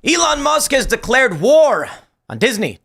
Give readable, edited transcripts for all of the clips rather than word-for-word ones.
Elon Musk has declared war on Disney.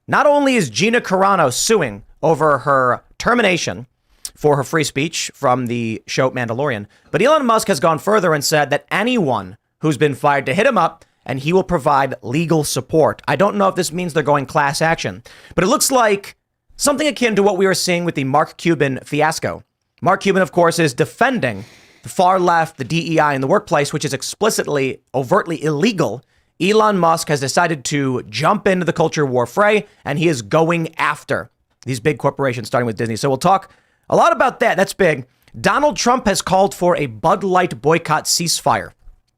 Not only is Gina Carano suing over her termination for her free speech from the show Mandalorian, but Elon Musk has gone further and said that anyone who's been fired to hit him up and he will provide legal support. I don't know if this means they're going class action, but it looks like something akin to what we were seeing with the Mark Cuban fiasco. Mark Cuban, of course, is defending the far left, the DEI in the workplace, which is explicitly, overtly illegal. Elon Musk has decided to jump into the culture war fray, and he is going after these big corporations, starting with Disney. So we'll talk a lot about that. That's big. Donald Trump has called for a Bud Light boycott ceasefire.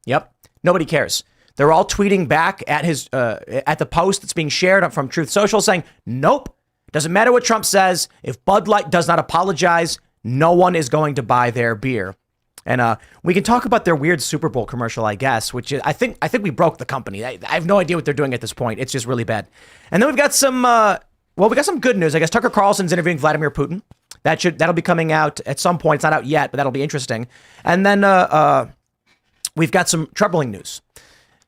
Yep. Nobody cares. They're all tweeting back at his at the post that's being shared from Truth Social saying, nope, doesn't matter what Trump says. If Bud Light does not apologize, no one is going to buy their beer. And we can talk about their weird Super Bowl commercial, I guess, which is, I think we broke the company. I have no idea what they're doing at this point. It's just really bad. And then we've got some, we got some good news. I guess Tucker Carlson's interviewing Vladimir Putin. That'll be coming out at some point. It's not out yet, but that'll be interesting. And then we've got some troubling news.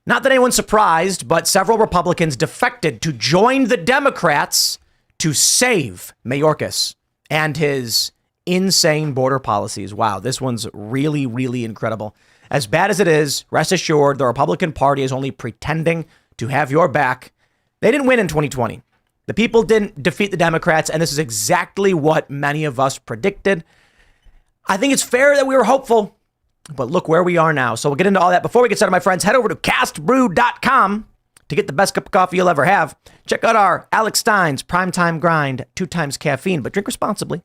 Not that anyone's surprised, but several Republicans defected to join the Democrats to save Mayorkas and his insane border policies. Wow, this one's really, really incredible. As bad as it is, rest assured, the Republican Party is only pretending to have your back. They didn't win in 2020. The people didn't defeat the Democrats, and this is exactly what many of us predicted. I think it's fair that we were hopeful, but look where we are now. So we'll get into all that. Before we get started, my friends, head over to castbrew.com to get the best cup of coffee you'll ever have. Check out our Alex Stein's Primetime Grind, 2 times caffeine, but drink responsibly.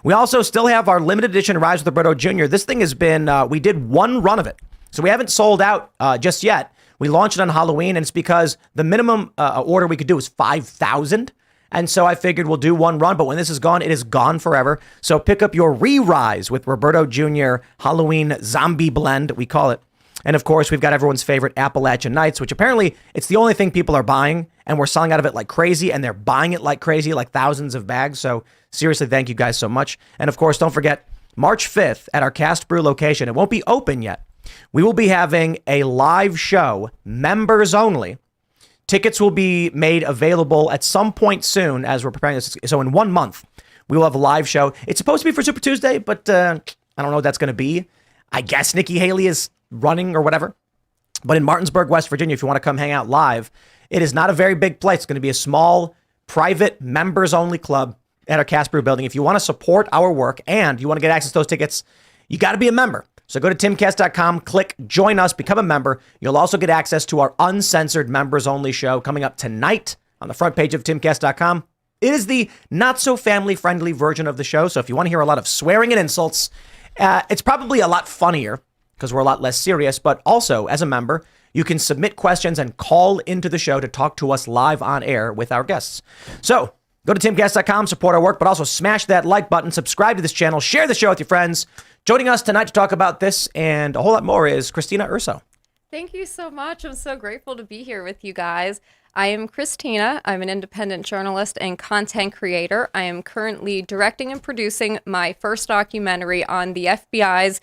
We also still have our limited edition Rise with Roberto Jr. This thing has been, we did one run of it. So we haven't sold out just yet. We launched it on Halloween, and it's because the minimum order we could do was 5,000. And so I figured we'll do one run, but when this is gone, it is gone forever. So pick up your Re-Rise with Roberto Jr. Halloween Zombie Blend, we call it. And of course, we've got everyone's favorite Appalachian Nights, which apparently it's the only thing people are buying, and we're selling out of it like crazy, and they're buying it like crazy, like thousands of bags. So seriously, thank you guys so much. And of course, don't forget, March 5th at our Cast Brew location, it won't be open yet. We will be having a live show, members only. Tickets will be made available at some point soon as we're preparing this. So in 1 month, we will have a live show. It's supposed to be for Super Tuesday, but I don't know what that's going to be. I guess Nikki Haley is running or whatever. But in Martinsburg, West Virginia, if you want to come hang out live, it is not a very big place. It's going to be a small, private, members-only club at our Cast Brew building. If you want to support our work and you want to get access to those tickets, you got to be a member. So go to timcast.com, click join us, become a member. You'll also get access to our uncensored members only show coming up tonight on the front page of timcast.com. It is the not so family friendly version of the show. So if you want to hear a lot of swearing and insults, it's probably a lot funnier because we're a lot less serious. But also as a member, you can submit questions and call into the show to talk to us live on air with our guests. So go to timcast.com, support our work, but also smash that like button, subscribe to this channel, share the show with your friends. Joining us tonight to talk about this and a whole lot more is Christina Urso. Thank you so much. I'm so grateful to be here with you guys. I am Christina. I'm an independent journalist and content creator. I am currently directing and producing my first documentary on the FBI's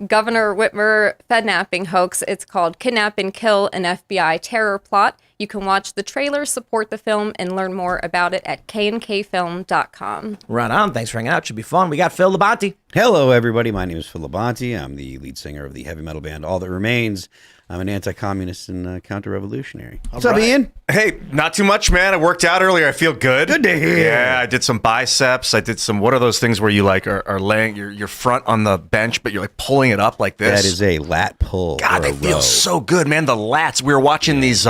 Governor Whitmer Fednapping hoax. It's called Kidnap and Kill, an FBI Terror Plot. You can watch the trailer, support the film, and learn more about it at knkfilm.com. Right on. Thanks for hanging out. Should be fun. We got Phil Labonte. Hello, everybody. My name is Phil Labonte. I'm the lead singer of the heavy metal band All That Remains. I'm an anti-communist and counter-revolutionary. What's up, Ian? Hey, not too much, man. I worked out earlier. I feel good. Good to hear. Yeah, I did some biceps. I did some, what are those things where you like are laying your front on the bench, but you're like pulling it up like this? That is a lat pull. God, they feel so good, man. The lats. We were watching these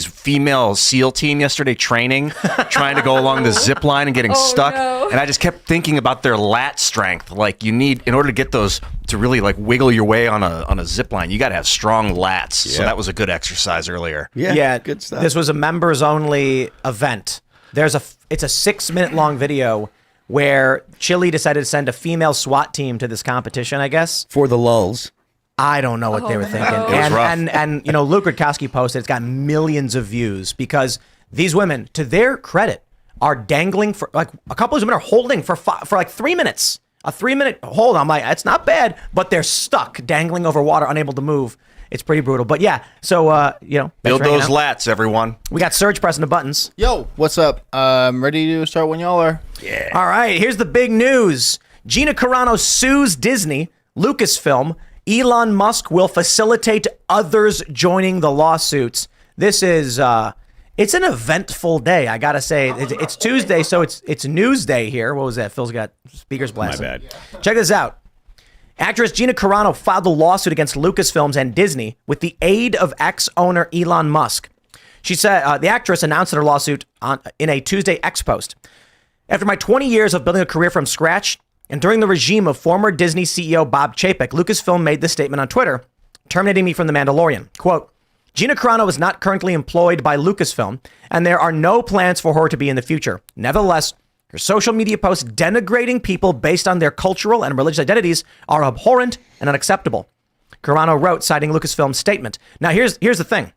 female SEAL team yesterday training, trying to go along the zip line and getting stuck. No. And I just kept thinking about their lat strength. Like you need, in order to get those to really like wiggle your way on a zip line, you got to have strong lats. Yeah. So that was a good exercise earlier. Yeah, good stuff. This was a members only event. It's a 6-minute long video where Chile decided to send a female SWAT team to this competition, I guess. For the lulls. I don't know what they were thinking. It was rough. And you know, Luke Rutkowski posted, it's got millions of views because these women, to their credit, are dangling for like a couple of women are holding for like 3 minutes. A 3-minute hold. I'm like, it's not bad, but they're stuck dangling over water, unable to move. It's pretty brutal. But yeah, so thanks Build for hanging those out. lats, everyone. We got Serge pressing the buttons. Yo, what's up? I'm ready to start when y'all are. All right, here's the big news. Gina Carano sues Disney, Lucasfilm. Elon Musk will facilitate others joining the lawsuits. This is it's an eventful day, I gotta say. It's Tuesday, so it's news day here. What was that? Phil's got speakers blasting. My bad. Check this out. Actress Gina Carano filed a lawsuit against Lucasfilms and Disney with the aid of ex-owner Elon Musk. She said the actress announced her lawsuit in a Tuesday X post. After my 20 years of building a career from scratch, and during the regime of former Disney CEO Bob Chapek, Lucasfilm made this statement on Twitter, terminating me from The Mandalorian. Quote, Gina Carano is not currently employed by Lucasfilm, and there are no plans for her to be in the future. Nevertheless, her social media posts denigrating people based on their cultural and religious identities are abhorrent and unacceptable. Carano wrote, citing Lucasfilm's statement. Now, here's the thing.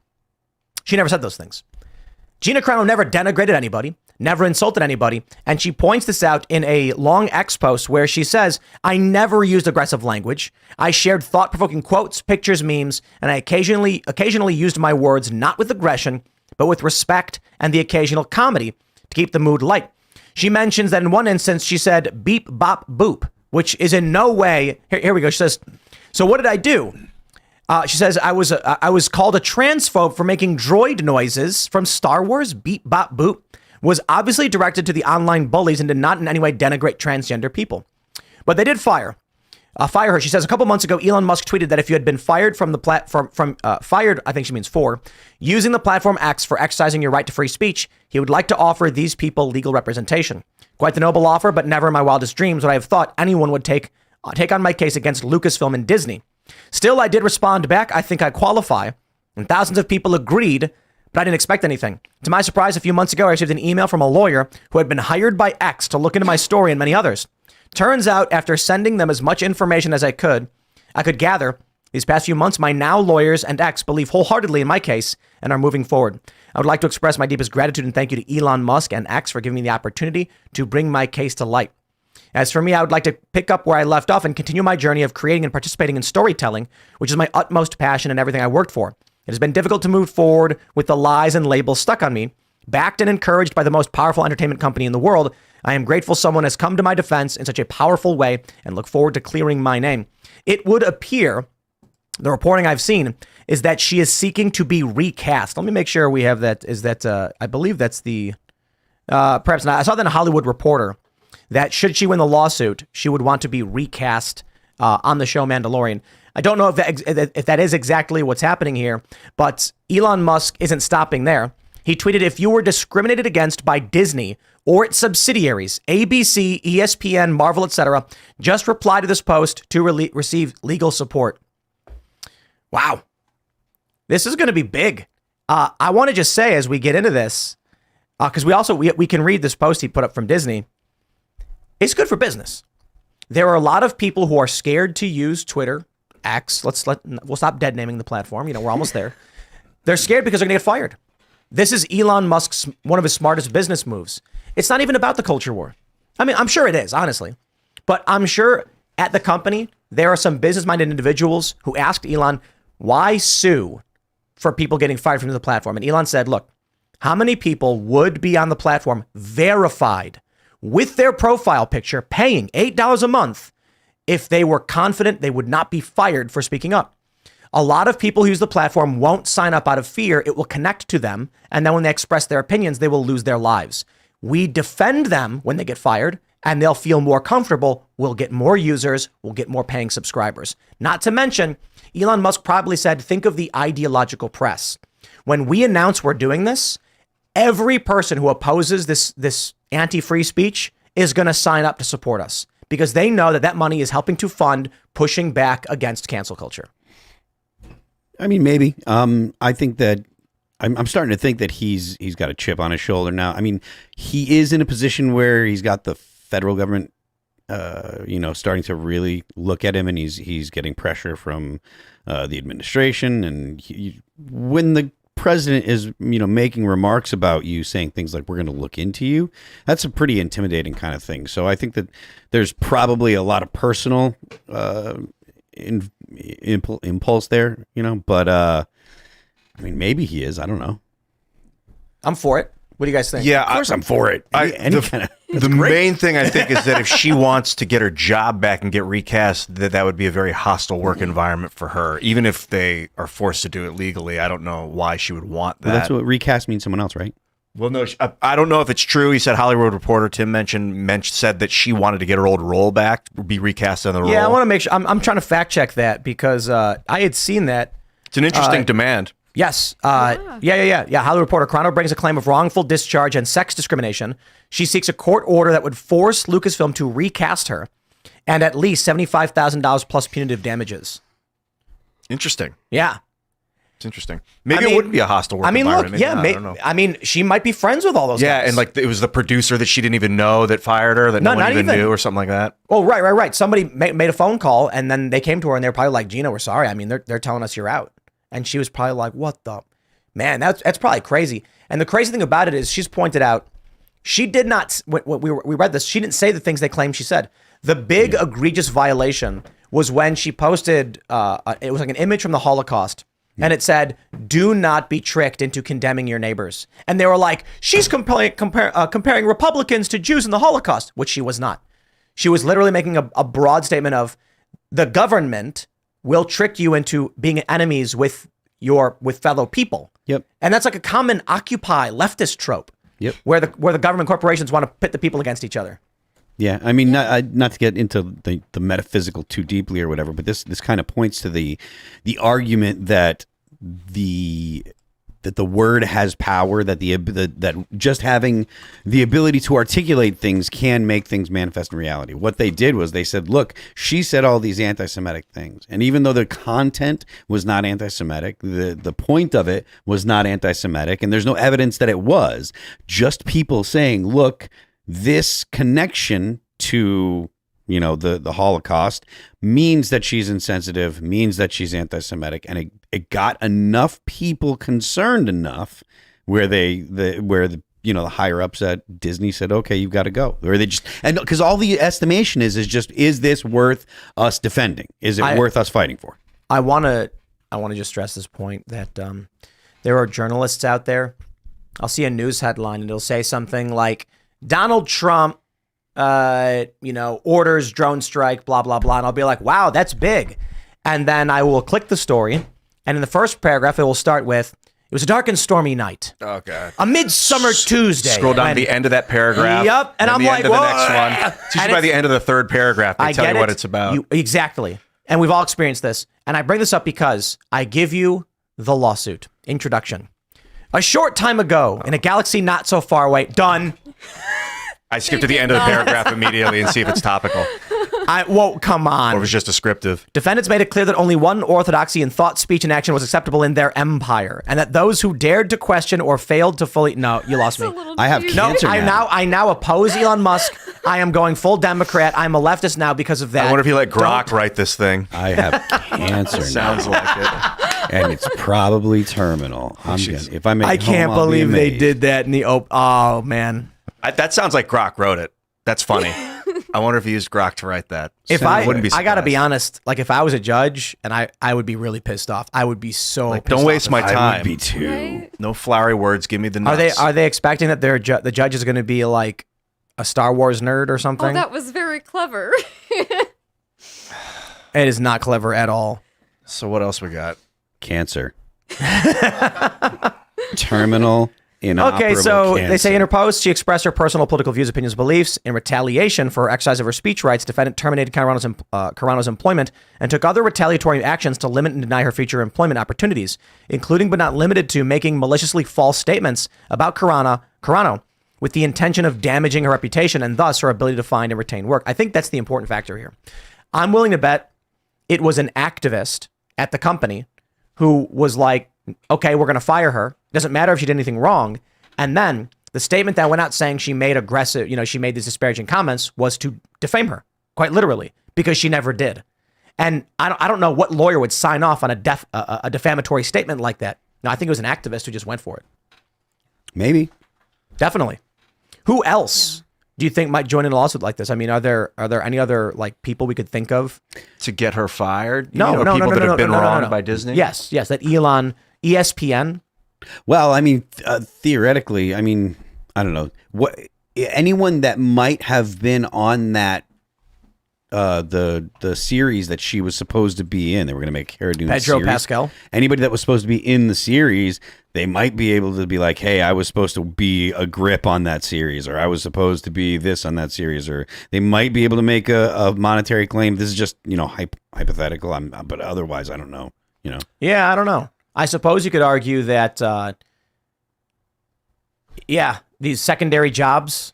She never said those things. Gina Carano never denigrated anybody, never insulted anybody, and she points this out in a long X post where she says, I never used aggressive language. I shared thought-provoking quotes, pictures, memes, and I occasionally used my words not with aggression, but with respect and the occasional comedy to keep the mood light. She mentions that in one instance, she said, beep, bop, boop, which is in no way, here we go. She says, so what did I do? She says, I was called a transphobe for making droid noises from Star Wars. Beep, bop, boop was obviously directed to the online bullies and did not in any way denigrate transgender people. But they did fire her. She says a couple months ago, Elon Musk tweeted that if you had been fired from the platform, fired, I think she means using the platform X for exercising your right to free speech, he would like to offer these people legal representation. Quite the noble offer, but never in my wildest dreams would I have thought anyone would take on my case against Lucasfilm and Disney. Still, I did respond back. I think I qualify. And thousands of people agreed, but I didn't expect anything. To my surprise, a few months ago, I received an email from a lawyer who had been hired by X to look into my story and many others. Turns out, after sending them as much information as I could gather, these past few months, my now lawyers and X believe wholeheartedly in my case and are moving forward. I would like to express my deepest gratitude and thank you to Elon Musk and X for giving me the opportunity to bring my case to light. As for me, I would like to pick up where I left off and continue my journey of creating and participating in storytelling, which is my utmost passion and everything I worked for. It has been difficult to move forward with the lies and labels stuck on me. Backed and encouraged by the most powerful entertainment company in the world, I am grateful someone has come to my defense in such a powerful way and look forward to clearing my name. It would appear, the reporting I've seen, is that she is seeking to be recast. Let me make sure we have that. I believe that's the, perhaps not. I saw that in a Hollywood Reporter, that should she win the lawsuit, she would want to be recast on the show Mandalorian. I don't know if that is exactly what's happening here, but Elon Musk isn't stopping there. He tweeted, if you were discriminated against by Disney or its subsidiaries, ABC, ESPN, Marvel, etc., just reply to this post to receive legal support. Wow. This is going to be big. I want to just say as we get into this, because we can read this post he put up from Disney. It's good for business. There are a lot of people who are scared to use Twitter, X. We'll stop dead naming the platform. We're almost there. They're scared because they're going to get fired. This is Elon Musk's, one of his smartest business moves. It's not even about the culture war. I mean, I'm sure it is, honestly. But I'm sure at the company, there are some business-minded individuals who asked Elon, why sue for people getting fired from the platform? And Elon said, look, how many people would be on the platform verified with their profile picture, paying $8 a month if they were confident they would not be fired for speaking up? A lot of people who use the platform won't sign up out of fear. It will connect to them. And then when they express their opinions, they will lose their lives. We defend them when they get fired and they'll feel more comfortable. We'll get more users. We'll get more paying subscribers. Not to mention, Elon Musk probably said, think of the ideological press. When we announce we're doing this, every person who opposes this anti-free speech is going to sign up to support us because they know that money is helping to fund pushing back against cancel culture. I mean, maybe. I think that I'm starting to think that he's got a chip on his shoulder now. I mean, he is in a position where he's got the federal government, starting to really look at him, and he's getting pressure from the administration. And when the president is, making remarks about you, saying things like, we're going to look into you, that's a pretty intimidating kind of thing. So I think that there's probably a lot of personal impulse there, but I mean, maybe he is. I don't know. I'm for it. What do you guys think? Yeah, Of course, I'm for it. The main thing I think is that if she wants to get her job back and get recast, that would be a very hostile work environment for her. Even if they are forced to do it legally, I don't know why she would want that. Well, that's what recast means. Someone else, right? Well, no, I don't know if it's true. He said Hollywood Reporter Tim said that she wanted to get her old role back, be recast in the role. Yeah, I want to make sure. I'm trying to fact check that because I had seen that. It's an interesting demand. Yes. Yeah. Hollywood Reporter Carano brings a claim of wrongful discharge and sex discrimination. She seeks a court order that would force Lucasfilm to recast her and at least $75,000 plus punitive damages. Interesting. Yeah. It's interesting. Maybe it wouldn't be a hostile work environment. Look, yeah, I don't know. I mean, she might be friends with all those guys. And like it was the producer that she didn't even know that fired her, that no one even knew or something like that. Oh, right. Somebody made a phone call and then they came to her and they're probably like, Gina, we're sorry. I mean, they're telling us you're out. And she was probably like, what the? Man, that's probably crazy. And the crazy thing about it is she's pointed out, she did not, when we read this, she didn't say the things they claimed she said. The big egregious violation was when she posted, it was like an image from the Holocaust. And it said, do not be tricked into condemning your neighbors. And they were like, she's comparing Republicans to Jews in the Holocaust, which she was not. She was literally making a broad statement of the government will trick you into being enemies with fellow people. Yep. And that's like a common Occupy leftist trope. Yep. Where the government corporations want to pit the people against each other. Yeah, I mean, not to get into the metaphysical too deeply or whatever, but this kind of points to the argument that the word has power, that just having the ability to articulate things can make things manifest in reality. What they did was they said, look, she said all these anti-Semitic things, and even though the content was not anti-Semitic, the point of it was not anti-Semitic, and there's no evidence that it was, just people saying, look, this connection to the Holocaust means that she's insensitive, means that she's anti-Semitic, and it got enough people concerned enough where the higher ups at Disney said, okay, you've got to go. Or they just, and because all the estimation is this worth us defending? Is it worth us fighting for? I want to just stress this point that there are journalists out there. I'll see a news headline and it'll say something like, Donald Trump, orders drone strike, blah, blah, blah. And I'll be like, wow, that's big. And then I will click the story. And in the first paragraph, it will start with, it was a dark and stormy night. Oh, God. A midsummer Tuesday. Scroll down to the end of that paragraph. Yep. And I'm like, the next one. It's usually by the end of the third paragraph. They tell you what it's about. Exactly. And we've all experienced this. And I bring this up because I give you the lawsuit. Introduction. A short time ago, in a galaxy not so far away, done. I skipped to the end of the paragraph immediately and see if it's topical. Come on. Or it was just descriptive. Defendants made it clear that only one orthodoxy in thought, speech, and action was acceptable in their empire, and that those who dared to question or failed to fully... No, you lost me. I have cancer now. I now oppose Elon Musk. I am going full Democrat. I'm a leftist now because of that. I wonder if he let Grok write this thing. I have cancer now. Sounds like it. And it's probably terminal. If I make I can't believe they did that in the oh man. That sounds like Grok wrote it. That's funny. I wonder if he used Grok to write that. I gotta be honest, like if I was a judge and I would be really pissed off. I would be so pissed don't waste my time. I would be too. Right? No flowery words. Give me the nuts. Are they expecting that the judge is going to be like a Star Wars nerd or something? Oh, that was very clever. It is not clever at all. So what else we got? Cancer. Terminal. Okay, so cancer. they say in her post, she expressed her personal political views, opinions, beliefs. In retaliation for her exercise of her speech rights, defendant terminated Carano's employment and took other retaliatory actions to limit and deny her future employment opportunities, including but not limited to making maliciously false statements about Carano with the intention of damaging her reputation and thus her ability to find and retain work. I think that's the important factor here. I'm willing to bet it was an activist at the company who was like, okay, we're going to fire her. Doesn't matter if she did anything wrong. And then the statement that went out saying she made she made these disparaging comments was to defame her, quite literally, because she never did. And I don't know what lawyer would sign off on a defamatory statement like that. No, I think it was an activist who just went for it. Maybe. Definitely. Who else do you think might join in a lawsuit like this? I mean, are there any other like people we could think of to get her fired? No, you know, people that have been wronged by Disney. Yes, that Elon, ESPN. Well, I mean, theoretically, I mean, I don't know what anyone that might have been on that the series that she was supposed to be in. They were going to make Cara Dune Pedro series. Pascal. Anybody that was supposed to be in the series, they might be able to be like, hey, I was supposed to be a grip on that series, or I was supposed to be this on that series, or they might be able to make a monetary claim. This is just, hypothetical. But otherwise, I don't know. Yeah, I don't know. I suppose you could argue that, these secondary jobs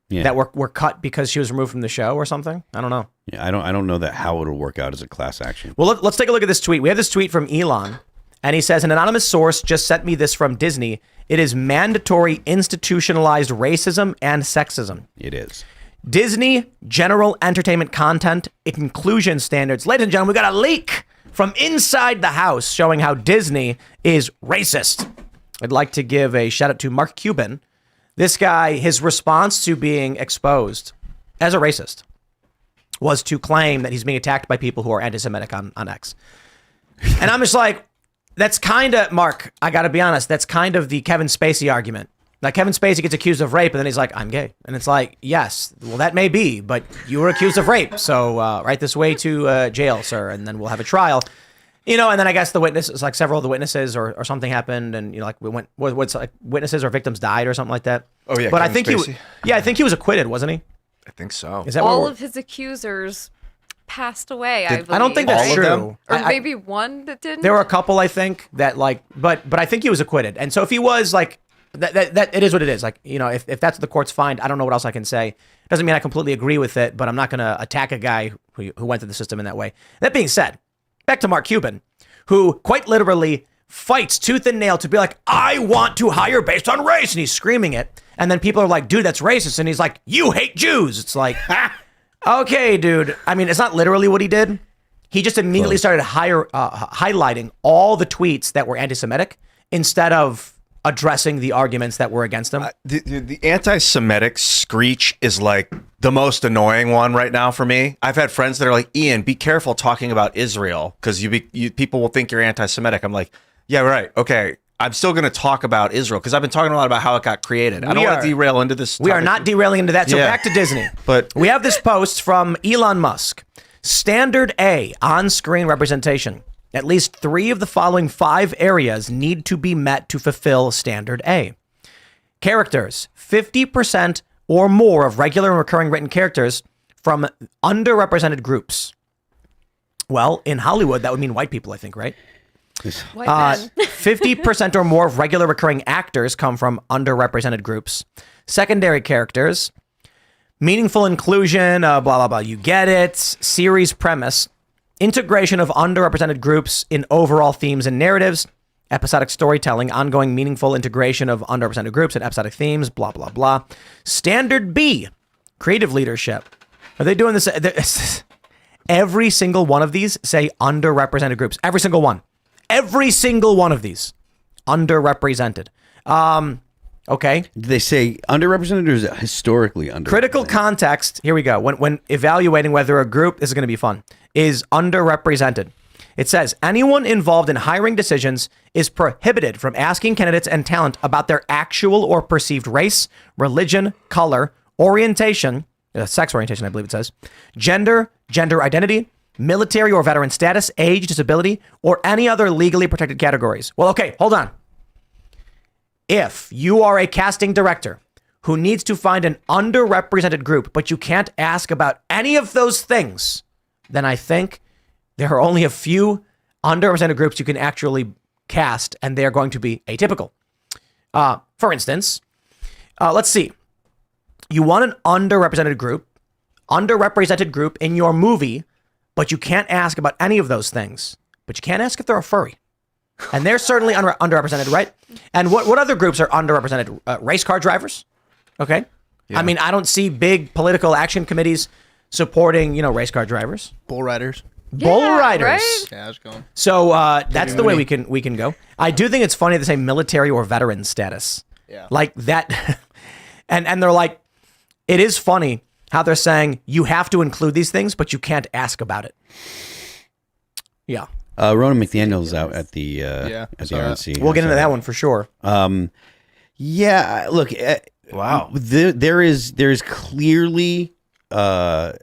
that were cut because she was removed from the show or something. I don't know. Yeah, I don't know that how it'll work out as a class action. Well, let's take a look at this tweet. We have this tweet from Elon, and he says, an anonymous source just sent me this from Disney. It is mandatory institutionalized racism and sexism. It is. Disney general entertainment content inclusion standards. Ladies and gentlemen, we got a leak from inside the house showing how Disney is racist. I'd like to give a shout out to Mark Cuban. This guy, his response to being exposed as a racist was to claim that he's being attacked by people who are anti-Semitic on X. And I'm just like, that's kind of, Mark, I got to be honest, that's kind of the Kevin Spacey argument. Like Kevin Spacey gets accused of rape and then he's like, I'm gay. And it's like, yes, well, that may be, but you were accused of rape. So right this way to jail, sir, and then we'll have a trial. And then I guess the witnesses, like several of the witnesses or something happened and, we went, what's like witnesses or victims died or something like that. Oh, yeah. But Kevin I think Spacey? I think he was acquitted, wasn't he? I think so. Is that all of his accusers passed away, I believe. I don't think that's All of true. them? Or maybe one that didn't. There were a couple, I think, that but I think he was acquitted. And so if he was like, that it is what it is. Like, if that's what the courts find, I don't know what else I can say. Doesn't mean I completely agree with it, but I'm not going to attack a guy who went through the system in that way. That being said, back to Mark Cuban, who quite literally fights tooth and nail to be like, I want to hire based on race. And he's screaming it. And then people are like, dude, that's racist. And he's like, you hate Jews. It's like, okay, dude. I mean, it's not literally what he did. He just immediately started highlighting all the tweets that were anti-Semitic instead of addressing the arguments that were against him. The anti-Semitic screech is like the most annoying one right now for me. I've had friends that are like, Ian, be careful talking about Israel because people will think you're anti-Semitic. I'm like, yeah, right. Okay. I'm still going to talk about Israel because I've been talking a lot about how it got created. I don't want to derail into this. We are not derailing into that. So Yeah. back to Disney. But we have this post from Elon Musk. Standard A on-screen representation. At least 3 of the following 5 areas need to be met to fulfill Standard A. Characters. 50% or more of regular and recurring written characters from underrepresented groups. Well, in Hollywood, that would mean white people, I think, right? White men. 50% or more of regular recurring actors come from underrepresented groups. Secondary characters. Meaningful inclusion, blah, blah, blah. You get it. Series premise. Integration of underrepresented groups in overall themes and narratives. Episodic storytelling. Ongoing meaningful integration of underrepresented groups and episodic themes. Blah, blah, blah. Standard B. Creative leadership. Are they doing this? Every single one of these say underrepresented groups. Every single one. Every single one of these. Underrepresented. Okay. Did they say underrepresented or is it historically underrepresented? Critical context, here we go. When evaluating whether a group, this is going to be fun, is underrepresented. It says, anyone involved in hiring decisions is prohibited from asking candidates and talent about their actual or perceived race, religion, color, orientation, sex orientation, I believe it says, gender identity, military or veteran status, age, disability, or any other legally protected categories. Well, okay, hold on. If you are a casting director who needs to find an underrepresented group, but you can't ask about any of those things, then I think there are only a few underrepresented groups you can actually cast, and they're going to be atypical. For instance, let's see. You want an underrepresented group in your movie, but you can't ask about any of those things. But you can't ask if they're a furry. And they're certainly underrepresented, right? And what other groups are underrepresented? Race car drivers, okay? Yeah. I mean, I don't see big political action committees supporting, race car drivers. Bull riders. Bull riders. Right? Yeah, I was going. So that's the way we can go. I do think it's funny to say military or veteran status. Yeah. Like that. and they're like, it is funny how they're saying you have to include these things, but you can't ask about it. Yeah. Ronan McDaniel's out at the RNC. We'll get into that one for sure. Yeah, look. Wow. There is clearly the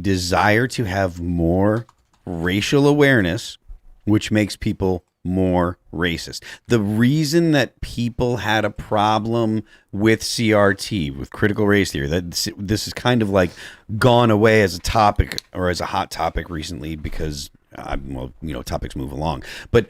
desire to have more racial awareness, which makes people more racist. The reason that people had a problem with CRT, with critical race theory, that this is kind of like gone away as a topic or as a hot topic recently because, topics move along. But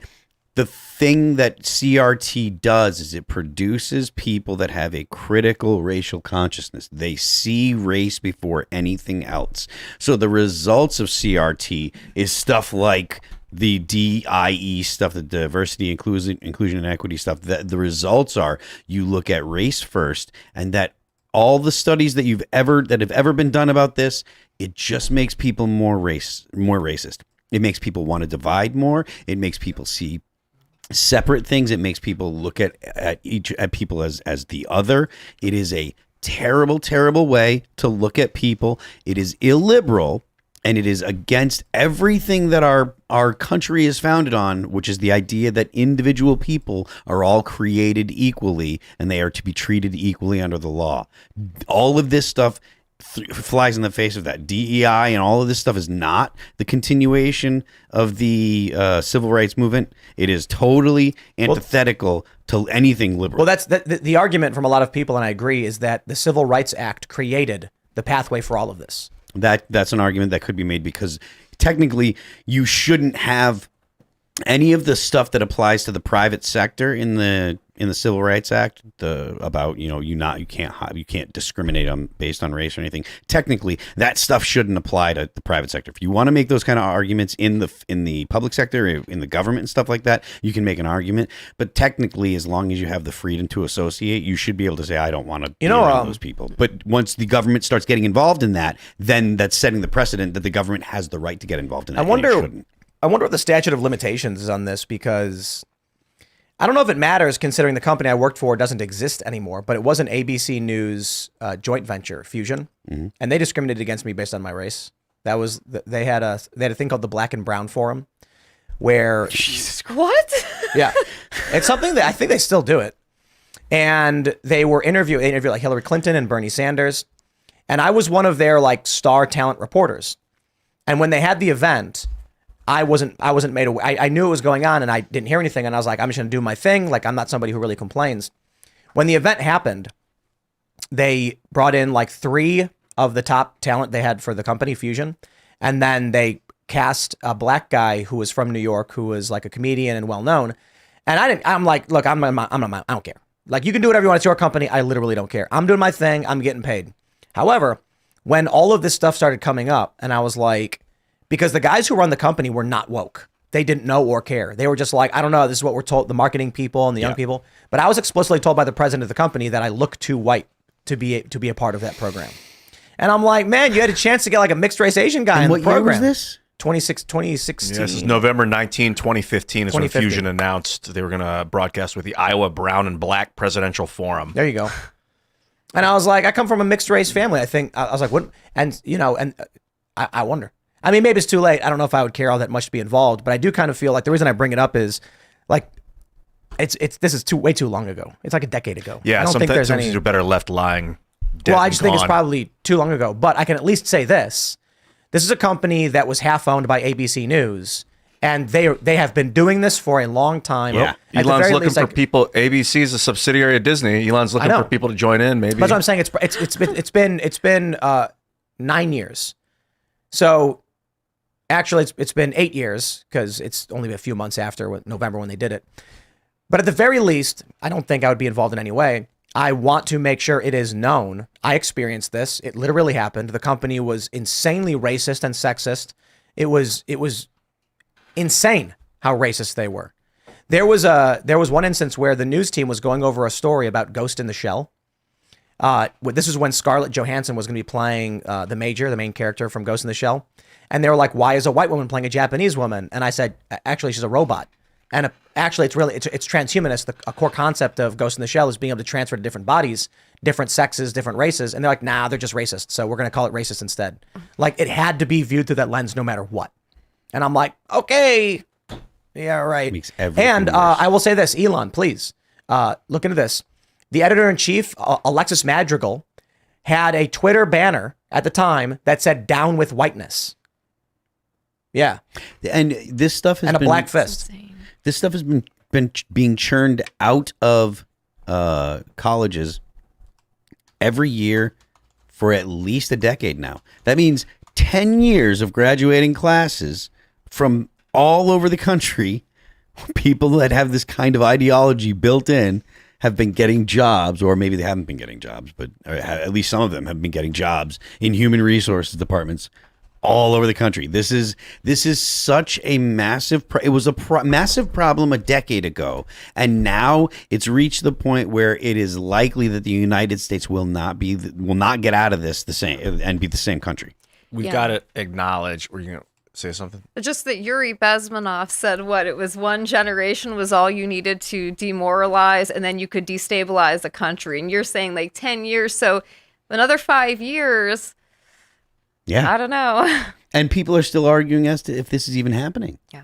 the thing that CRT does is it produces people that have a critical racial consciousness. They see race before anything else. So the results of CRT is stuff like the DIE stuff, the diversity, inclusion, and equity stuff. The results are you look at race first, and that all the studies that have ever been done about this, it just makes people more racist. It makes people want to divide more. It makes people see separate things. It makes people look at people as the other. It is a terrible, terrible way to look at people. It is illiberal. And it is against everything that our country is founded on, which is the idea that individual people are all created equally and they are to be treated equally under the law. All of this stuff flies in the face of that. DEI and all of this stuff is not the continuation of the civil rights movement. It is totally antithetical to anything liberal. Well, that's the argument from a lot of people, and I agree, is that the Civil Rights Act created the pathway for all of this. That's an argument that could be made because technically you shouldn't have any of the stuff that applies to the private sector in the Civil Rights Act, you can't discriminate based on race or anything. Technically, that stuff shouldn't apply to the private sector. If you want to make those kind of arguments in the public sector, in the government and stuff like that, you can make an argument. But technically, as long as you have the freedom to associate, you should be able to say, I don't want to be around those people. But once the government starts getting involved in that, then that's setting the precedent that the government has the right to get involved in that. I wonder what the statute of limitations is on this, because I don't know if it matters considering the company I worked for doesn't exist anymore, but it was an ABC News joint venture, Fusion, and they discriminated against me based on my race. That was they had a thing called the Black and Brown Forum, where What? yeah, it's something that I think they still do it, and they interviewed like Hillary Clinton and Bernie Sanders, and I was one of their like star talent reporters, and when they had the event, I wasn't made aware. I knew it was going on and I didn't hear anything. And I was like, I'm just going to do my thing. Like, I'm not somebody who really complains. When the event happened, they brought in like 3 of the top talent they had for the company, Fusion. And then they cast a black guy who was from New York, who was like a comedian and well-known. And I'm like, look, I don't care. Like, you can do whatever you want. It's your company. I literally don't care. I'm doing my thing. I'm getting paid. However, when all of this stuff started coming up and I was like, because the guys who run the company were not woke. They didn't know or care. They were just like, I don't know, this is what we're told, the marketing people and the young people. But I was explicitly told by the president of the company that I look too white to be a part of that program. And I'm like, man, you had a chance to get like a mixed race Asian guy in the program. What year was this? 2016. Yeah, this is November 19, 2015 is when Fusion announced they were going to broadcast with the Iowa Brown and Black Presidential Forum. There you go. And I was like, I come from a mixed race family. I was like, what? And, I wonder. I mean, maybe it's too late. I don't know if I would care all that much to be involved, but I do kind of feel like the reason I bring it up is like, this is way too long ago. It's like a decade ago. Yeah, I don't think there's any. Are better left lying dead. Well, I just think it's probably too long ago. But I can at least say this: this is a company that was half owned by ABC News, and they have been doing this for a long time. Yeah, Elon's looking for people. ABC is a subsidiary of Disney. Elon's looking for people to join in. Maybe that's what I'm saying. It's been 9 years. So. Actually, it's been 8 years because it's only been a few months after November when they did it. But at the very least, I don't think I would be involved in any way. I want to make sure it is known. I experienced this. It literally happened. The company was insanely racist and sexist. It was insane how racist they were. There was one instance where the news team was going over a story about Ghost in the Shell. This is when Scarlett Johansson was going to be playing the main character from Ghost in the Shell. And they were like, why is a white woman playing a Japanese woman? And I said, actually, she's a robot. And actually, it's transhumanist. A core concept of Ghost in the Shell is being able to transfer to different bodies, different sexes, different races. And they're like, nah, they're just racist. So we're going to call it racist instead. Like, it had to be viewed through that lens no matter what. And I'm like, okay, yeah, right. Makes everything And worse. I will say this, Elon, please look into this. The editor-in-chief, Alexis Madrigal, had a Twitter banner at the time that said "Down with whiteness." Yeah, And this stuff has and a been black fist. This stuff has been being churned out of colleges every year for at least a decade now. That means 10 years of graduating classes from all over the country. People that have this kind of ideology built in have been getting jobs, or maybe they haven't been getting jobs, but at least some of them have been getting jobs in human resources departments all over the country. This is such a massive. It was a massive problem a decade ago, and now it's reached the point where it is likely that the United States will not get out of this the same and be the same country. We've Yeah. got to acknowledge. Were you going to say something? Just that Yuri Bezmenov said it was one generation was all you needed to demoralize, and then you could destabilize a country. And you're saying like 10 years, so another 5 years. Yeah, I don't know. and people are still arguing as to if this is even happening. Yeah.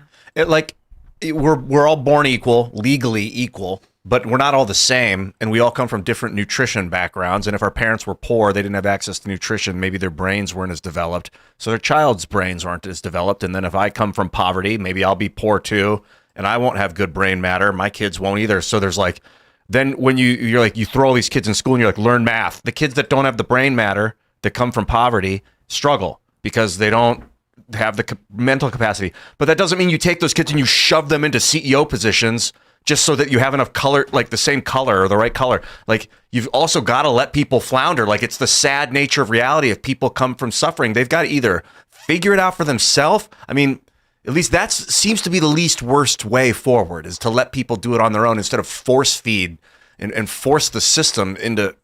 We're all born equal, legally equal, but we're not all the same, and we all come from different nutrition backgrounds. And if our parents were poor, they didn't have access to nutrition. Maybe their brains weren't as developed, so their child's brains aren't as developed. And then if I come from poverty, maybe I'll be poor too, and I won't have good brain matter. My kids won't either. So there's like, then when you're like, you throw all these kids in school and you're like, learn math. The kids that don't have the brain matter, that come from poverty, struggle because they don't have the mental capacity. But that doesn't mean you take those kids and you shove them into CEO positions just so that you have enough color, like the same color or the right color. Like, you've also got to let people flounder. Like, it's the sad nature of reality. If people come from suffering, they've got to either figure it out for themselves. I mean, at least that seems to be the least worst way forward, is to let people do it on their own instead of force feed and force the system into.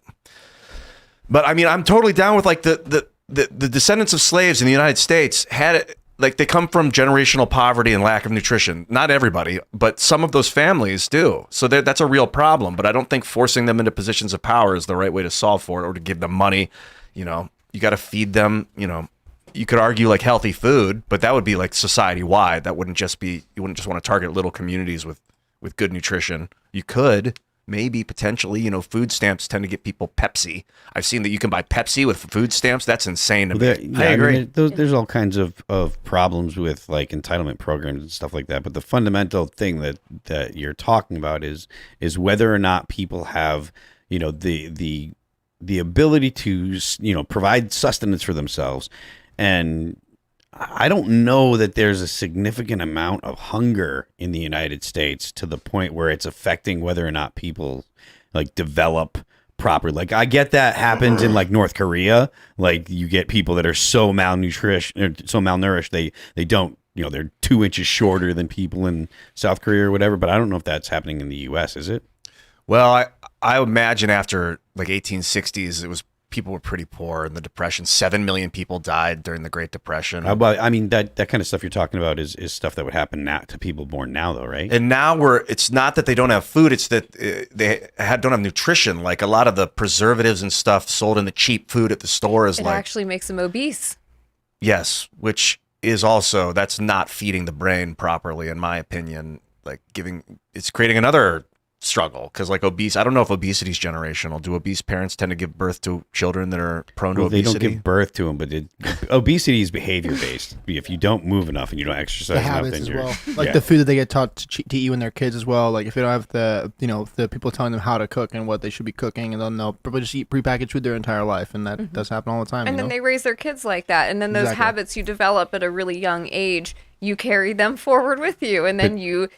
But I mean, I'm totally down with like the descendants of slaves in the United States had it. Like, they come from generational poverty and lack of nutrition. Not everybody, but some of those families do. So that's a real problem. But I don't think forcing them into positions of power is the right way to solve for it, or to give them money. You know, you got to feed them. You know, you could argue like healthy food, but that would be like society wide. That wouldn't just be. You wouldn't just want to target little communities with good nutrition. You could. Maybe potentially, you know, food stamps tend to get people Pepsi. I've seen that you can buy Pepsi with food stamps. That's insane to me. I agree. There's all kinds of problems with like entitlement programs and stuff like that. But the fundamental thing that you're talking about is whether or not people have, you know, the ability to, you know, provide sustenance for themselves. And I don't know that there's a significant amount of hunger in the United States to the point where it's affecting whether or not people like develop properly. Like, I get that happens in like North Korea. Like, you get people that are so malnourished, they don't, you know, they're 2 inches shorter than people in South Korea or whatever. But I don't know if that's happening in the U.S. Is it? Well, I imagine after like 1860s, it was. People were pretty poor in the Depression. 7 million people died during the Great Depression. Well, I mean, that kind of stuff you're talking about is stuff that would happen now to people born now, though, right? And now it's not that they don't have food, it's that they don't have nutrition. Like, a lot of the preservatives and stuff sold in the cheap food at the store is It like... actually makes them obese. Yes, which is also, that's not feeding the brain properly, in my opinion. Like, it's creating another struggle, because like I don't know if obesity is generational. Do obese parents tend to give birth to children that are prone to obesity? They don't give birth to them, but obesity is behavior based. If you don't move enough and you don't exercise The enough, habits then as you're well, like the food that they get taught to eat when they're kids as well. Like, if they don't have the people telling them how to cook and what they should be cooking, and then they'll probably just eat prepackaged food their entire life, and that does happen all the time. And then they raise their kids like that. And then those Exactly. habits you develop at a really young age, you carry them forward with you. And then you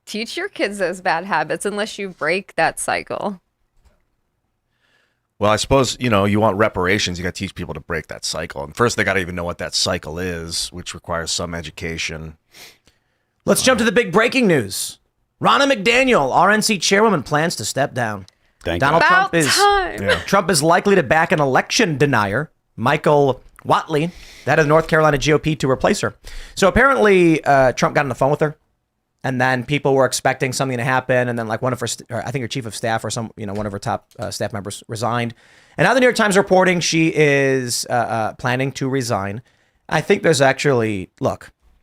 teach your kids those bad habits unless you break that cycle. Well, I suppose, you know, you want reparations, you got to teach people to break that cycle. And first, they got to even know what that cycle is, which requires some education. Let's jump to the big breaking news. Ronna McDaniel, RNC chairwoman, plans to step down. Thank Donald you. Trump is time. Trump is likely to back an election denier, Michael Whatley, the head of the North Carolina GOP, to replace her. So apparently, Trump got on the phone with her And then people were expecting something to happen, and then like one of her, or I think her chief of staff or one of her top staff members resigned. And now the New York Times reporting she is planning to resign. I think there's actually,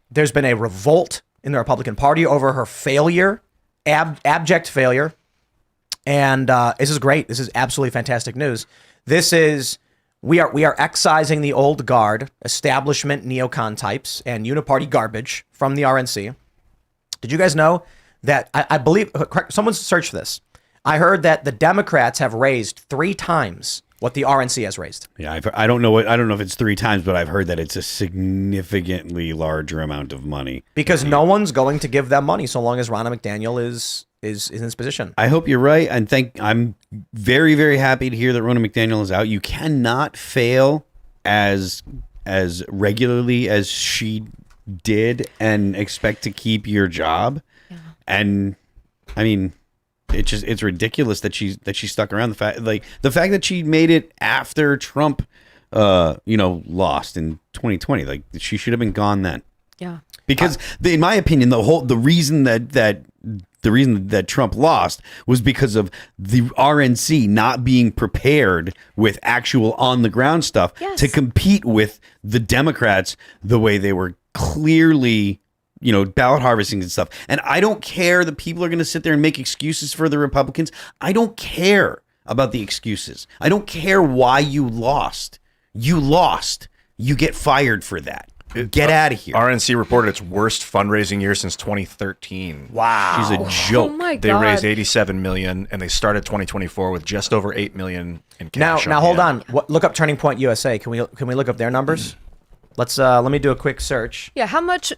there's been a revolt in the Republican Party over her failure, abject failure. And this is great. This is absolutely fantastic news. We are excising the old guard, establishment neocon types, and uniparty garbage from the RNC. Did you guys know that I believe someone searched this? I heard that the Democrats have raised 3 times what the RNC has raised. Yeah, I don't know if it's 3 times, but I've heard that it's a significantly larger amount of money. Because no one's going to give them money so long as Ronna McDaniel is in this position. I hope you're right, and I'm very, very happy to hear that Ronna McDaniel is out. You cannot fail as regularly as she did and expect to keep your job. Yeah. And I mean, it's ridiculous that she stuck around. The fact that she made it after Trump lost in 2020. Like, she should have been gone then. Yeah. Because in my opinion, the reason that Trump lost was because of the RNC not being prepared with actual on the ground stuff to compete with the Democrats the way they were clearly, ballot harvesting and stuff. And I don't care that people are going to sit there and make excuses for the Republicans. I don't care about the excuses. I don't care why you lost. You lost. You get fired for that. Get out of here. RNC reported its worst fundraising year since 2013. Wow. She's a joke. Oh my God. They raised $87 million, and they started 2024 with just over $8 million in cash. Now hold on. Look up Turning Point USA. Can we look up their numbers? Let me do a quick search. Yeah, how much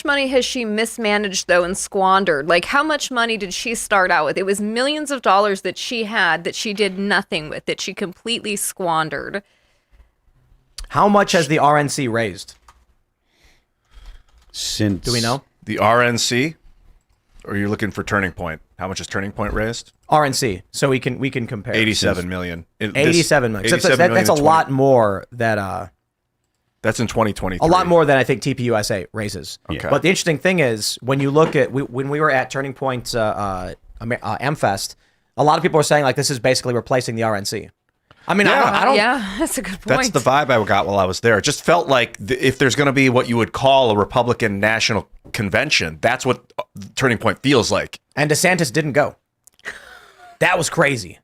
money has she mismanaged though and squandered? Like, how much money did she start out with? It was millions of dollars that she had that she did nothing with, that she completely squandered. How much has the RNC raised? Do we know? The RNC? Or are you looking for Turning Point? How much has Turning Point raised? RNC. So we can compare. $87 million. $87 million. So that's a lot more that that's in 2023. a lot more than I think TPUSA raises. Okay. But the interesting thing is, when you look at when we were at Turning Point AmFest, a lot of people were saying like this is basically replacing the RNC. I mean, I don't. Yeah, that's a good point. That's the vibe I got while I was there. It just felt like if there's going to be what you would call a Republican National Convention, that's what Turning Point feels like. And DeSantis didn't go. That was crazy.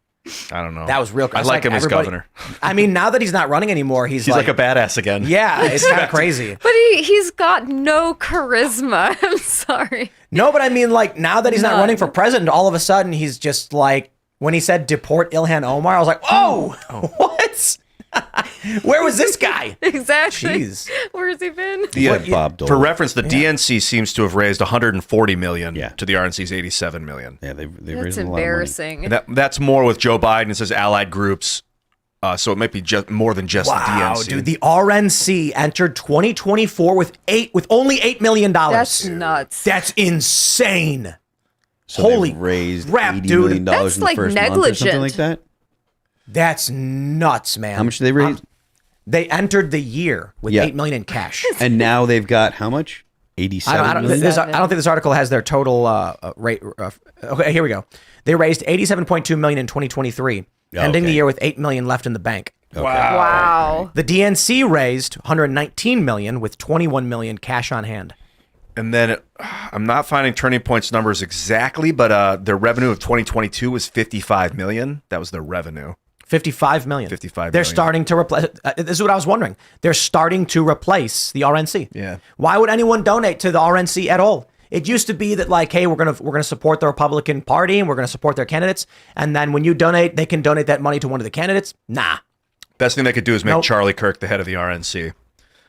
I don't know. That was real. I like him as governor. I mean, now that he's not running anymore, he's like a badass again. Yeah, it's kind of crazy. But he's got no charisma. I'm sorry. No, but I mean, like, now that he's not running for president, all of a sudden he's just like, when he said deport Ilhan Omar, I was like, whoa, what? Where was this guy? Exactly. Jeez. Where has he been? Bob Dole. For reference, the DNC seems to have raised $140 million Yeah. to the RNC's $87 million. Yeah, they That's raised a lot of money. embarrassing. And that's more with Joe Biden and his allied groups. So it might be more than just Wow, the DNC. dude, the RNC entered 2024 with only $8 million. That's nuts. That's insane. So Holy they raised crap, $80 dude. million That's in the like first month or negligent. something like that. That's nuts, man. How much did they raise? They entered the year with $8 million in cash. And now they've got how much? 87 I don't million? think this article has their total rate. Okay, here we go. They raised $87.2 million in 2023, ending the okay. year with $8 million left in the bank. Okay. Wow. The DNC raised $119 million with $21 million cash on hand. And then I'm not finding Turning Point's numbers exactly, but their revenue of 2022 was $55 million. That was their revenue. $55 million. $55 They're million. starting to replace. This is what I was wondering. They're starting to replace the RNC. Yeah. Why would anyone donate to the RNC at all? It used to be that like, hey, we're gonna support the Republican Party and we're gonna support their candidates, and then when you donate, they can donate that money to one of the candidates. Nah. Best thing they could do is make Nope. Charlie Kirk the head of the RNC.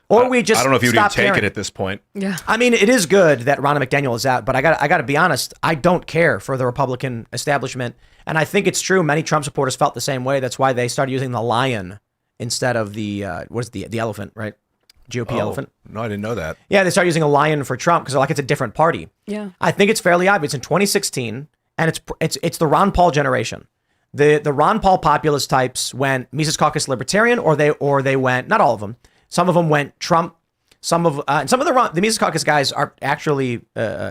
Or we just I don't know if you would even stop take caring. it at this point. Yeah. I mean, it is good that Ronna McDaniel is out, but I got to be honest. I don't care for the Republican establishment, and I think it's true. Many Trump supporters felt the same way. That's why they started using the lion instead of the the elephant, right? GOP elephant. No, I didn't know that. Yeah, they started using a lion for Trump because they're like it's a different party. Yeah. I think it's fairly obvious. In 2016, and it's the Ron Paul generation. The Ron Paul populist types went Mises Caucus Libertarian, or they went, not all of them. Some of them went Trump. some of the Mises Caucus guys are actually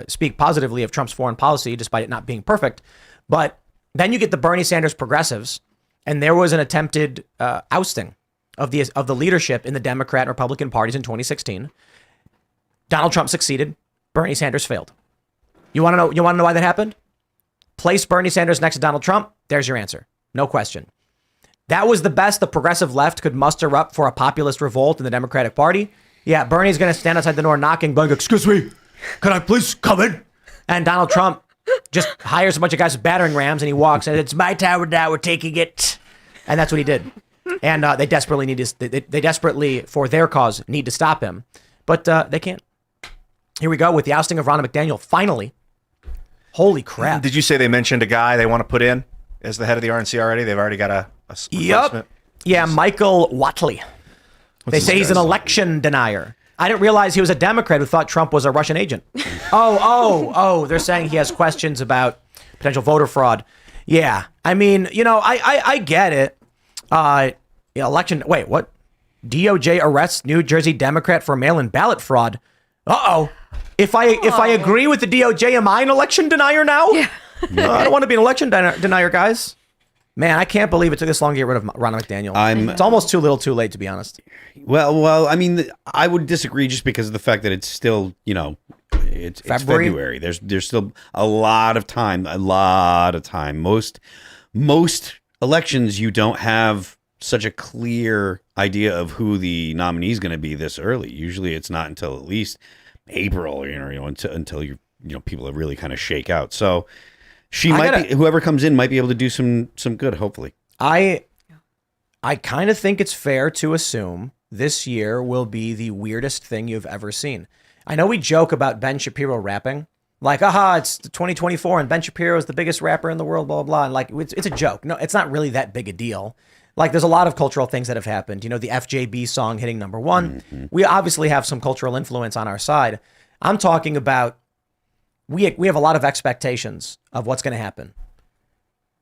speak positively of Trump's foreign policy, despite it not being perfect. But then you get the Bernie Sanders progressives, and there was an attempted ousting of the leadership in the Democrat and Republican parties in 2016. Donald Trump succeeded. Bernie Sanders failed. You want to know? You want to know why that happened? Place Bernie Sanders next to Donald Trump. There's your answer. No question. That was the best the progressive left could muster up for a populist revolt in the Democratic Party. Yeah, Bernie's going to stand outside the door knocking, going, "Excuse me, can I please come in?" And Donald Trump just hires a bunch of guys with battering rams, and he walks, and "It's my tower now, we're taking it." And that's what he did. And they desperately need to, they desperately, for their cause, need to stop him. But they can't. Here we go with the ousting of Ronna McDaniel, finally. Holy crap. Did you say they mentioned a guy they want to put in as the head of the RNC already? They've already got a replacement? Yeah, Michael Watley. They say he's an election denier. I didn't realize he was a Democrat who thought Trump was a Russian agent. They're saying he has questions about potential voter fraud. Yeah, I mean, I get it. Election, wait, what? DOJ arrests New Jersey Democrat for mail-in ballot fraud. If I agree with the DOJ, am I an election denier now? Yeah. I don't want to be an election denier, guys. Man, I can't believe it took this long to get rid of Ronna McDaniel. It's almost too little too late, to be honest. Well, I mean, I would disagree just because of the fact that it's still, it's February. There's still a lot of time. Most elections, you don't have such a clear idea of who the nominee is going to be this early. Usually it's not until at least April, until people really kind of shake out. So whoever comes in might be able to do some good, hopefully. I kind of think it's fair to assume this year will be the weirdest thing you've ever seen. I know we joke about Ben Shapiro rapping, like, it's 2024 and Ben Shapiro is the biggest rapper in the world, blah, blah, blah. And like, it's a joke. No, it's not really that big a deal. Like, there's a lot of cultural things that have happened. The FJB song hitting number one. Mm-hmm. We obviously have some cultural influence on our side. I'm talking about, we have a lot of expectations of what's going to happen.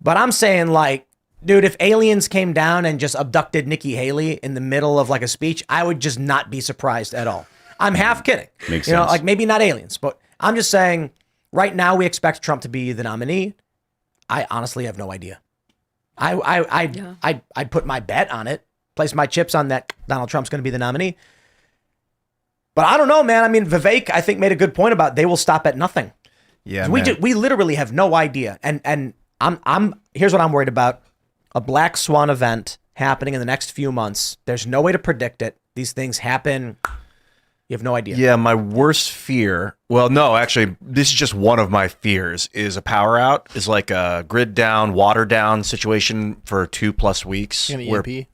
But I'm saying, like, dude, if aliens came down and just abducted Nikki Haley in the middle of like a speech, I would just not be surprised at all. I'm half kidding. Makes sense. Like maybe not aliens, but I'm just saying right now we expect Trump to be the nominee. I honestly have no idea. I'd put my bet on it, place my chips on that Donald Trump's going to be the nominee. But I don't know, man. I mean, Vivek, I think, made a good point about they will stop at nothing. Yeah, we literally have no idea. And I'm here's what I'm worried about. A black swan event happening in the next few months. There's no way to predict it. These things happen. You have no idea. Yeah, my worst fear, well, no, actually, this is just one of my fears, is a power out, is like a grid down, water down situation for 2+ weeks. An EMP?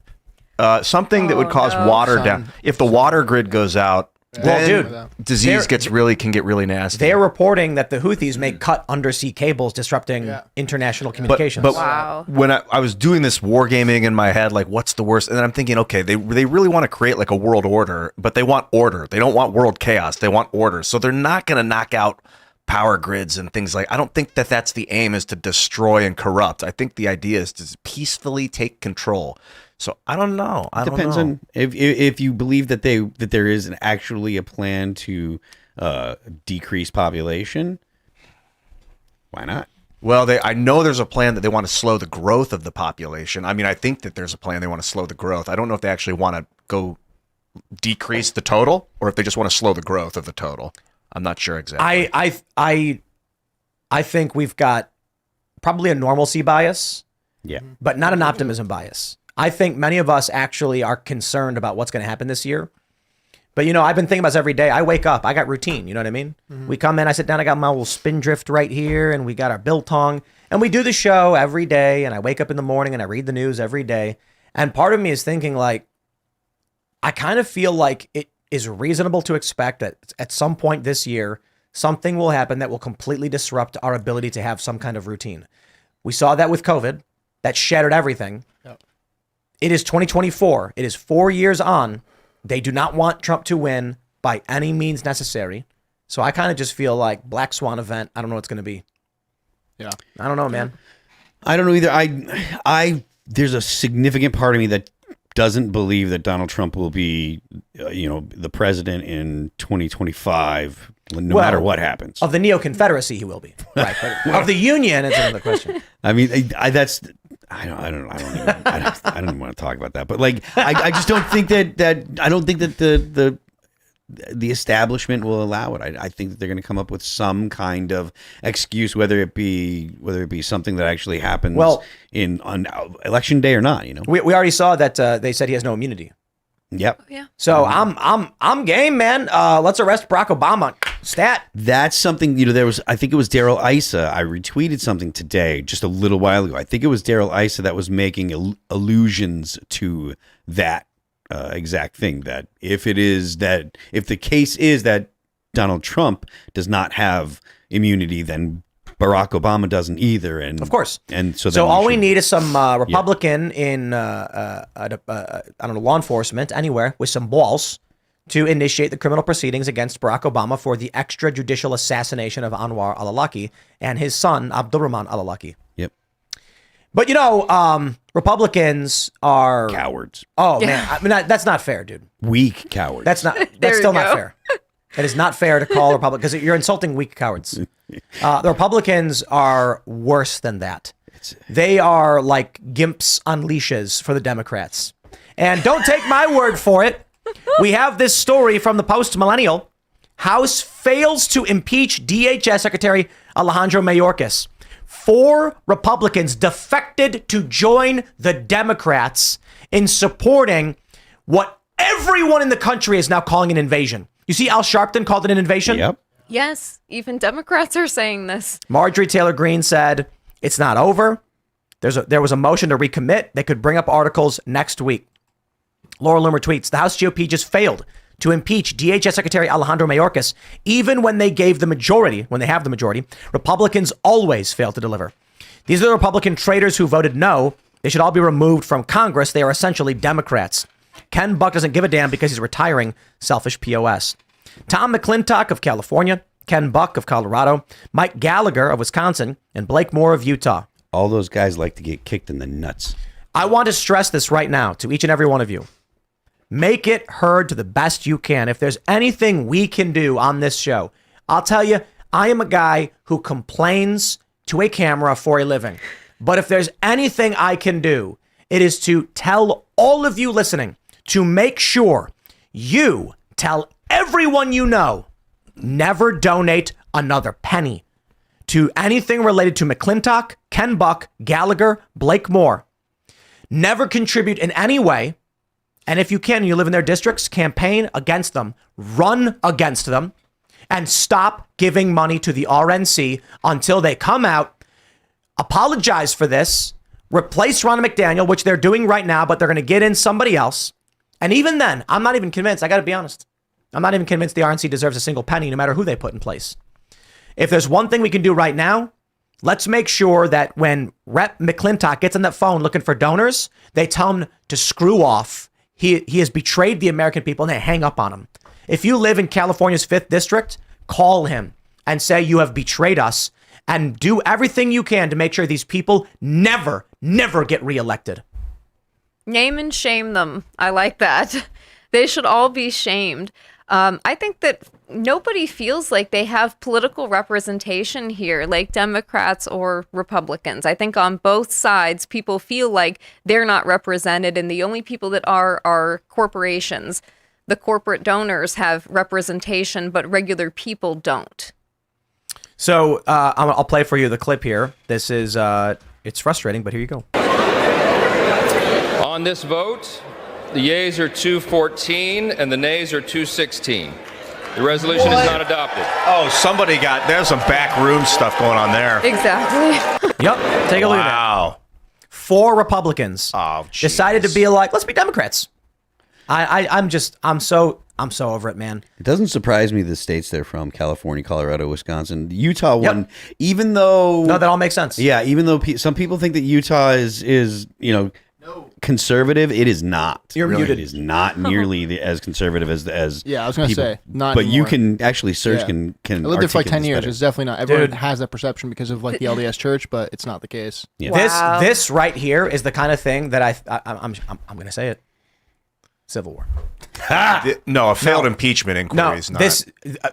Something that would cause water down. If the water grid goes out, then disease can get really nasty. They're reporting that the Houthis may cut undersea cables, disrupting international communications. But wow. When I was doing this wargaming in my head, like, what's the worst? And then I'm thinking, okay, they really want to create like a world order, but they want order. They don't want world chaos. They want order. So they're not going to knock out power grids and things like. I don't think that that's the aim, is to destroy and corrupt. I think the idea is to peacefully take control. So I don't know. Depends on if you believe that there is actually a plan to decrease population. Why not? Well, I know there's a plan that they want to slow the growth of the population. I mean, I think that there's a plan they want to slow the growth. I don't know if they actually want to go decrease the total, or if they just want to slow the growth of the total. I'm not sure exactly. I think we've got probably a normalcy bias, but not an optimism bias. I think many of us actually are concerned about what's going to happen this year. But, I've been thinking about this every day. I wake up. I got routine. You know what I mean? Mm-hmm. We come in. I sit down. I got my little spindrift right here. And we got our biltong. And we do the show every day. And I wake up in the morning and I read the news every day. And part of me is thinking, like, I kind of feel like it is reasonable to expect that at some point this year, something will happen that will completely disrupt our ability to have some kind of routine. We saw that with COVID. That shattered everything. Yep. It is 2024. It is 4 years on. They do not want Trump to win by any means necessary. So I kind of just feel like black swan event. I don't know what it's going to be. Yeah. I don't know, man. I don't know either. There's a significant part of me that doesn't believe that Donald Trump will be, the president in 2025, no matter what happens. Of the Neo-Confederacy, he will be. Right. But of the Union, it's another question. I mean, I don't even want to talk about that. But like, I just don't think that I don't think that the establishment will allow it. I think that they're going to come up with some kind of excuse, whether it be something that actually happens on election day or not. We already saw that they said he has no immunity. Yep. Yeah. So I'm game, man. Let's arrest Barack Obama. Stat. That's something. I think it was Daryl Issa. I retweeted something today, just a little while ago. I think it was Daryl Issa that was making allusions to that exact thing. That if the case is that Donald Trump does not have immunity, then Barack Obama doesn't either, and of course. And so all we need is some Republican in I don't know, law enforcement anywhere with some balls to initiate the criminal proceedings against Barack Obama for the extrajudicial assassination of Anwar al-Awlaki and his son Abdurrahman al-Awlaki. Yep. But Republicans are cowards. Oh man, I mean that's not fair, dude. Weak cowards. That's still not fair. It is not fair to call Republicans because you're insulting weak cowards. The Republicans are worse than that. They are like gimps on leashes for the Democrats. And don't take my word for it. We have this story from the Post-Millennial. House fails to impeach DHS Secretary Alejandro Mayorkas. 4 Republicans defected to join the Democrats in supporting what everyone in the country is now calling an invasion. You see, Al Sharpton called it an invasion? Yep. Yes, even Democrats are saying this. Marjorie Taylor Greene said, it's not over. There was a motion to recommit. They could bring up articles next week. Laura Loomer tweets, the House GOP just failed to impeach DHS Secretary Alejandro Mayorkas. Even when they have the majority, Republicans always fail to deliver. These are the Republican traitors who voted no. They should all be removed from Congress. They are essentially Democrats. Ken Buck doesn't give a damn because he's retiring. Selfish POS. Tom McClintock of California, Ken Buck of Colorado, Mike Gallagher of Wisconsin, and Blake Moore of Utah. All those guys like to get kicked in the nuts. I want to stress this right now to each and every one of you. Make it heard to the best you can. If there's anything we can do on this show, I'll tell you, I am a guy who complains to a camera for a living. But if there's anything I can do, it is to tell all of you listening to make sure you tell everyone you know, never donate another penny to anything related to McClintock, Ken Buck, Gallagher, Blake Moore. Never contribute in any way. And if you can, you live in their districts, campaign against them, run against them, and stop giving money to the RNC until they come out, apologize for this, replace Ronna McDaniel, which they're doing right now, but they're going to get in somebody else. And even then, I'm not even convinced. I got to be honest. I'm not even convinced the RNC deserves a single penny, no matter who they put in place. If there's one thing we can do right now, let's make sure that when Rep. McClintock gets on that phone looking for donors, they tell him to screw off. He has betrayed the American people and they hang up on him. If you live in California's 5th district, call him and say you have betrayed us and do everything you can to make sure these people never get reelected. Name and shame them. I like that. They should all be shamed. I think that nobody feels like they have political representation here, like Democrats or Republicans. I think on both sides, people feel like they're not represented, and the only people that are corporations. The corporate donors have representation, but regular people don't. So I'll play for you the clip here. This is, it's frustrating, but here you go. On this vote, the yeas are 214 and the nays are 216. The resolution is not adopted. Oh, there's some backroom stuff going on there. Exactly. Yep. Take a look at that. Wow. 4 Republicans decided to be like, let's be Democrats. I'm so over it, man. It doesn't surprise me the states they're from, California, Colorado, Wisconsin. The Utah one, even though... No, that all makes sense. Yeah, even though some people think that Utah is conservative, it is not. You're muted. It is not nearly as conservative as Yeah, I was going to say, not But anymore. you can actually, Serge Yeah. can I lived there for like 10 years. better. It's definitely not. Everyone Dude. has that perception because of like the LDS church, but it's not the case. Yeah. Wow. This right here is the kind of thing that I'm going to say it. civil war. No, a failed impeachment inquiry No, is not.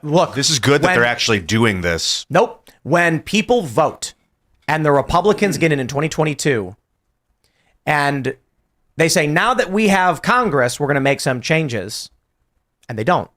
look. This is good that when- they're actually doing this. Nope. When people vote and the Republicans get in 2022 and they say, now that we have Congress, we're going to make some changes, and they don't.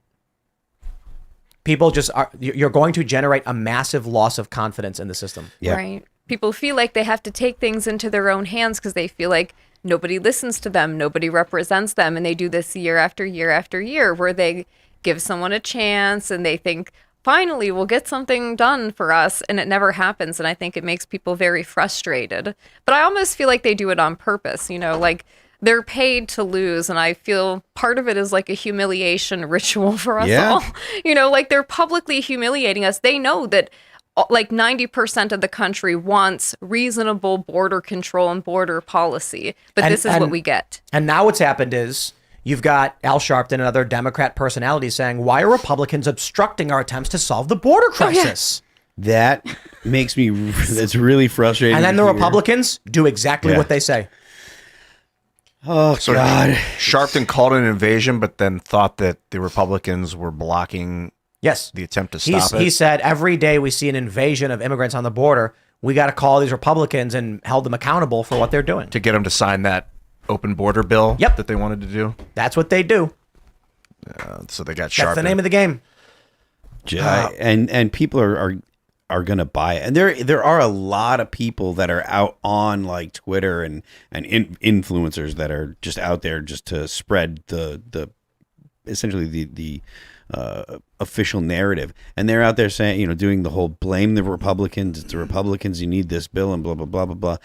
People just are, you're going to generate a massive loss of confidence in the system. Yeah. Right. People feel like they have to take things into their own hands because they feel like nobody listens to them, nobody represents them, and they do this year after year after year where they give someone a chance and they think, finally, we'll get something done for us, and it never happens, and I think it makes people very frustrated. But I almost feel like they do it on purpose, you know, like they're paid to lose, and I feel part of it is like a humiliation ritual for us all. You know, like they're publicly humiliating us. They know that like 90% of the country wants reasonable border control and border policy, but this is what we get. And now what's happened is you've got Al Sharpton and other Democrat personalities saying, why are Republicans obstructing our attempts to solve the border crisis? That makes me, that's really frustrating. And then to the hear. Republicans do exactly Yeah. what they say. Oh, So God. Sharpton called it an invasion, but then thought that the Republicans were blocking Yes. the attempt to stop it. He said, every day we see an invasion of immigrants on the border, we got to call these Republicans and hold them accountable for what they're doing. to get them to sign that open border bill Yep. that they wanted to do. That's what they do. So they got Sharpton. That's the name of the game. And people are gonna buy it, and there are a lot of people that are out on like Twitter and influencers that are just out there just to spread the essentially the official narrative, and they're out there saying, you know, doing the whole blame the Republicans, it's the Republicans, you need this bill and blah blah blah blah blah.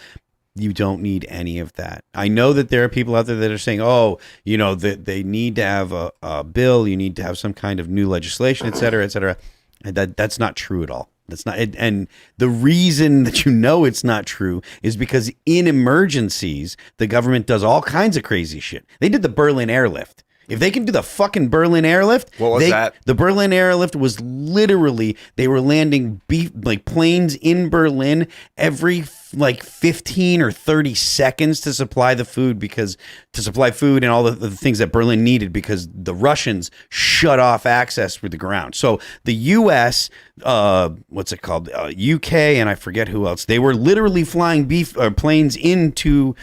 You don't need any of that. I know that there are people out there that are saying, oh, you know, that they need to have a bill, you need to have some kind of new legislation, et cetera, et cetera. And that's not true at all. That's not, and the reason that you know it's not true is because in emergencies, the government does all kinds of crazy shit. They did the Berlin airlift. If they can do the fucking Berlin airlift, What was that? The Berlin airlift was literally, they were landing planes in Berlin every like 15 or 30 seconds to supply the food and all the things that Berlin needed because the Russians shut off access for the ground. So the U.S., what's it called? UK, and I forget who else. They were literally flying planes into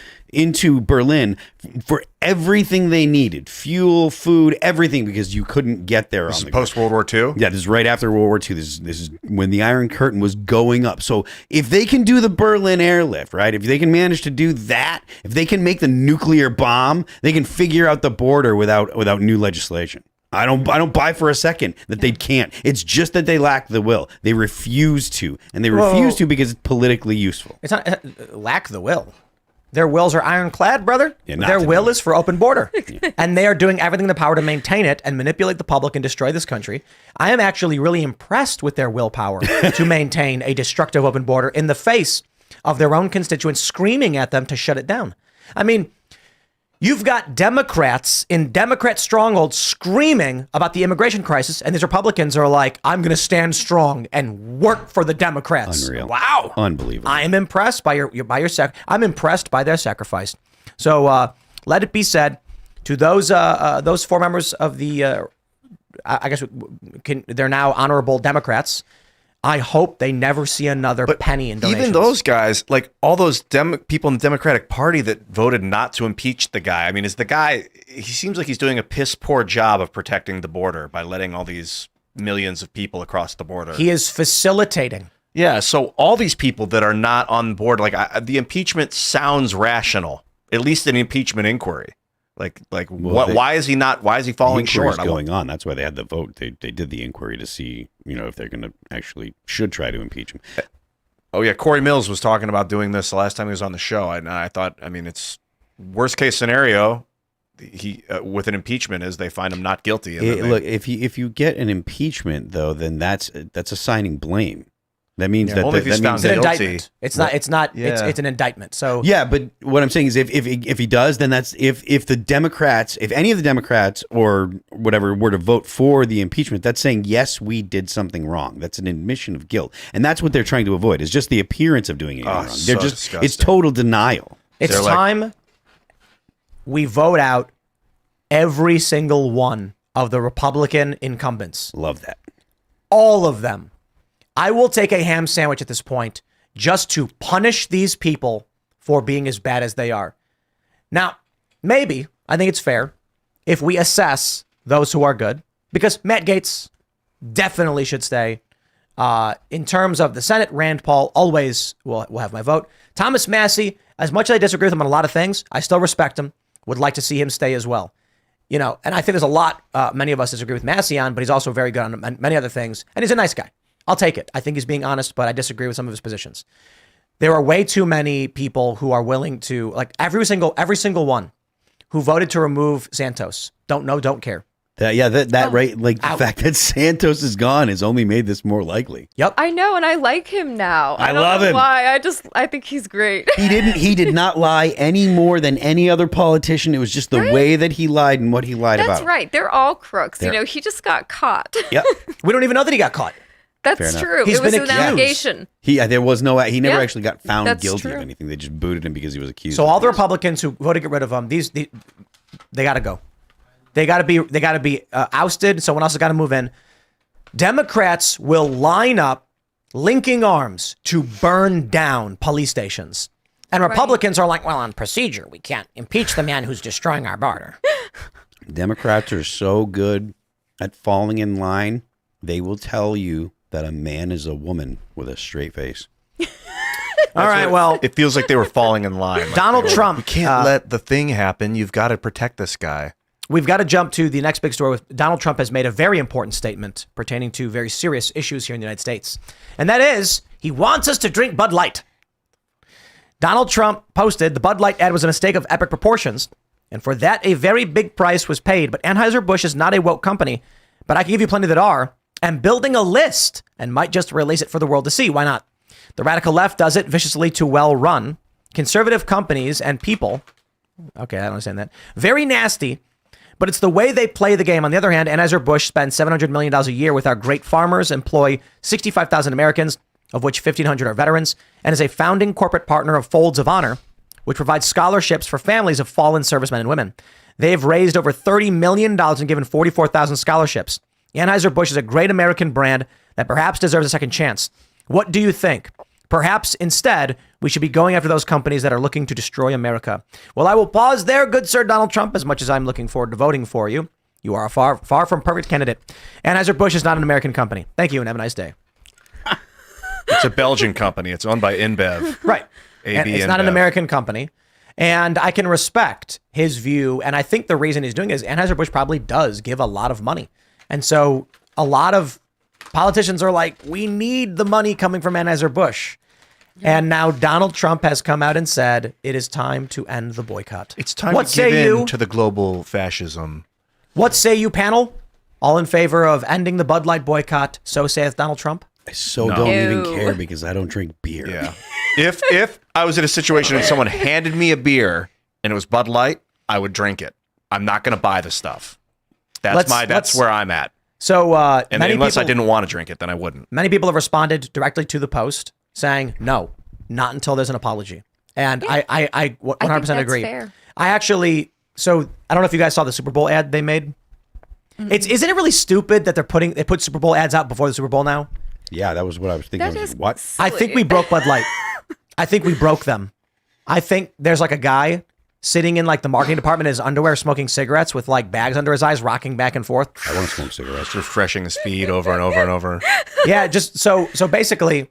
Berlin for everything they needed, fuel, food, everything, because you couldn't get there. This is post World War II. Yeah, this is right after World War II. This is when the Iron Curtain was going up. So if they can do the Berlin airlift, right? If they can manage to do that, if they can make the nuclear bomb, they can figure out the border without new legislation. I don't buy for a second that they can't. It's just that they lack the will. They refuse to, and they refuse to because it's politically useful. It's not lack the will. Their wills are ironclad, brother. Yeah, not Their to will be. is for open border. And they are doing everything in their power to maintain it and manipulate the public and destroy this country. I am actually really impressed with their willpower to maintain a destructive open border in the face of their own constituents screaming at them to shut it down. I mean, you've got Democrats in Democrat strongholds screaming about the immigration crisis, and these Republicans are like, I'm going to stand strong and work for the Democrats. Unreal. Wow. Unbelievable. I am impressed by I'm impressed by their sacrifice. So let it be said to those four members of the, I guess they're now honorable Democrats. I hope they never see another penny in donations. Even those guys, like all those people in the Democratic Party that voted not to impeach the guy. I mean, he seems like he's doing a piss poor job of protecting the border by letting all these millions of people across the border. He is facilitating. Yeah, so all these people that are not on board, like the impeachment sounds rational, at least an impeachment inquiry. Why is he not? Why is he falling short? Going on. That's why they had the vote. They did the inquiry to see, you know, if they're going to should try to impeach him. Oh yeah, Corey Mills was talking about doing this the last time he was on the show, and I thought, I mean, it's worst case scenario. He with an impeachment is they find him not guilty. And Look, if you get an impeachment though, then that's assigning blame. That means that only if he's found It's an guilty. indictment. It's not. Yeah. It's an indictment. So yeah, but what I'm saying is if he does, then that's if the Democrats, if any of the Democrats or whatever were to vote for the impeachment, that's saying yes, we did something wrong. That's an admission of guilt, and that's what they're trying to avoid. Is just the appearance of doing anything wrong. So They're just disgusting. it's total denial. it's They're like- time we vote out every single one of the Republican incumbents. Love that. All of them. I will take a ham sandwich at this point just to punish these people for being as bad as they are. Now, maybe, I think it's fair if we assess those who are good, because Matt Gaetz definitely should stay. In terms of the Senate, Rand Paul always will have my vote. Thomas Massey, as much as I disagree with him on a lot of things, I still respect him, would like to see him stay as well. You know, and I think there's a lot many of us disagree with Massey on, but he's also very good on many other things, and he's a nice guy. I'll take it. I think he's being honest, but I disagree with some of his positions. There are way too many people who are willing to, like every single one who voted to remove Santos. Don't know, don't care. Right. Like the fact that Santos is gone has only made this more likely. Yep. I know, and I like him now. I don't love know him. Why? I think he's great. He did not lie any more than any other politician. It was just the way that he lied and what he lied about. That's right. They're all crooks. You know, he just got caught. Yep. We don't even know that he got caught. That's true. He's it was been an accused. allegation. He never actually got found That's guilty of true. anything. They just booted him because he was accused. So all the Republicans who voted to get rid of him, they got to go. They got to be ousted. Someone else has got to move in. Democrats will line up, linking arms to burn down police stations. And Republicans are like, well, on procedure, we can't impeach the man who's destroying our border. Democrats are so good at falling in line. They will tell you that a man is a woman with a straight face. All right, well, It feels like they were falling in line. Donald Trump. You can't let the thing happen. You've got to protect this guy. We've got to jump to the next big story. With Donald Trump has made a very important statement pertaining to very serious issues here in the United States. And that is, he wants us to drink Bud Light. Donald Trump posted the Bud Light ad was a mistake of epic proportions. And for that, a very big price was paid. But Anheuser-Busch is not a woke company. But I can give you plenty that are. And building a list and might just release it for the world to see. Why not? The radical left does it viciously to well-run. Conservative companies and people. Okay, I don't understand that. Very nasty. But it's the way they play the game. On the other hand, Anheuser-Busch spends $700 million a year with our great farmers, employ 65,000 Americans, of which 1,500 are veterans, and is a founding corporate partner of Folds of Honor, which provides scholarships for families of fallen servicemen and women. They've raised over $30 million and given 44,000 scholarships. Anheuser-Busch is a great American brand that perhaps deserves a second chance. What do you think? Perhaps instead, we should be going after those companies that are looking to destroy America. Well, I will pause there, good sir Donald Trump, as much as I'm looking forward to voting for you. You are a far from perfect candidate. Anheuser-Busch is not an American company. Thank you and have a nice day. It's a Belgian company. It's owned by InBev. Right. And AB it's not an InBev. American company. And I can respect his view. And I think the reason he's doing it is Anheuser-Busch probably does give a lot of money. And so a lot of politicians are like, we need the money coming from Anheuser-Busch. And now Donald Trump has come out and said, it is time to end the boycott. It's time What to give say you? in to the global fascism. What say you, panel? All in favor of ending the Bud Light boycott, so saith Donald Trump? I don't even Ew. care because I don't drink beer. Yeah. If I was in a situation and someone handed me a beer and it was Bud Light, I would drink it. I'm not going to buy the stuff. That's where I'm at. So And unless I didn't want to drink it, then I wouldn't. Many people have responded directly to the post saying, no, not until there's an apology. And I 100% that's agree. fair. I actually, so I don't know if you guys saw the Super Bowl ad they made. Isn't it really stupid that they put Super Bowl ads out before the Super Bowl now? Yeah, that was what I was thinking. That is What? I think we broke Bud Light. I think we broke them. I think there's like a guy sitting in like the marketing department in his underwear smoking cigarettes with like bags under his eyes, rocking back and forth. I want to smoke cigarettes. Just refreshing his feed over and over and over. Yeah, just so basically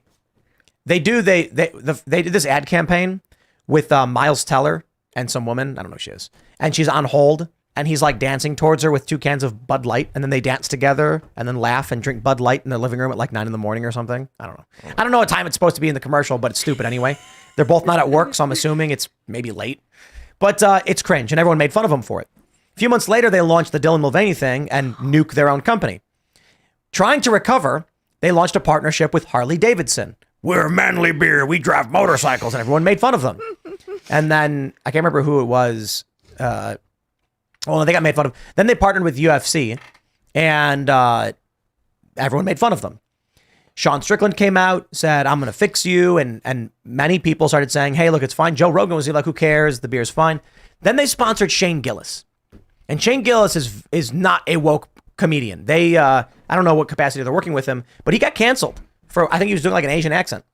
they did this ad campaign with Miles Teller and some woman, I don't know who she is, and she's on hold and he's like dancing towards her with 2 cans of Bud Light, and then they dance together and then laugh and drink Bud Light in the living room at like 9 a.m. or something. I don't know. I don't know what time it's supposed to be in the commercial, but it's stupid anyway. They're both not at work, so I'm assuming it's maybe late. But it's cringe, and everyone made fun of them for it. A few months later, they launched the Dylan Mulvaney thing and nuked their own company. Trying to recover, they launched a partnership with Harley Davidson. We're manly beer. We drive motorcycles, and everyone made fun of them. And then I can't remember who it was. They got made fun of. Then they partnered with UFC, and everyone made fun of them. Sean Strickland came out, said, I'm going to fix you. And many people started saying, hey, look, it's fine. Joe Rogan was like, who cares? The beer's fine. Then they sponsored Shane Gillis. And Shane Gillis is not a woke comedian. They I don't know what capacity they're working with him, but he got canceled for, I think he was doing like an Asian accent.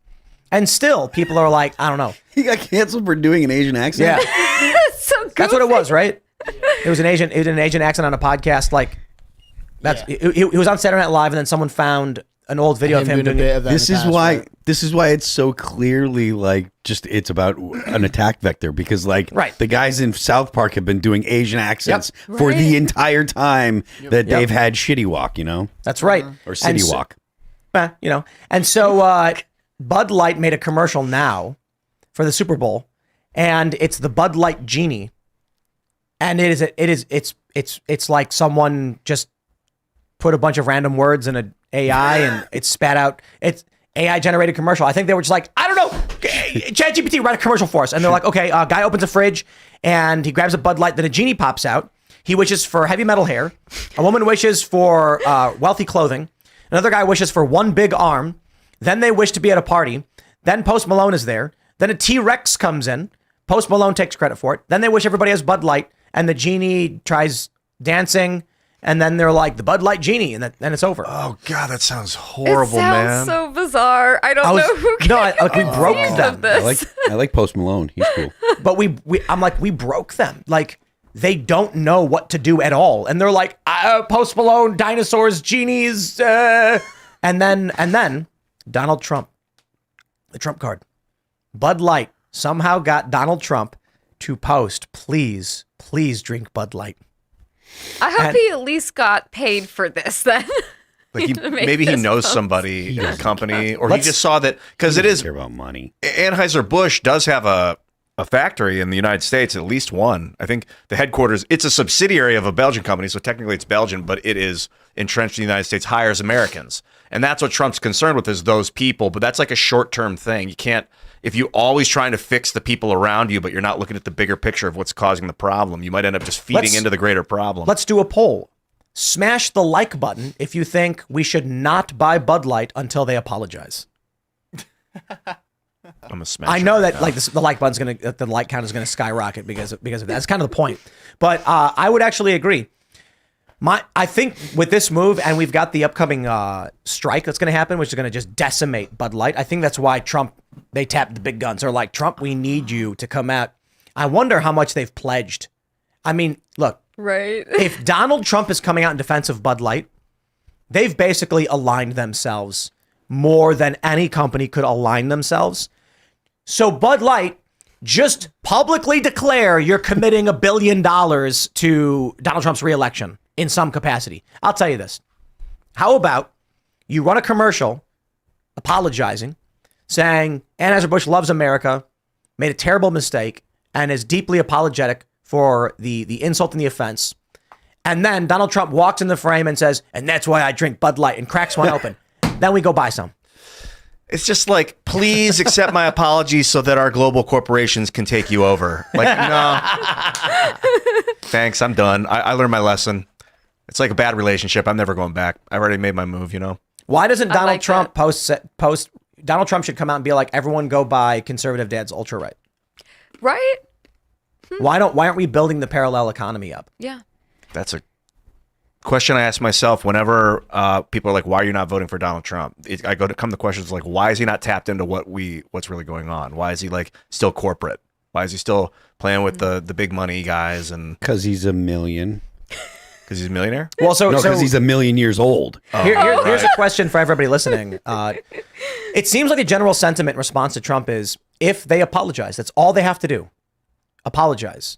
And still people are like, I don't know. He got canceled for doing an Asian accent? Yeah. That's so goofy. That's what it was, right? It was an Asian accent on a podcast. Like he was on Saturday Night Live, and then someone found an old video of him doing it. This is why it's so clearly like just it's about an attack vector, because like the guys in South Park have been doing Asian accents for the entire time that they've had Shitty Walk, you know? That's right. Or City Walk. You know. And so Bud Light made a commercial now for the Super Bowl, and it's the Bud Light Genie. And it's like someone just put a bunch of random words in an AI and it spat out. It's AI generated commercial. I think they were just like, I don't know, ChatGPT, write a commercial for us. And they're like, okay, a guy opens a fridge and he grabs a Bud Light, then a genie pops out. He wishes for heavy metal hair. A woman wishes for wealthy clothing. Another guy wishes for one big arm. Then they wish to be at a party. Then Post Malone is there. Then a T-Rex comes in. Post Malone takes credit for it. Then they wish everybody has Bud Light. And the genie tries dancing, and then they're like, the Bud Light Genie, and then it's over. Oh, God, that sounds horrible, man. It sounds so bizarre. I don't know who came we broke them. of this. I like Post Malone. He's cool. But I'm like, we broke them. Like, they don't know what to do at all. And they're like, Post Malone, dinosaurs, genies, and then Donald Trump, the Trump card. Bud Light somehow got Donald Trump to post, please drink Bud Light. I hope he at least got paid for this then. Like maybe he knows somebody in a company, or he just saw that, because it is care about money. Anheuser-Busch does have a factory in the United States, at least one. I think the headquarters, it's a subsidiary of a Belgian company, so technically it's Belgian, but it is entrenched in the United States, hires Americans. And that's what Trump's concerned with, is those people, but that's like a short-term thing. You can't, if you always trying to fix the people around you, but you're not looking at the bigger picture of what's causing the problem, you might end up just feeding into the greater problem. Let's do a poll. Smash the like button if you think we should not buy Bud Light until they apologize. I'm a smash. I know that like the like button's the like count is gonna skyrocket because of that. That's kind of the point. But I would actually agree. I think with this move, and we've got the upcoming strike that's going to happen, which is going to just decimate Bud Light. I think that's why Trump, they tapped the big guns. They're like, Trump, we need you to come out. I wonder how much they've pledged. I mean, look, right. If Donald Trump is coming out in defense of Bud Light, they've basically aligned themselves more than any company could align themselves. So Bud Light, just publicly declare you're committing $1 billion to Donald Trump's reelection in some capacity. I'll tell you this. How about you run a commercial apologizing, saying Anheuser-Busch loves America, made a terrible mistake, and is deeply apologetic for the insult and the offense. And then Donald Trump walks in the frame and says, and that's why I drink Bud Light, and cracks one open. Then we go buy some. It's just like, please accept my apologies so that our global corporations can take you over. Like, no. Thanks, I'm done. I learned my lesson. It's like a bad relationship. I'm never going back. I already made my move, you know? Why doesn't Donald Trump post? Donald Trump should come out and be like, everyone go buy conservative dad's ultra right. Right? Why aren't we building the parallel economy up? Yeah. That's a question I ask myself whenever people are like, why are you not voting for Donald Trump? I come to questions like, why is he not tapped into what's really going on? Why is he like still corporate? Why is he still playing with the big money guys? And because he's a million. Because he's a millionaire? Well, because he's a million years old. Here's a question for everybody listening. It seems like the general sentiment in response to Trump is, if they apologize, that's all they have to do. Apologize.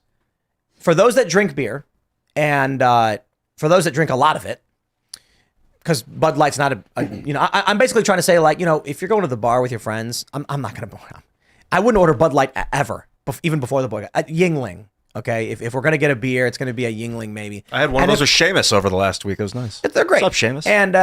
For those that drink beer, and for those that drink a lot of it, because Bud Light's not I'm basically trying to say, like, if you're going to the bar with your friends, I'm not going to, I wouldn't order Bud Light ever, even before the boycott. Yingling. Okay, if we're gonna get a beer, it's gonna be a Yingling maybe. I had one of those with Seamus over the last week. It was nice. They're great. What's up, Seamus? And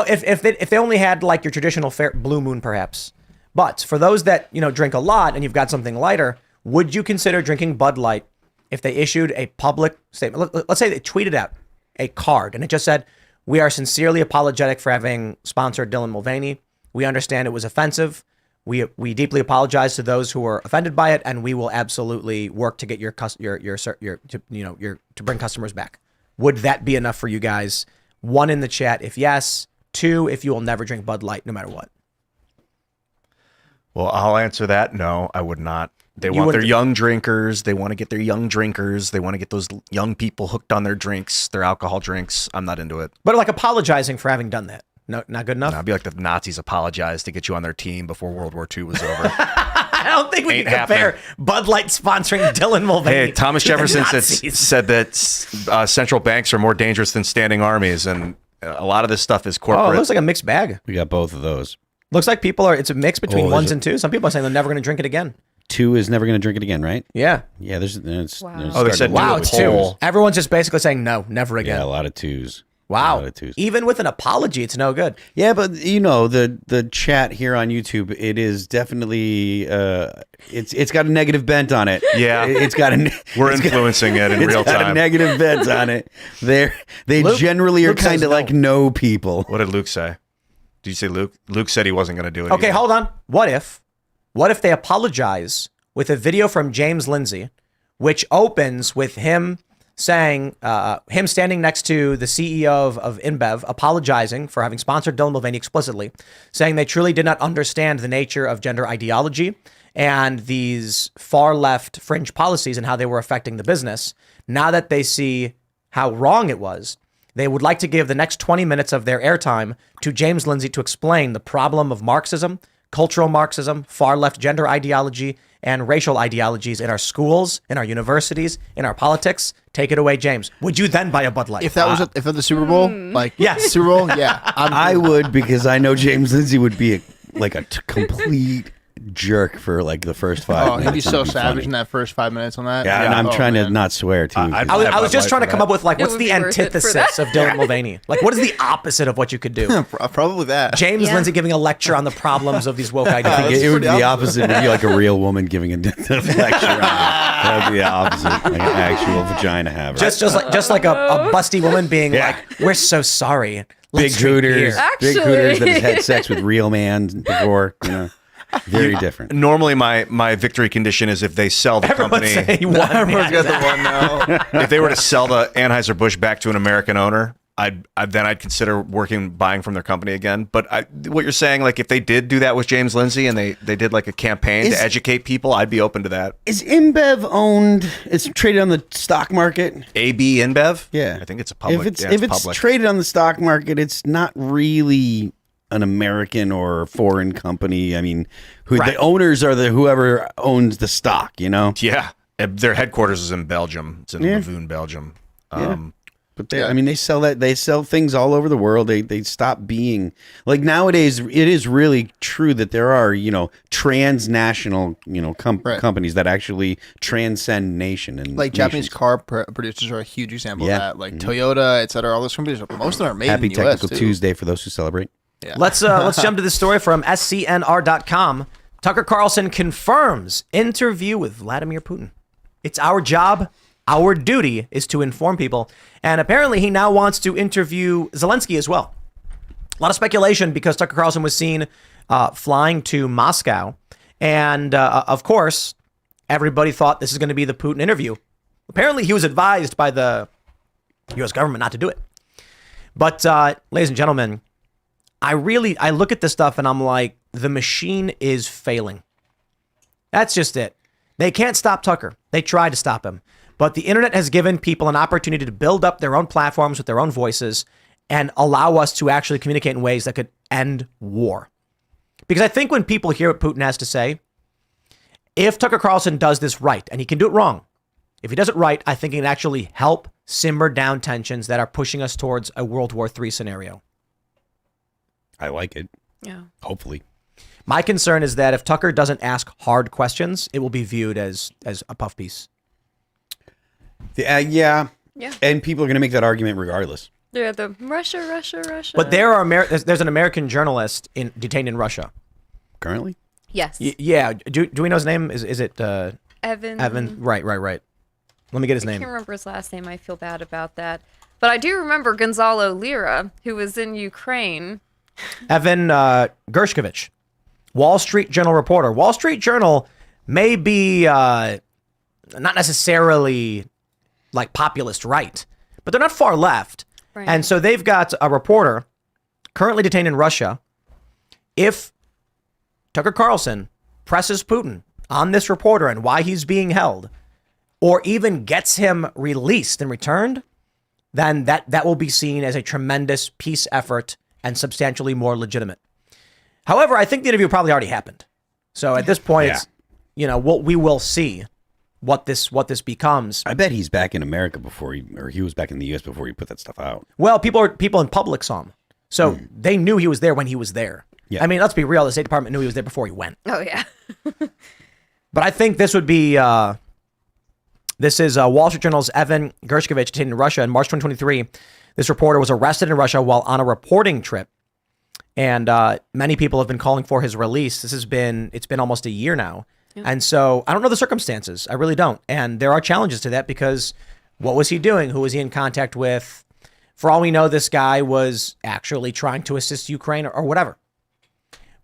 if they only had like your traditional Blue Moon, perhaps. But for those that drink a lot and you've got something lighter, would you consider drinking Bud Light if they issued a public statement? Let's say they tweeted out a card and it just said, "We are sincerely apologetic for having sponsored Dylan Mulvaney. We understand it was offensive. We deeply apologize to those who were offended by it, and we will absolutely work to get to bring customers back. Would that be enough for you guys? 1 in the chat if yes. 2 if you will never drink Bud Light no matter what. Well, I'll answer that. No, I would not. They want their young drinkers. They want to get their young drinkers. They want to get those young people hooked on their drinks, their alcohol drinks. I'm not into it. But like apologizing for having done that. No, not good enough? No, it'd be like the Nazis apologized to get you on their team before World War II was over. I don't think we can compare Bud Light sponsoring Dylan Mulvaney. Hey, Thomas Jefferson said that central banks are more dangerous than standing armies, and a lot of this stuff is corporate. Oh, it looks like a mixed bag. We got both of those. Looks like it's a mix between 1s and 2s. Some people are saying they're never going to drink it again. 2 is never going to drink it again, right? Yeah. Yeah, there's Oh, they said wow, it's 2. Everyone's just basically saying no, never again. Yeah, a lot of 2s. Wow. A lot of 2s. Even with an apology, it's no good. Yeah, but the chat here on YouTube, it is definitely it's got a negative bent on it. Yeah. We're influencing it in real It's got a time. negative bent on it. They generally are kind of like no people. What did Luke say? Did you say Luke? Luke said he wasn't going to do it. Okay, either. hold on. What if they apologize with a video from James Lindsay, which opens with him saying, him standing next to the CEO of InBev, apologizing for having sponsored Dylan Mulvaney explicitly, saying they truly did not understand the nature of gender ideology and these far left fringe policies and how they were affecting the business. Now that they see how wrong it was, they would like to give the next 20 minutes of their airtime to James Lindsay to explain the problem of Marxism, cultural Marxism, far left gender ideology, and racial ideologies in our schools, in our universities, in our politics. Take it away, James. Would you then buy a Bud Light? If that was if at the Super Bowl, Yes. Super Bowl, yeah, I would, because I know James Lindsay would be a complete jerk for like the first 5 Oh, minutes. he'd be so It'd be savage funny. in that first 5 minutes on that. Yeah, and I'm trying to man. not swear too. I was just trying to come up with like, It what's would the be worth it for antithesis of Dylan Mulvaney? Like, what is the opposite of what you could do? Probably that. James Yeah. Lindsay giving a lecture on the problems of these woke I think ideas. it would be pretty the opposite. It would be like a real woman giving a lecture. That would be the opposite, like an actual vagina haver. Just like a busty woman being like, "We're so sorry." big Let's drink beer." hooters, big Actually. hooters that has had sex with real man before. Very different. Normally, my victory condition is if they sell the Everyone's company. saying one. Everyone's got the one now. If they were to sell the Anheuser-Busch back to an American owner, I'd consider buying from their company again. But what you're saying, like if they did do that with James Lindsay and they did like a campaign to educate people, I'd be open to that. Is InBev owned? It's traded on the stock market. AB InBev? Yeah, I think it's a public. If it's public. traded on the stock market, it's not really an American or foreign company. I mean, the owners are whoever owns the stock. Yeah, their headquarters is in Belgium. It's in Leuven, Belgium. But they sell things all over the world. They stop being like nowadays. It is really true that there are transnational companies that actually transcend nation and Like Japanese nations. car producers are a huge example Yeah. of that. Like Toyota, et cetera. All those companies, most of them are made Happy in the US Technical too. Tuesday for those who celebrate. Yeah. Let's jump to this story from SCNR.com. Tucker Carlson confirms interview with Vladimir Putin. It's our job. Our duty is to inform people. And apparently he now wants to interview Zelensky as well. A lot of speculation because Tucker Carlson was seen flying to Moscow. And of course, everybody thought this is going to be the Putin interview. Apparently he was advised by the U.S. government not to do it. But ladies and gentlemen, I look at this stuff and I'm like, the machine is failing. That's just it. They can't stop Tucker. They tried to stop him. But the internet has given people an opportunity to build up their own platforms with their own voices and allow us to actually communicate in ways that could end war. Because I think when people hear what Putin has to say, if Tucker Carlson does this right, and he can do it wrong, if he does it right, I think it can actually help simmer down tensions that are pushing us towards a World War III scenario. I like it. Yeah. Hopefully. My concern is that if Tucker doesn't ask hard questions, it will be viewed as a puff piece. Yeah. Yeah. And people are going to make that argument regardless. Yeah, the Russia. But there's an American journalist detained in Russia. Currently? Yes. Yeah. Do we know his name? Is it Evan. Evan? Right. Let me get his I name. can't remember his last name. I feel bad about that. But I do remember Gonzalo Lira, who was in Ukraine. Evan Gershkovich. Wall Street Journal reporter. Wall Street Journal may be not necessarily like populist right, but they're not far left. Right. And so they've got a reporter currently detained in Russia. If Tucker Carlson presses Putin on this reporter and why he's being held, or even gets him released and returned, then that will be seen as a tremendous peace effort and substantially more legitimate. However, I think the interview probably already happened. So at this point, it's, we will see what this becomes. I bet he's back in America he was back in the U.S. before he put that stuff out. Well, people in public saw him. So they knew he was there when he was there. Yeah. I mean, let's be real. The State Department knew he was there before he went. Oh, yeah. But I think this would be, this is Wall Street Journal's Evan Gershkovich detained in Russia in March 2023. This reporter was arrested in Russia while on a reporting trip. And many people have been calling for his release. It's been almost a year now. Yep. And so I don't know the circumstances. I really don't. And there are challenges to that because what was he doing? Who was he in contact with? For all we know, this guy was actually trying to assist Ukraine or whatever.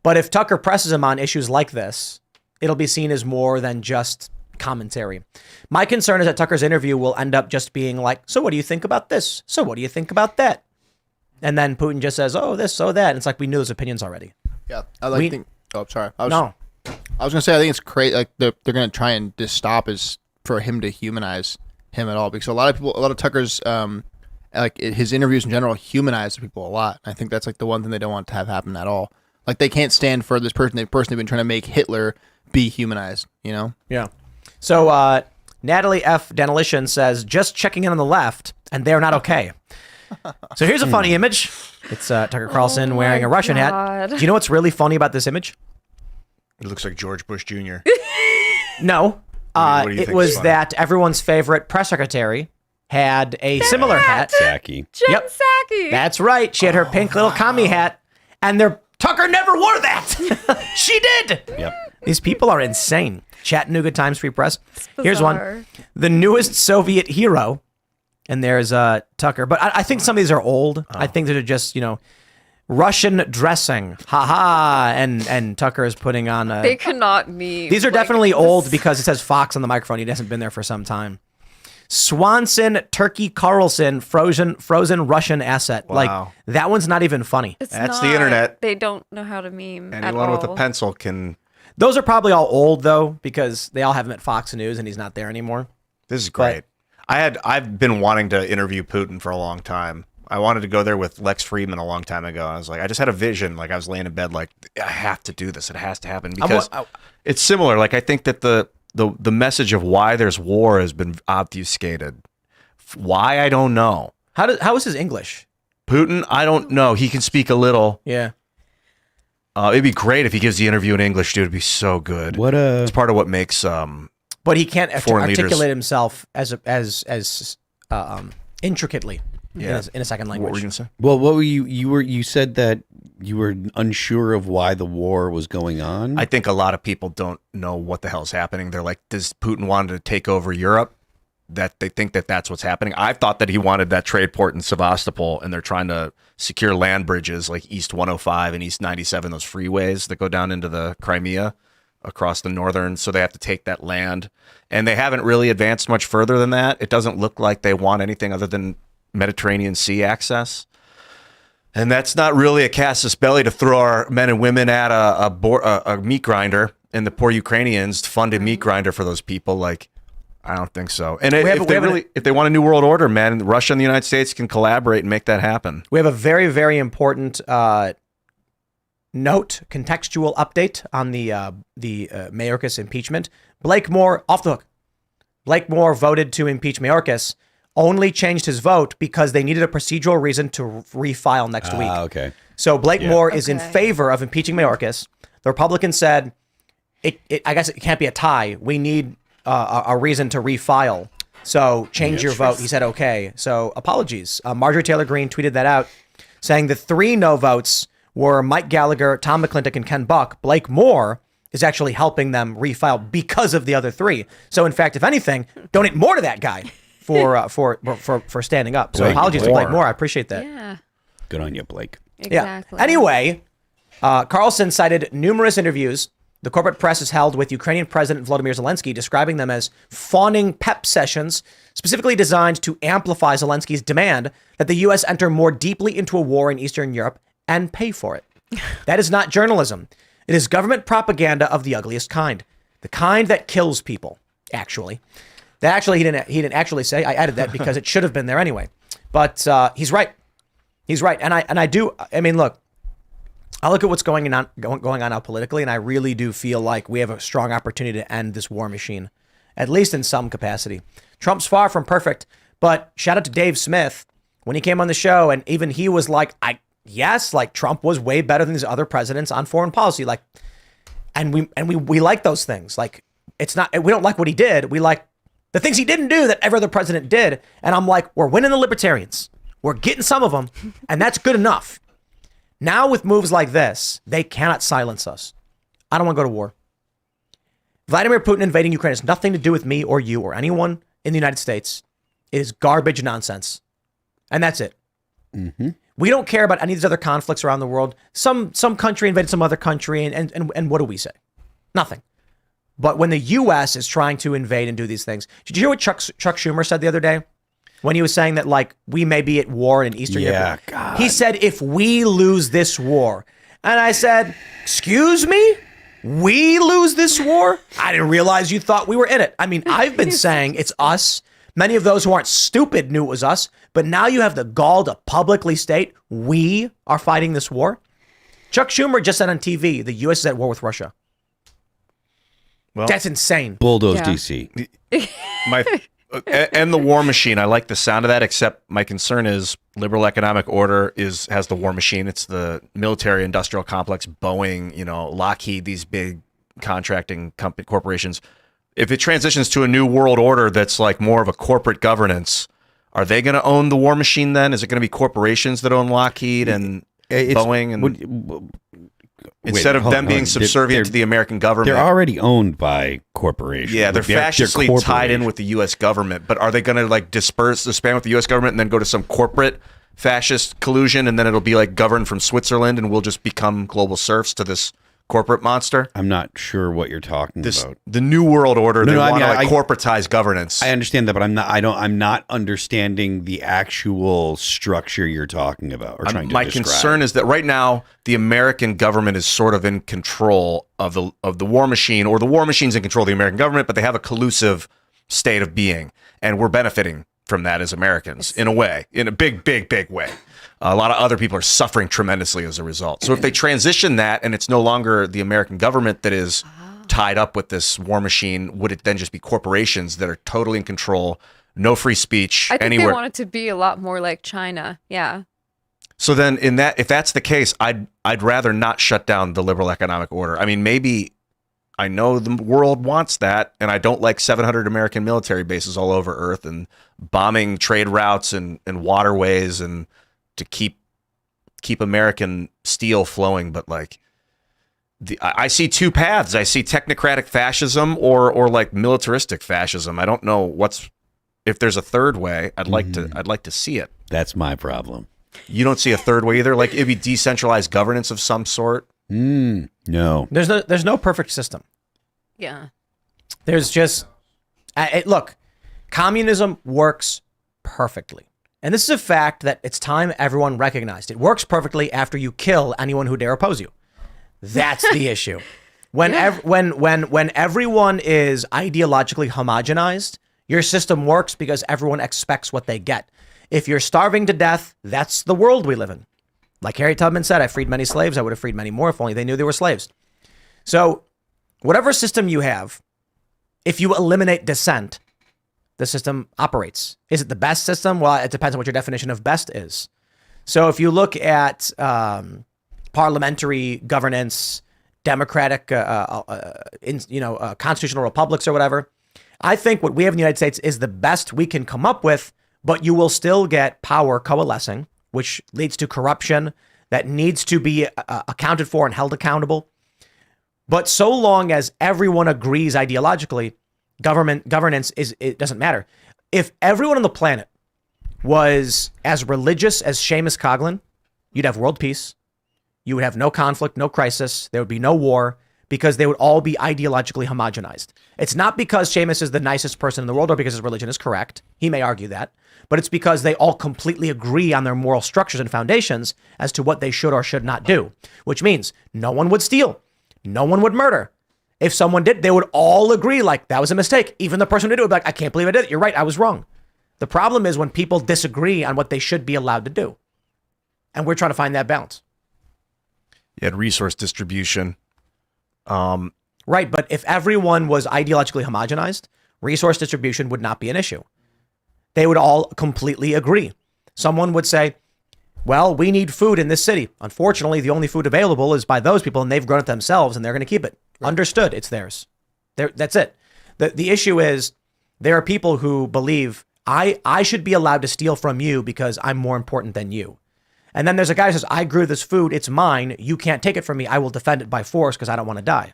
But if Tucker presses him on issues like this, it'll be seen as more than just commentary. My concern is that Tucker's interview will end up just being like, so what do you think about this? So what do you think about that? And then Putin just says, oh, this, so that. And it's like, we knew those opinions already. Yeah. I sorry. I was going to say, I think it's crazy. Like they're going to try and just stop is for him to humanize him at all. Because a lot of Tucker's, like his interviews in general humanize people a lot. I think that's like the one thing they don't want to have happen at all. Like they can't stand for this person they've been trying to make Hitler be humanized, Yeah. So Natalie F. Danilician says, just checking in on the left, and they're not okay. So here's a funny image. It's Tucker Carlson wearing a Russian hat. Do you know what's really funny about this image? It looks like George Bush Jr. No. What do you It think was is funny? that everyone's favorite press secretary had a similar hat. Psaki. Jen Yep. Psaki. That's right. She had her pink little commie hat, and Tucker never wore that. She did. Yep. These people are insane. Chattanooga Times Free Press. Here's bizarre. one. The newest Soviet hero. And there's Tucker. But I think some of these are old. I think they're just, Russian dressing. Ha ha. And Tucker is putting on They cannot meet. These are definitely old because it says Fox on the microphone. He hasn't been there for some time. Swanson Turkey Carlson frozen Russian asset. Wow. Like that one's not even funny. That's the internet. They don't know how to meme at Anyone with a all. pencil can. Those are probably all old though because they all have him at Fox News and he's not there anymore. This is great. I've been wanting to interview Putin for a long time. I wanted to go there with Lex Friedman a long time ago. I was like, I just had a vision. Like I was laying in bed, like I have to do this. It has to happen because it's similar. Like I think that the message of why there's war has been obfuscated. Why I don't know. How is his English? Putin, I don't know. He can speak a little. Yeah. It'd be great if he gives the interview in English, dude. It'd be so good. It's part of what makes but he can't foreign articulate leaders. himself as intricately in a second language. What were you gonna say? Well, what were you said that you were unsure of why the war was going on? I think a lot of people don't know what the hell's happening. They're like, does Putin want to take over Europe? That they think that that's what's happening. I thought that he wanted that trade port in Sevastopol, and they're trying to secure land bridges like East 105 and East 97, those freeways that go down into the Crimea across the northern. So they have to take that land, and they haven't really advanced much further than that. It doesn't look like they want anything other than Mediterranean Sea access. And that's not really a casus belli to throw our men and women at a meat grinder, and the poor Ukrainians fund a meat grinder for those people. Like, I don't think so. And if they want a new world order, man, Russia and the United States can collaborate and make that happen. We have a very, very important contextual update on the Mayorkas impeachment. Blake Moore, off the hook. Blake Moore voted to impeach Mayorkas, only changed his vote because they needed a procedural reason to refile next week. Okay. So Blake Moore is in favor of impeaching Mayorkas. The Republicans said, I guess it can't be a tie. We need a reason to refile. So change your vote. He said, okay. So apologies. Marjorie Taylor Greene tweeted that out, saying the 3 no votes were Mike Gallagher, Tom McClintock, and Ken Buck. Blake Moore is actually helping them refile because of the other 3. So in fact, if anything, donate more to that guy for standing up. So Blake apologies to Moore. Blake Moore. I appreciate that. Yeah, Good on you, Blake. exactly. Yeah. Anyway, Carlson cited numerous interviews the corporate press has held with Ukrainian President Volodymyr Zelensky, describing them as fawning pep sessions specifically designed to amplify Zelensky's demand that the U.S. enter more deeply into a war in Eastern Europe and pay for it. That is not journalism. It is government propaganda of the ugliest kind. The kind that kills people, actually. That actually, he didn't actually say. I added that because it should have been there anyway. But he's right. He's right. And I mean, look, I look at what's going on now politically, and I really do feel like we have a strong opportunity to end this war machine, at least in some capacity. Trump's far from perfect, but shout out to Dave Smith when he came on the show, and even he was like, yes, like Trump was way better than these other presidents on foreign policy. Like, and we like those things. Like, it's not, we don't like what he did. We like the things he didn't do that every other president did. And I'm like, we're winning the libertarians. We're getting some of them, and that's good enough. Now with moves like this, they cannot silence us. I don't want to go to war. Vladimir Putin invading Ukraine has nothing to do with me or you or anyone in the United States. It is garbage nonsense. And that's it. Mm-hmm. We don't care about any of these other conflicts around the world. Some country invaded some other country, and what do we say? Nothing. But when the U.S. is trying to invade and do these things, did you hear what Chuck Schumer said the other day? When he was saying that, like, we may be at war in Eastern Europe. God. He said, if we lose this war. And I said, excuse me? We lose this war? I didn't realize you thought we were in it. I mean, I've been saying it's us. Many of those who aren't stupid knew it was us. But now you have the gall to publicly state we are fighting this war. Chuck Schumer just said on TV, the U.S. is at war with Russia. Well, that's insane. Bulldoze DC. And the war machine. I like the sound of that, except my concern is liberal economic order has the war machine. It's the military industrial complex, Boeing, Lockheed, these big contracting corporations. If it transitions to a new world order that's like more of a corporate governance, are they going to own the war machine then? Is it going to be corporations that own Lockheed and Boeing? And instead of them being subservient to the American government. They're already owned by corporations. Yeah, they're fascistly tied in with the U.S. government. But are they going to like disperse the span with the U.S. government and then go to some corporate fascist collusion, and then it'll be like governed from Switzerland, and we'll just become global serfs to this corporate monster? I'm not sure what you're talking about. The new world order. They want to corporatize governance. I understand that, but I'm not understanding the actual structure you're talking about or trying to My describe. concern is that right now the American government is sort of in control of the war machine, or the war machine's in control of the American government, but they have a collusive state of being, and we're benefiting from that as Americans in a way, in a big, big, big way. A lot of other people are suffering tremendously as a result. So if they transition that and it's no longer the American government that is tied up with this war machine, would it then just be corporations that are totally in control, no free speech I think anywhere? they want it to be a lot more like China. Yeah. So then if that's the case, I'd rather not shut down the liberal economic order. I mean, maybe I know the world wants that, and I don't like 700 American military bases all over Earth and bombing trade routes and waterways and to keep American steel flowing. But like, I see two paths. I see technocratic fascism or like militaristic fascism. I don't know if there's a third way. I'd like to see it. That's my problem. You don't see a third way either? Like it'd be decentralized governance of some sort? No. There's no perfect system. Yeah. There's just look, communism works perfectly. And this is a fact that it's time everyone recognized. It works perfectly after you kill anyone who dare oppose you. That's the issue. When everyone is ideologically homogenized, your system works because everyone expects what they get. If you're starving to death, that's the world we live in. Like Harriet Tubman said, I freed many slaves. I would have freed many more if only they knew they were slaves. So whatever system you have, if you eliminate dissent, the system operates. Is it the best system? Well, it depends on what your definition of best is. So if you look at parliamentary governance, democratic, constitutional republics or whatever, I think what we have in the United States is the best we can come up with, but you will still get power coalescing, which leads to corruption that needs to be accounted for and held accountable. But so long as everyone agrees ideologically, governance it doesn't matter. If everyone on the planet was as religious as Seamus Coughlin, you'd have world peace. You would have no conflict, no crisis. There would be no war because they would all be ideologically homogenized. It's not because Seamus is the nicest person in the world or because his religion is correct. He may argue that, but it's because they all completely agree on their moral structures and foundations as to what they should or should not do, which means no one would steal. No one would murder. If someone did, they would all agree like that was a mistake. Even the person who did it would be like, I can't believe I did it. You're right. I was wrong. The problem is when people disagree on what they should be allowed to do. And we're trying to find that balance. You had resource distribution. Right. But if everyone was ideologically homogenized, resource distribution would not be an issue. They would all completely agree. Someone would say, well, we need food in this city. Unfortunately, the only food available is by those people and they've grown it themselves and they're going to keep it. Right. Understood. It's theirs. That's it. The issue is there are people who believe I should be allowed to steal from you because I'm more important than you. And then there's a guy who says, I grew this food. It's mine. You can't take it from me. I will defend it by force because I don't want to die.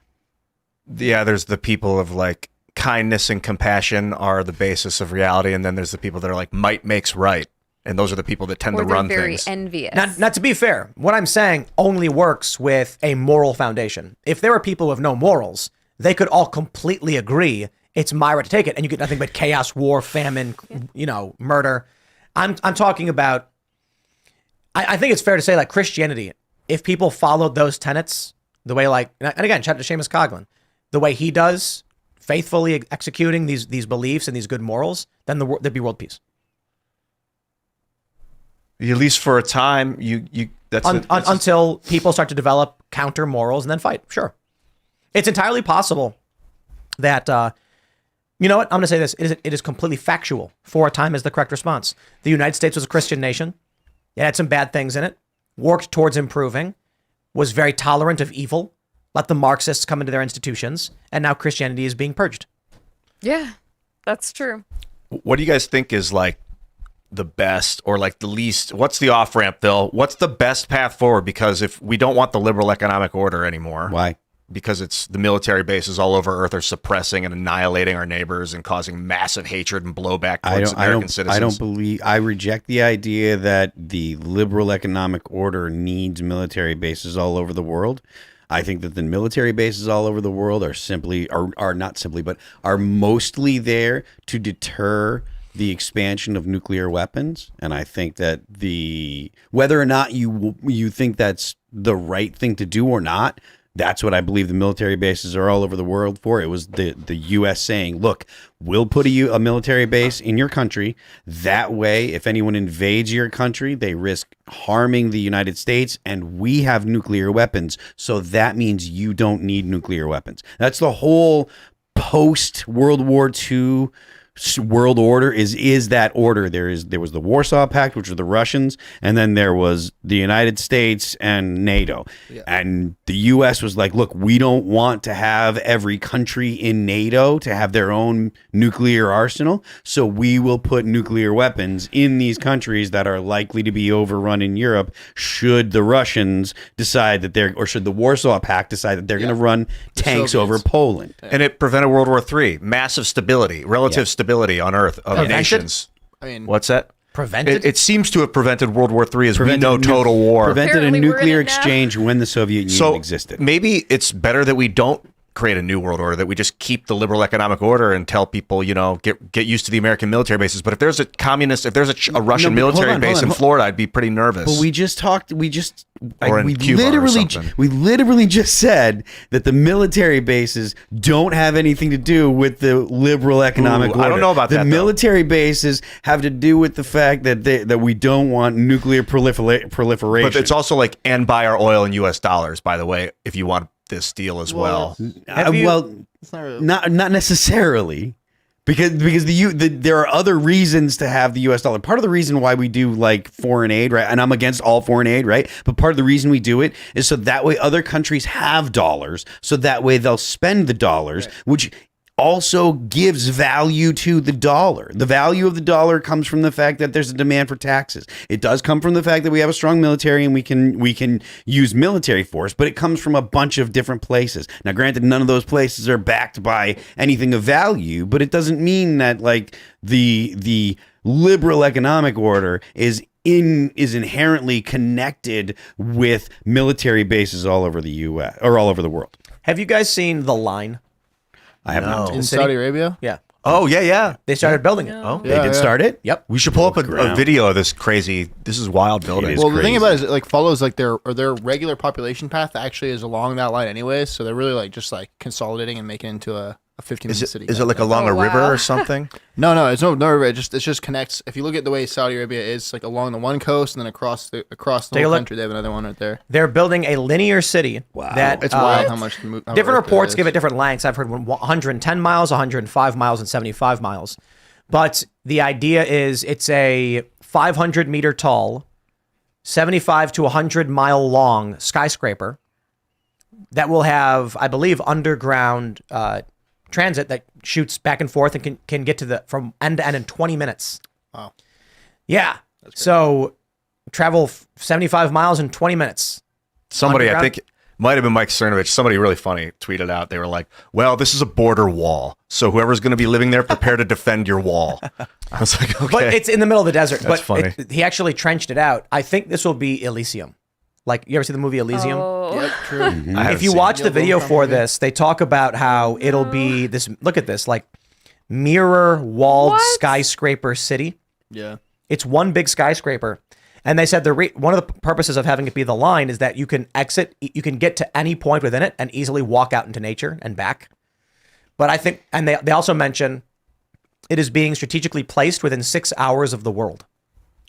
Yeah, there's the people of like kindness and compassion are the basis of reality. And then there's the people that are like might makes right. And those are the people that tend to run very things. Envious. Now, to be fair, what I'm saying only works with a moral foundation. If there are people with no morals, they could all completely agree it's my right to take it. And you get nothing but chaos, war, famine, murder. I'm talking about, I think it's fair to say like Christianity, if people followed those tenets the way like, and again, shout out to Seamus Coughlin, the way he does, faithfully executing these beliefs and these good morals, then there'd be world peace. At least for a time, until people start to develop counter morals and then fight. Sure. It's entirely possible that, you know what? I'm going to say this. It is completely factual. For a time is the correct response. The United States was a Christian nation. It had some bad things in it, worked towards improving, was very tolerant of evil, let the Marxists come into their institutions, and now Christianity is being purged. Yeah, that's true. What do you guys think is like the best or like the least? What's the off-ramp, Phil? What's the best path forward? Because if we don't want the liberal economic order anymore. Why? Because it's the military bases all over Earth are suppressing and annihilating our neighbors and causing massive hatred and blowback towards American citizens. I reject the idea that the liberal economic order needs military bases all over the world. I think that the military bases all over the world are mostly there to deter the expansion of nuclear weapons. And I think that whether or not you think that's the right thing to do or not, that's what I believe the military bases are all over the world for. It was the U.S. saying, look, we'll put a military base in your country. That way, if anyone invades your country, they risk harming the United States, and we have nuclear weapons. So that means you don't need nuclear weapons. That's the whole post-World War II world order is that order. There was the Warsaw Pact, which were the Russians, and then there was the United States and NATO. Yeah. And the US was like, look, we don't want to have every country in NATO to have their own nuclear arsenal, so we will put nuclear weapons in these countries that are likely to be overrun in Europe should the Russians decide that should the Warsaw Pact decide that they're going to run tanks over Poland. And it prevented World War III. Massive stability, relative stability on Earth of nations. I mean, what's that? Prevented? It seems to have prevented World War III as we know total war. Prevented a nuclear exchange when the Soviet Union existed. Maybe it's better that we don't create a new world order, that we just keep the liberal economic order and tell people, get used to the American military bases. But if there's a Russian military base in Florida, I'd be pretty nervous. But we literally just said that the military bases don't have anything to do with the liberal economic order. I don't know about that. The military bases have to do with the fact that we don't want nuclear proliferation. But it's also like, and buy our oil in U.S. dollars, by the way, if you want this deal as well. Not necessarily, because there are other reasons to have the U.S. dollar. Part of the reason why we do like foreign aid, right? And I'm against all foreign aid, right? But part of the reason we do it is so that way other countries have dollars, so that way they'll spend the dollars, right, which also gives value to the dollar. The value of the dollar comes from the fact that there's a demand for taxes. It does come from the fact that we have a strong military and we can use military force, but it comes from a bunch of different places. Now, granted, none of those places are backed by anything of value, but it doesn't mean that like the liberal economic order is is inherently connected with military bases all over the U.S. or all over the world. Have you guys seen The Line? I have not. In Saudi Arabia? Yeah. Oh, yeah. They started building it. Oh, They did start it? Yep. we should pull up a video of this crazy. This is wild building. It is Well, the thing crazy. about it is it like follows like their regular population path actually is along that line anyways. So they're really like just like consolidating and making it into a 15-minute city. Is it like along a Oh, river wow. or something? No, it's no. It just connects. If you look at the way Saudi Arabia is, like along the one coast and then across the Take whole a look. country, they have another one right there. They're building a linear city. Wow. That, It's wild how much. How different earth reports is. give it different lengths. I've heard 110 miles, 105 miles, and 75 miles. But the idea is it's a 500 meter tall, 75 to 100 mile long skyscraper that will have, I believe, underground transit that shoots back and forth and can get to from end to end in 20 minutes. Wow. Yeah. So travel 75 miles in 20 minutes. Somebody, I Underground? think, might have been Mike Cernovich. Somebody really funny tweeted out. They were like, "Well, this is a border wall, so whoever's going to be living there, prepare to defend your wall." I was like, "Okay." But it's in the middle of the desert. That's but funny. He actually trenched it out. I think this will be Elysium. Like, you ever see the movie Elysium? Oh. Yep, true. I haven't If you seen watch it. the video for this, they talk about how it'll be this. Look at this, like mirror walled What? skyscraper city. Yeah. It's one big skyscraper. And they said one of the purposes of having it be the line is that you can you can get to any point within it and easily walk out into nature and back. But I think, and they also mention it is being strategically placed within 6 hours of the world.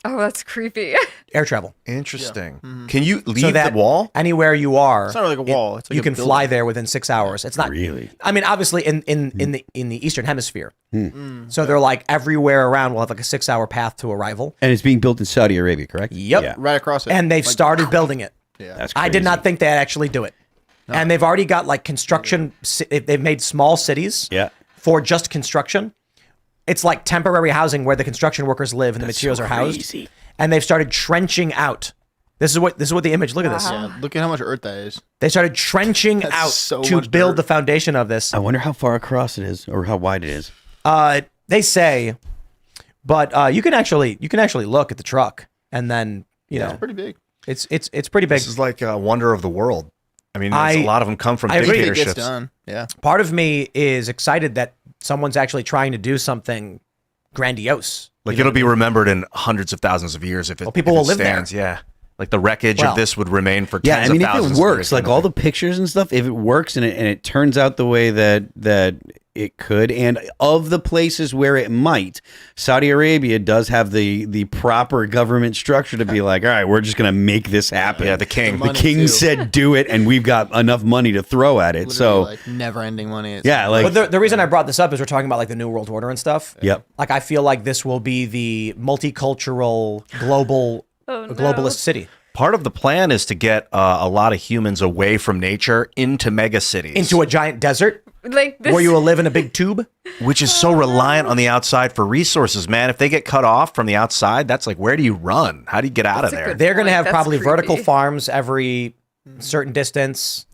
Oh, that's creepy. Air travel. Interesting. Mm-hmm. Can you leave So that the wall? anywhere you are, It's not really like a wall. It's like you a can building. fly there within 6 hours. It's not Really? I mean, obviously in the Eastern Hemisphere. So they're like everywhere around will have like a 6 hour path to arrival. And it's being built in Saudi Arabia, correct? Yep. Yeah. Right across it. And they've started building it. Yeah. That's I crazy. did not think they'd actually do it. And they've already got like construction. They've made small cities Yeah. for just construction. It's like temporary housing where the construction workers live and the materials are housed. crazy. And they've started trenching out. This is what the image. Look at this. Yeah, look at how much earth that is. They started trenching That's out so to much build dirt. the foundation of this. I wonder how far across it is or how wide it is. They say, but you can actually look at the truck and then It's pretty big. it's pretty big. This is like a wonder of the world. I mean, I- a lot of them come from I agree. It dictatorships. gets done. Yeah. Part of me is excited that someone's actually trying to do something grandiose. Like it'll be remembered in hundreds of thousands of years if it, people if it will live there. stands. Yeah, like the wreckage Well, of this would remain for Yeah, tens I mean, of if thousands it of works, years, like kind of all thing. the pictures and stuff, if it works and it turns out the way that it could, and of the places where it might, Saudi Arabia does have the proper government structure to be like, all right, we're just gonna make this happen. Yeah, the king. The The money, king too. said do it, and we've got enough money to throw at it. Literally, So like never-ending money. It's yeah, like But the reason I brought this up is we're talking about like the New World Order and stuff. Yep. Like I feel like this will be the multicultural global Oh, no. globalist city Part of the plan is to get a lot of humans away from nature into mega cities, into a giant desert Like this. where you will live in a big tube. which is so reliant on the outside for resources. Man, if they get cut off from the outside, that's like, where do you run? How do you get out That's of a there? good They're going to point. have That's probably vertical creepy. farms every certain distance.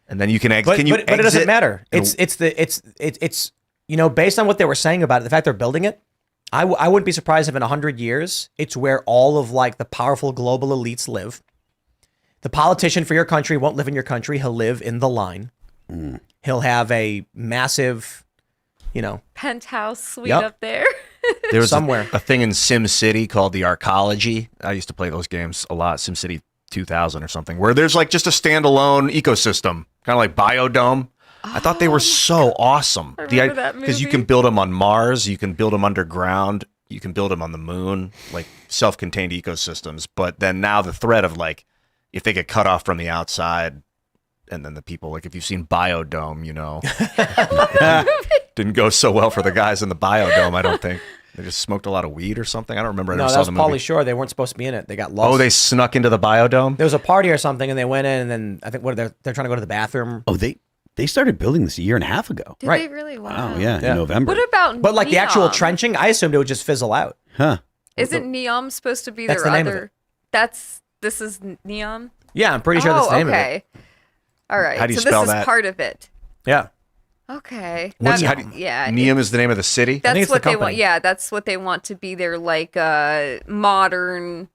And then you can exit. But, Can you but it doesn't exit? matter. And- It's you know, based on what they were saying about it, the fact they're building it, I wouldn't be surprised if in 100 years it's where all of like the powerful global elites live. The politician for your country won't live in your country. He'll live in the line. He'll have a massive, you know, penthouse suite Yep. up there. There was somewhere. a thing in Sim City called the Arcology. I used to play those games a lot, Sim City 2000 or something, where there's like just a standalone ecosystem, kind of like Biodome. I thought they were so awesome. I remember that Because you movie. can build them on Mars, you can build them underground, you can build them on the moon, like self-contained ecosystems. But then now the threat of like, if they get cut off from the outside, and then the people, like if you've seen Biodome, you know, didn't go so well for the guys in the Biodome, I don't think. They just smoked a lot of weed or something. I don't remember. I no, never that saw was the movie. Pauly Shore. They weren't supposed to be in it. They got lost. Oh, they snuck into the Biodome? there was a party or something, and they went in, and then I think they're trying to go to the bathroom. oh, they started building this a year and a half ago. Did Right. they really? Wow, Wow. yeah, Yeah. in November. What about But like the actual Neom? trenching, I assumed it would just fizzle out. Huh? Isn't Neom supposed to be That's their the name of other? it. This is Neom. Yeah, I'm pretty sure that's the name of it. okay. All right. How do you so spell this that? is part of it. Yeah. Okay. What's yeah. Neom is the name of the city. think That's it's what the they want. company. Yeah, that's what they want to be their like modern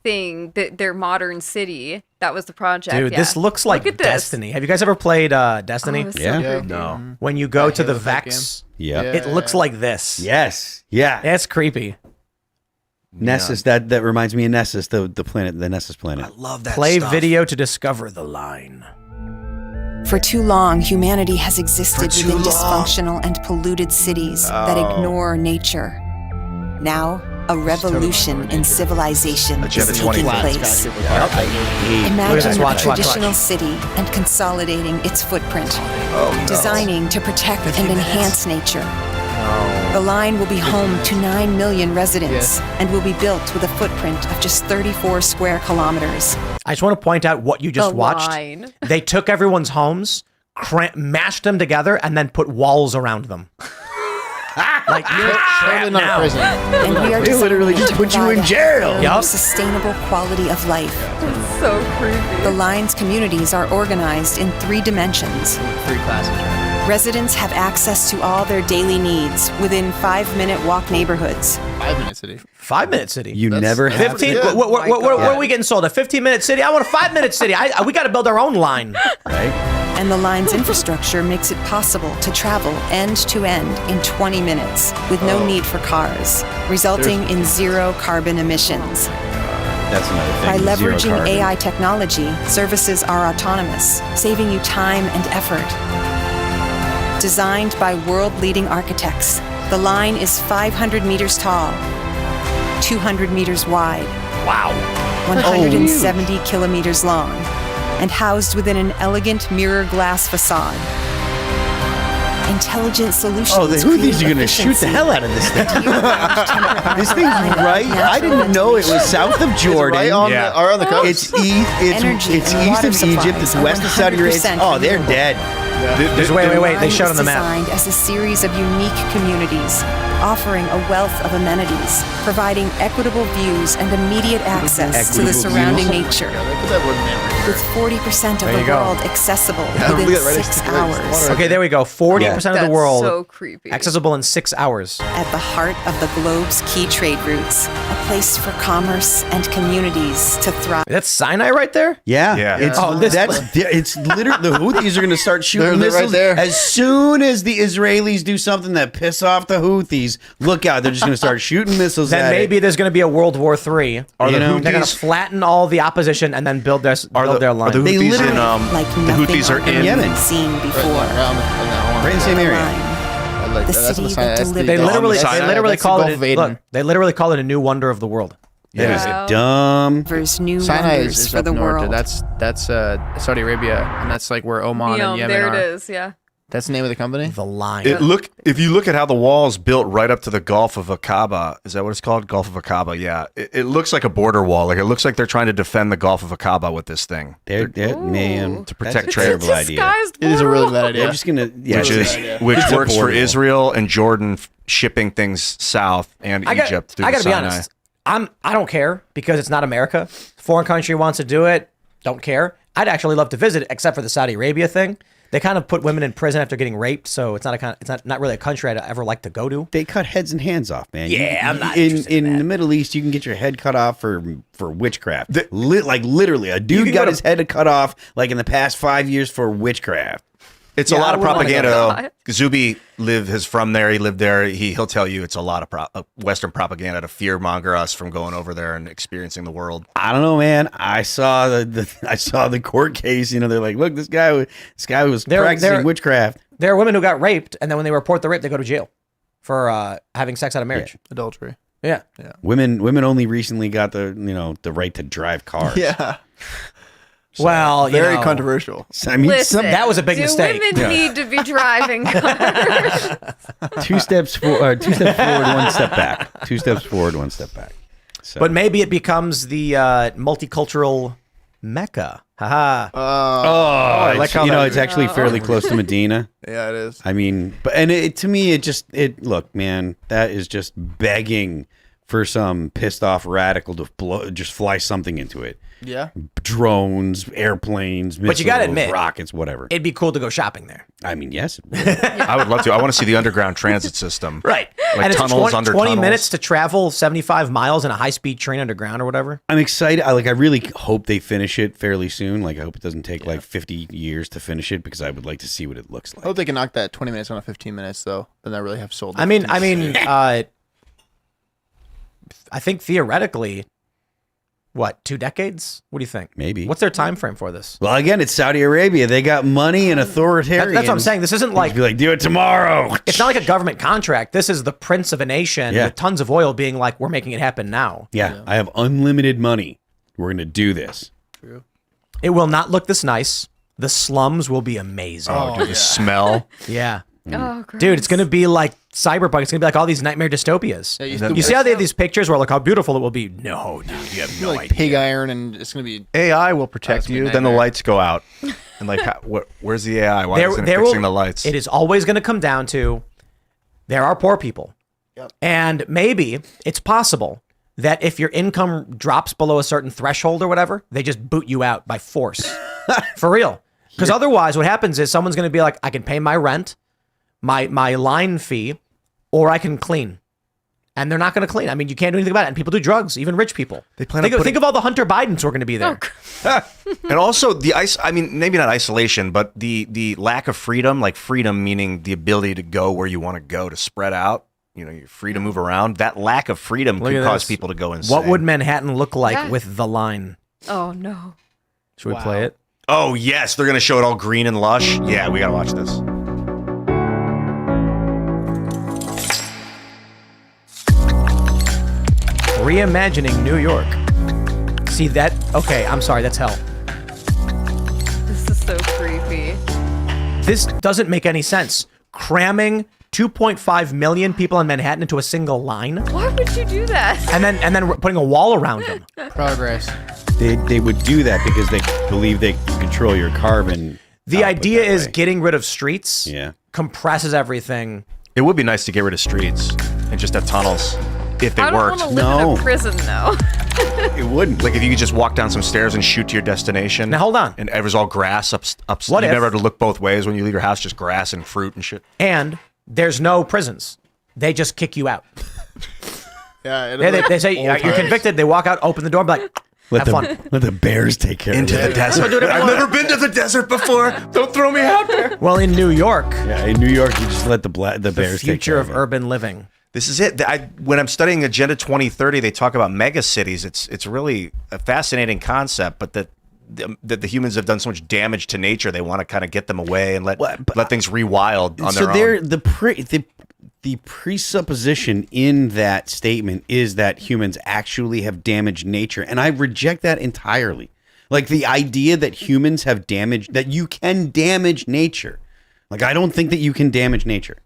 thing, their modern city. That was the project. Dude, yeah. this looks like Look at this. Destiny. Have you guys ever played Destiny? Oh, it's so Yeah. creepy. No. When you go to the Halo type Vex, Yeah. it looks like this. Yes. Yeah. It's creepy. Nessus. That reminds me of Nessus, the planet, the Nessus planet. Love that. Play stuff. video to discover the line. For too long, humanity has existed For too within long. dysfunctional and polluted cities that ignore nature. Now, a revolution in civilization But you is have a taking 20 place. Look at this. Imagine Watch, a watch, traditional watch. city and consolidating its footprint, designing to protect and enhance nature. The line will be home to 9 million residents and will be built with a footprint of just 34 square kilometers. I just want to point out what you just The watched. line. They took everyone's homes, mashed them together, and then put walls around them. Like you're trapped Totally not a now. prison. And we are literally designing just to put you provide in a jail. higher, Yup. more sustainable quality of life. So creepy. The line's communities are organized in 3 dimensions. 3 classes, right? Residents have access to all their daily needs within 5-minute walk neighborhoods. 5-minute city. 5-minute city. You never have 15. good. What are we getting sold? A 15-minute city? I want a 5-minute city. We got to build our own line. right? And the line's infrastructure makes it possible to travel end to end in 20 minutes with no need for cars, resulting in 0 carbon emissions. That's another thing. By Zero leveraging carbon. AI technology, services are autonomous, saving you time and effort. Designed by world-leading architects, the line is 500 meters tall, 200 meters wide, Wow. 170 kilometers long, and housed within an elegant mirror glass facade. Intelligent solutions. Oh, the Houthis create are going to shoot the efficiency. hell out of this thing. This thing's Line of right. I didn't natural know it was south of Jordan. Right on, Yeah. or on the coast. It's east. Energy It's and east water of Egypt. supplies It's are west of Saudi Arabia. 100% Oh, they're renewable. dead. Wait. They Line showed on is the map. designed as a series of unique communities, offering a wealth of amenities, providing equitable views and immediate access to the Equitable surrounding views? nature, Put that word in there. with 40% of There the you go. world accessible look within at that right 6 next to the hours. Okay, there we go. 40% of the That's world so creepy. accessible in 6 hours. At the heart of the globe's key trade routes, a place for commerce and communities to thrive. That's Sinai right there? Yeah. Yeah. It's, Oh, this- it's literally, the Houthis are going to start shooting They're right missiles. there. As soon as the Israelis do something that piss off the Houthis, look out. They're just going to start shooting missiles Then at maybe it. there's going to be a World War III. Are the You know, They're going Houthis? to flatten all the opposition and then build their line. Are the They Houthis literally- in Like the nothing Houthis are on in earth Yemen. seen before. Right in the same area. The city that delivers. They literally, Sinai. they literally That's the call Gulf it. of Aden. Look, they literally call it a new wonder of the world. That is Wow. a dumb. Delivers new Sinai wonders is for up the north. world. That's Saudi Arabia, and that's like where Oman Neom, and Yemen there are. it is. Yeah. That's the name of the company. The line. If you look at how the wall's built right up to the Gulf of Aqaba, is that what it's called? Gulf of Aqaba, yeah. It looks like a border wall. Like it looks like they're trying to defend the Gulf of Aqaba with this thing. They're man. To protect That's a trade. terrible idea. Disguised It is a really border bad They're idea. just going to, yeah, Which it's- is which It's a works for border wall. Israel and Jordan shipping things south and Egypt through I the gotta be Sinai. honest. I don't care because it's not America. Foreign country wants to do it. Don't care. I'd actually love to visit it, except for the Saudi Arabia thing. They kind of put women in prison after getting raped, so it's not really a country I'd ever like to go to. They cut heads and hands off, man. Yeah, I'm not in interested in that. the Middle East. You can get your head cut off for witchcraft. Like literally, a dude can got go to- his head cut off like in the past 5 years for witchcraft. It's Yeah, a lot I of wouldn't wanna go propaganda. to though. Zuby is from there. He lived there. He'll tell you it's a lot of Western propaganda to fear monger us from going over there and experiencing the world. I don't know, man. I saw the court case. You know, they're like, look, this guy was practicing witchcraft. There are women who got raped, and then when they report the rape, they go to jail for having sex out of marriage. Adultery. Yeah. Women only recently got the right to drive cars. Yeah. Well, Very you know, controversial. I mean, Listen, that was a big do mistake. women need to be driving cars? two steps forward, one step back. 2 steps forward, 1 step back. So. But maybe it becomes the multicultural mecca. Haha. I like how that- it's actually fairly close to Medina. Yeah, it is. I mean, but to me, look, man, that is just begging for some pissed off radical to just fly something into it. Yeah. Drones, airplanes, missiles, But you gotta admit, rockets, whatever. It'd be cool to go shopping there. I mean, yes. I would love to. I want to see the underground transit system. Right. Like and tunnels it's under 20 tunnels. minutes to travel 75 miles in a high-speed train underground or whatever. I'm excited. I really hope they finish it fairly soon. Like, I hope it doesn't take like 50 years to finish it because I would like to see what it looks like. I hope they can knock that 20 minutes on to 15 minutes, though. Then I really have sold it. I mean, I think theoretically, what, 2 decades? What do you think? Maybe. What's their time frame for this? Well, again, it's Saudi Arabia. They got money and authoritarian. That's what I'm saying. This isn't like Be like, do it tomorrow. it's not like a government contract. This is the prince of a nation Yeah. with tons of oil being like, we're making it happen now. Yeah, I have unlimited money. We're going to do this. It will not look this nice. The slums will be amazing. Oh, dude, the smell. Yeah. Oh, gross. Dude, it's going to be like cyberpunk. It's going to be like all these nightmare dystopias. Yeah, You see how they have these pictures where like how beautiful it will be? No, dude, you have no like idea. pig iron, and it's going to be. AI will protect That's a you. Then the nightmare. lights go out. And like, where's the AI? Why isn't it fixing the lights? It is always going to come down to there are poor people. Yep. And maybe it's possible that if your income drops below a certain threshold or whatever, they just boot you out by force. For real. Because otherwise what happens is someone's going to be like, I can pay my rent, my line fee, or I can clean. And they're not going to clean. I mean, you can't do anything about it. And people do drugs, even rich people. They plan think, on of, think of all the Hunter Bidens who are going to be there. And also I mean, maybe not isolation, but the lack of freedom, like freedom meaning the ability to go where you want to go, to spread out. You know, you're free to move around. That lack of freedom Look could at cause this. people to go insane. What would Manhattan look like Yeah. with the line? Oh, no. Should we play it? Oh, yes. They're going to show it all green and lush. Yeah, we got to watch this. Reimagining New York. See that? Okay, I'm sorry, that's hell. This is so creepy. This doesn't make any sense. Cramming 2.5 million people in Manhattan into a single line, Why would you do that? and then putting a wall around them. Progress. They would do that because they believe they can control your carbon. The output idea that is way. getting rid of streets. Yeah. Compresses everything. It would be nice to get rid of streets and just have tunnels if they I don't worked. want to live in No. a prison, though. It wouldn't. Like if you could just walk down some stairs and shoot to your destination. Now, hold on. And it was all grass up. What you if- never had to look both ways when you leave your house, just grass and fruit and shit. And there's no prisons. They just kick you out. Yeah. They say you're convicted. They walk out, open the door, and be like, have fun. Let the bears take care Into of the it. desert. I've never been to the desert before. Don't throw me out there. Well, in New York, Yeah, in New York, you just let the the bears take future care of it. urban living. This is it. When I'm studying Agenda 2030, they talk about mega cities. It's really a fascinating concept, but that the humans have done so much damage to nature, they want to kind of get them away and let things rewild on So their own. the presupposition in that statement is that humans actually have damaged nature, and I reject that entirely. Like the idea that humans have damaged, that you can damage nature. Like I don't think that you can damage nature.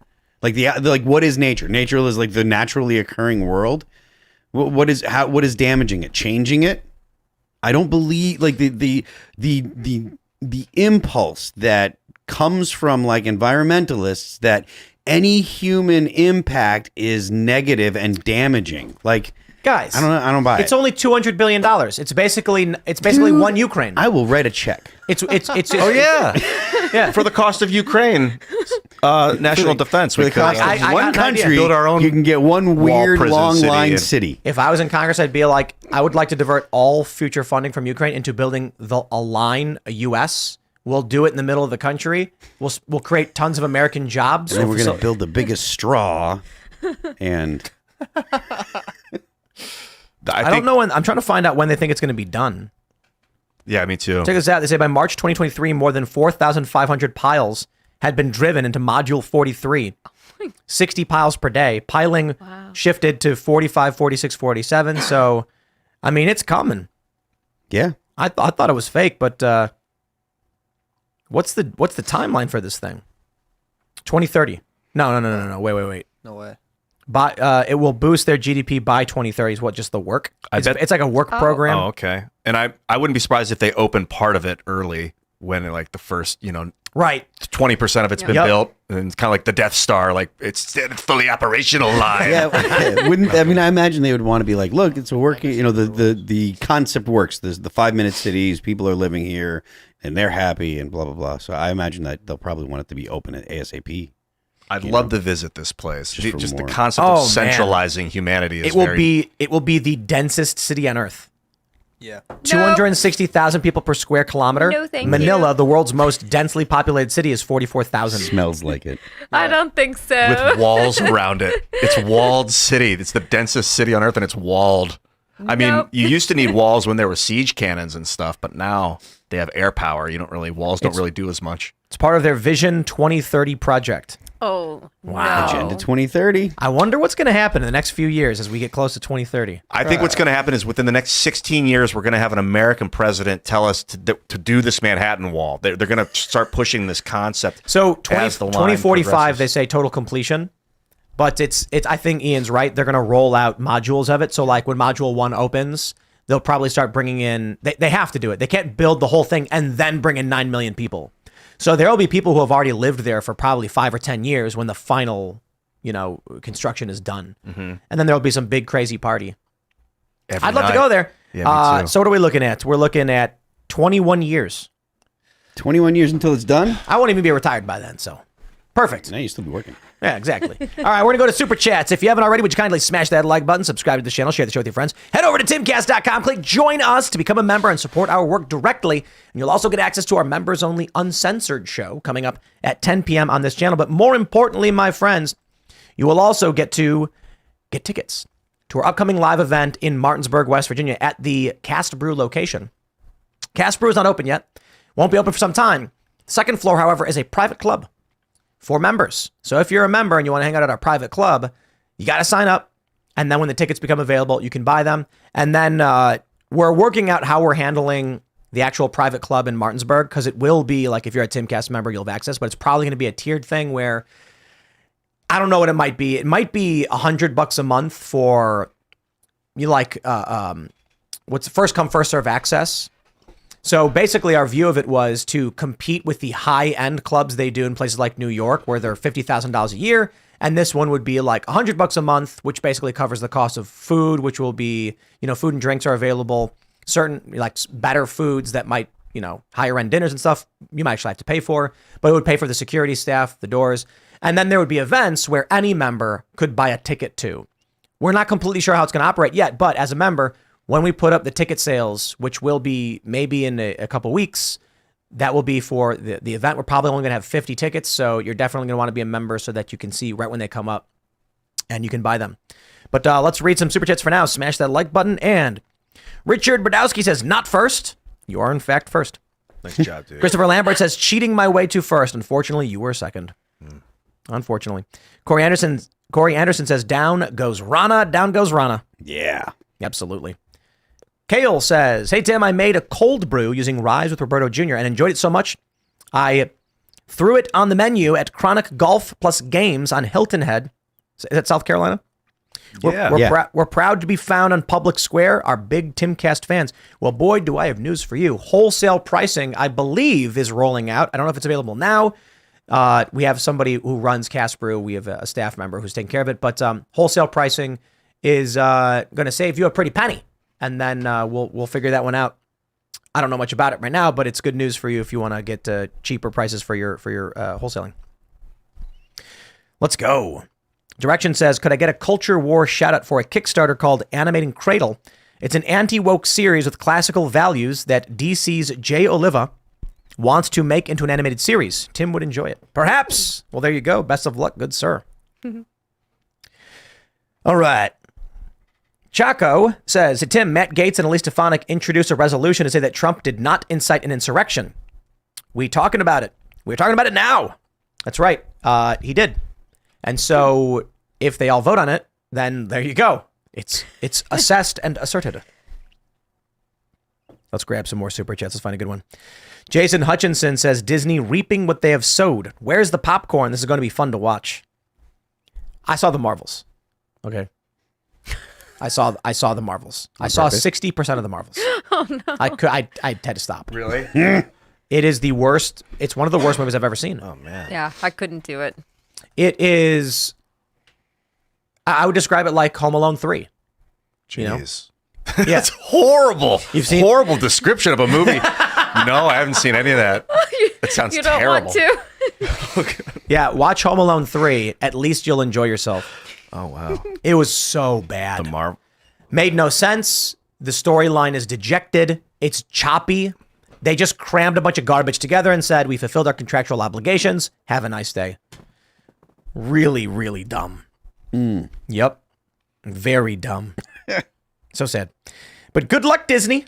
Like what is nature? Nature is like the naturally occurring world. What is damaging it? Changing it? I don't believe like the impulse that comes from like environmentalists that any human impact is negative and damaging. Like Guys, I don't buy it. it's only $200 billion. It's basically one Ukraine. I will write a check. It's Oh yeah, yeah. for the cost of Ukraine, national defense. For the cost of I got one an idea. country, Build our own you can get one weird prison long city line and- city. If I was in Congress, I'd be like, I would like to divert all future funding from Ukraine into building a line, a U.S. We'll do it in the middle of the country. We'll create tons of American jobs. And then we're going to build the biggest straw. And I don't know when. I'm trying to find out when they think it's going to be done. Yeah, me too. Check this out. They say by March 2023, more than 4,500 piles had been driven into Module 43. 60 piles per day. Piling shifted to 45, 46, 47. So, I mean, it's coming. yeah, I thought it was fake, but what's the timeline for this thing? 2030. No. Wait. No way. It will boost their GDP by 2030. Is what, just the work? It's like a work program. Oh, okay. And I wouldn't be surprised if they open part of it early when like the first, Right. 20% of it's been Yep. built, and it's kind of like the Death Star, like it's fully operational live. Yeah, wouldn't I mean? I imagine they would want to be like, look, it's a working. You know, the concept works. There's the 5-minute cities. People are living here, and they're happy, and blah blah blah. So I imagine that they'll probably want it to be open at ASAP. I'd love to visit this place. Just the more. concept Oh, of man. centralizing humanity is It will be the densest city on Earth. Yeah. 260,000 people per square kilometer. No, thank Manila, you. the world's most densely populated city, is 44,000. Smells like it. I don't think so. with walls around it. It's walled city. It's the densest city on Earth, and it's walled. I mean, Nope. you used to need walls when there were siege cannons and stuff, but now they have air power. Walls don't really do as much. It's part of their Vision 2030 project. Oh, Wow. no. Agenda 2030. I wonder what's going to happen in the next few years as we get close to 2030. I think what's going to happen is within the next 16 years, we're going to have an American president tell us to do this Manhattan Wall. They're going to start pushing this concept. So as the line 2045, progresses. they say total completion. But it's. I think Ian's right. They're going to roll out modules of it. So like when Module 1 opens, they'll probably start bringing in. They have to do it. They can't build the whole thing and then bring in 9 million people. So there will be people who have already lived there for probably 5 or 10 years when the final, construction is done, and then there will be some big crazy party. Every I'd love to night. go there. Yeah, me too. So what are we looking at? We're looking at 21 years. 21 years until it's done. I won't even be retired by then. So perfect. Now you still be working. Yeah, exactly. All right, we're going to go to Super Chats. If you haven't already, would you kindly smash that like button, subscribe to the channel, share the show with your friends. Head over to timcast.com, click join us to become a member and support our work directly. And you'll also get access to our members-only uncensored show coming up at 10 p.m. on this channel. But more importantly, my friends, you will also get to get tickets to our upcoming live event in Martinsburg, West Virginia at the Cast Brew location. Cast Brew is not open yet. Won't be open for some time. The second floor, however, is a private club for members. So if you're a member and you want to hang out at our private club, you got to sign up. And then when the tickets become available, you can buy them. And then we're working out how we're handling the actual private club in Martinsburg, because it will be like if you're a Timcast member, you'll have access, but it's probably going to be a tiered thing where I don't know what it might be. It might be $100 a month for what's first come, first serve access. So basically our view of it was to compete with the high-end clubs they do in places like New York, where they're $50,000 a year. And this one would be like $100 a month, which basically covers the cost of food, which will be, food and drinks are available. Certain like better foods that might, higher end dinners and stuff, you might actually have to pay for, but it would pay for the security staff, the doors. And then there would be events where any member could buy a ticket to. We're not completely sure how it's going to operate yet, but as a member, when we put up the ticket sales, which will be maybe in a couple weeks, that will be for the event. We're probably only going to have 50 tickets, so you're definitely going to want to be a member so that you can see right when they come up and you can buy them. But let's read some Super Chats for now. Smash that like button. And Richard Brodowski says, not first. You are, in fact, first. Nice job, dude. Christopher Lambert says, cheating my way to first. Unfortunately, you were second. Unfortunately. Corey Anderson says, down goes Rana. Down goes Rana. Yeah. Absolutely. Kale says, hey, Tim, I made a cold brew using Rise with Roberto Jr. and enjoyed it so much, I threw it on the menu at Chronic Golf Plus Games on Hilton Head. Is that South Carolina? We're proud to be found on Public Square, our big Timcast fans. Well, boy, do I have news for you. Wholesale pricing, I believe, is rolling out. I don't know if it's available now. We have somebody who runs Cast Brew. We have a staff member who's taking care of it. But wholesale pricing is going to save you a pretty penny. And then we'll figure that one out. I don't know much about it right now, but it's good news for you if you want to get cheaper prices for your wholesaling. Let's go. Direction says, could I get a culture war shout out for a Kickstarter called Animating Cradle? It's an anti-woke series with classical values that DC's Jay Oliva wants to make into an animated series. Tim would enjoy it. Perhaps. Well, there you go. Best of luck, good sir. All right. Chaco says, hey, Tim, Matt Gaetz and Elise Stefanik introduced a resolution to say that Trump did not incite an insurrection. We talking about it. We're talking about it now. That's right. He did. And so if they all vote on it, then there you go. It's assessed and asserted. Let's grab some more super chats. Let's find a good one. Jason Hutchinson says, Disney reaping what they have sowed. Where's the popcorn? This is going to be fun to watch. I saw the Marvels. Okay. I saw the Marvels. I saw 60% of the Marvels. Oh no! I had to stop. Really? It is the worst. It's one of the worst movies I've ever seen. Oh man. Yeah, I couldn't do it. It is. I would describe it like Home Alone 3. You know? Jeez. Yeah. That's horrible. You've seen- horrible description of a movie. No, I haven't seen any of that. That sounds You don't terrible. want to. Yeah, watch Home Alone 3. At least you'll enjoy yourself. Oh wow. It was so bad. The Marvel. Made no sense. The storyline is dejected. It's choppy. They just crammed a bunch of garbage together and said, we fulfilled our contractual obligations. Have a nice day. Really, really dumb. Yep. Very dumb. So sad. But good luck, Disney.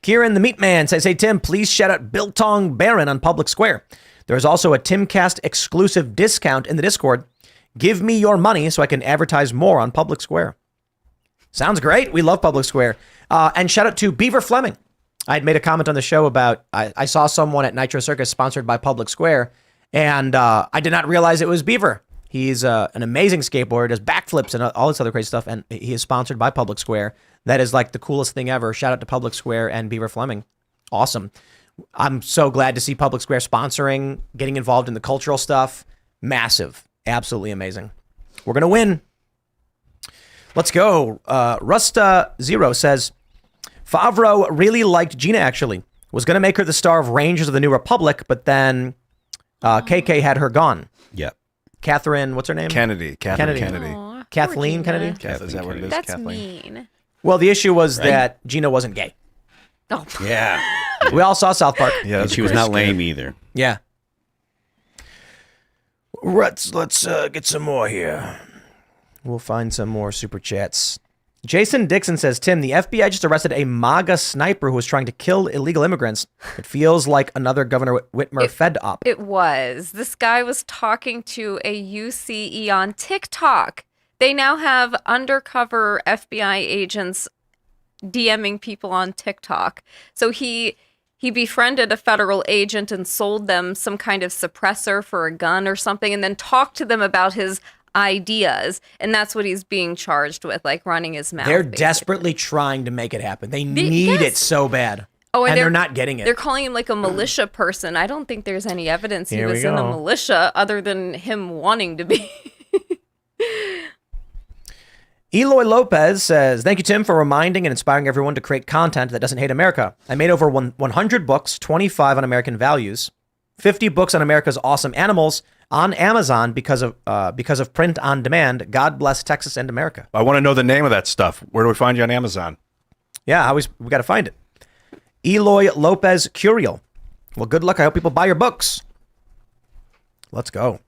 Kieran the Meat Man says, hey, Tim, please shout out Biltong Baron on Public Square. There is also a Timcast exclusive discount in the Discord. Give me your money so I can advertise more on Public Square. Sounds great. We love Public Square. And shout out to Beaver Fleming. I had made a comment on the show about I saw someone at Nitro Circus sponsored by Public Square, and I did not realize it was Beaver. He's an amazing skateboarder, does backflips and all this other crazy stuff, and he is sponsored by Public Square. That is like the coolest thing ever. Shout out to Public Square and Beaver Fleming. Awesome. I'm so glad to see Public Square sponsoring, getting involved in the cultural stuff. Massive. Absolutely amazing. We're going to win. Let's go. Rusta Zero says, Favreau really liked Gina, actually. Was going to make her the star of Rangers of the New Republic, but then KK had her gone. Yep. Catherine, what's her name? Kennedy. Catherine Kennedy. Aw, poor Kathleen Gina. Kennedy? Is that what it is? That's Kathleen? mean. Well, the issue was that Gina wasn't gay. Oh, Yeah. We all saw South Park. Yeah, And she was not lame either. Yeah. Let's get some more here. We'll find some more super chats. Jason Dixon says, Tim, the FBI just arrested a MAGA sniper who was trying to kill illegal immigrants. It feels like another Governor Whitmer Fed op. it was. This guy was talking to a UCE on TikTok. They now have undercover FBI agents DMing people on TikTok. So he befriended a federal agent and sold them some kind of suppressor for a gun or something, and then talked to them about his ideas. And that's what he's being charged with, like running his mouth. They're basically. desperately trying to make it happen. They need it so bad. Oh, and they're not getting it. They're calling him like a militia person. I don't think there's any evidence he Here we was in a go. militia other than him wanting to be. Eloy Lopez says, thank you, Tim, for reminding and inspiring everyone to create content that doesn't hate America. I made over 100 books, 25 on American values, 50 books on America's awesome animals on Amazon because of print on demand. God bless Texas and America. I want to know the name of that stuff. Where do we find you on Amazon? Yeah, we got to find it. Eloy Lopez Curiel. Well, good luck. I hope people buy your books. Let's go.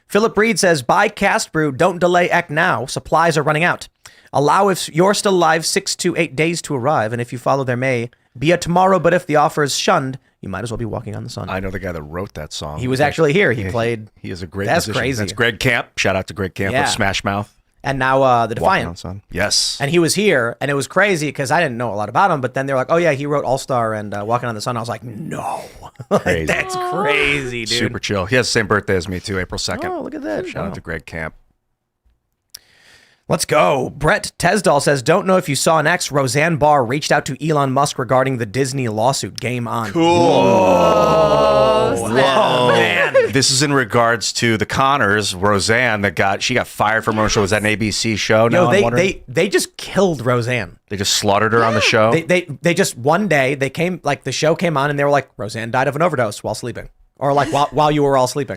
Philip Reed says, buy Cast Brew. Don't delay, act now. Supplies are running out. Allow if you're still alive 6 to 8 days to arrive. And if you follow there may be a tomorrow, but if the offer is shunned, you might as well be walking on the sun. I know the guy that wrote that song. He was actually here. He played. He is a great That's musician. crazy. That's Greg Camp. Shout out to Greg Camp Yeah. of Smash Mouth. And now the Walking on Defiant. Sun. Yes. And he was here, and it was crazy because I didn't know a lot about him. But then they're like, "Oh yeah, he wrote All Star and Walking on the Sun." I was like, "No, Like, Crazy. that's crazy, dude." Super chill. He has the same birthday as me too, April 2nd. Oh, look at that! Shout Wow. out to Greg Camp. Let's go. Brett Tesdall says, don't know if you saw an X. Roseanne Barr reached out to Elon Musk regarding the Disney lawsuit. Game on. Cool. Oh, man. This is in regards to the Connors, Roseanne, she got fired from her show. Was that an ABC show? Yo, Now I'm wondering. they just killed Roseanne. They just slaughtered her on the show. They just one day they came, like the show came on and they were like, Roseanne died of an overdose while sleeping, or like while you were all sleeping.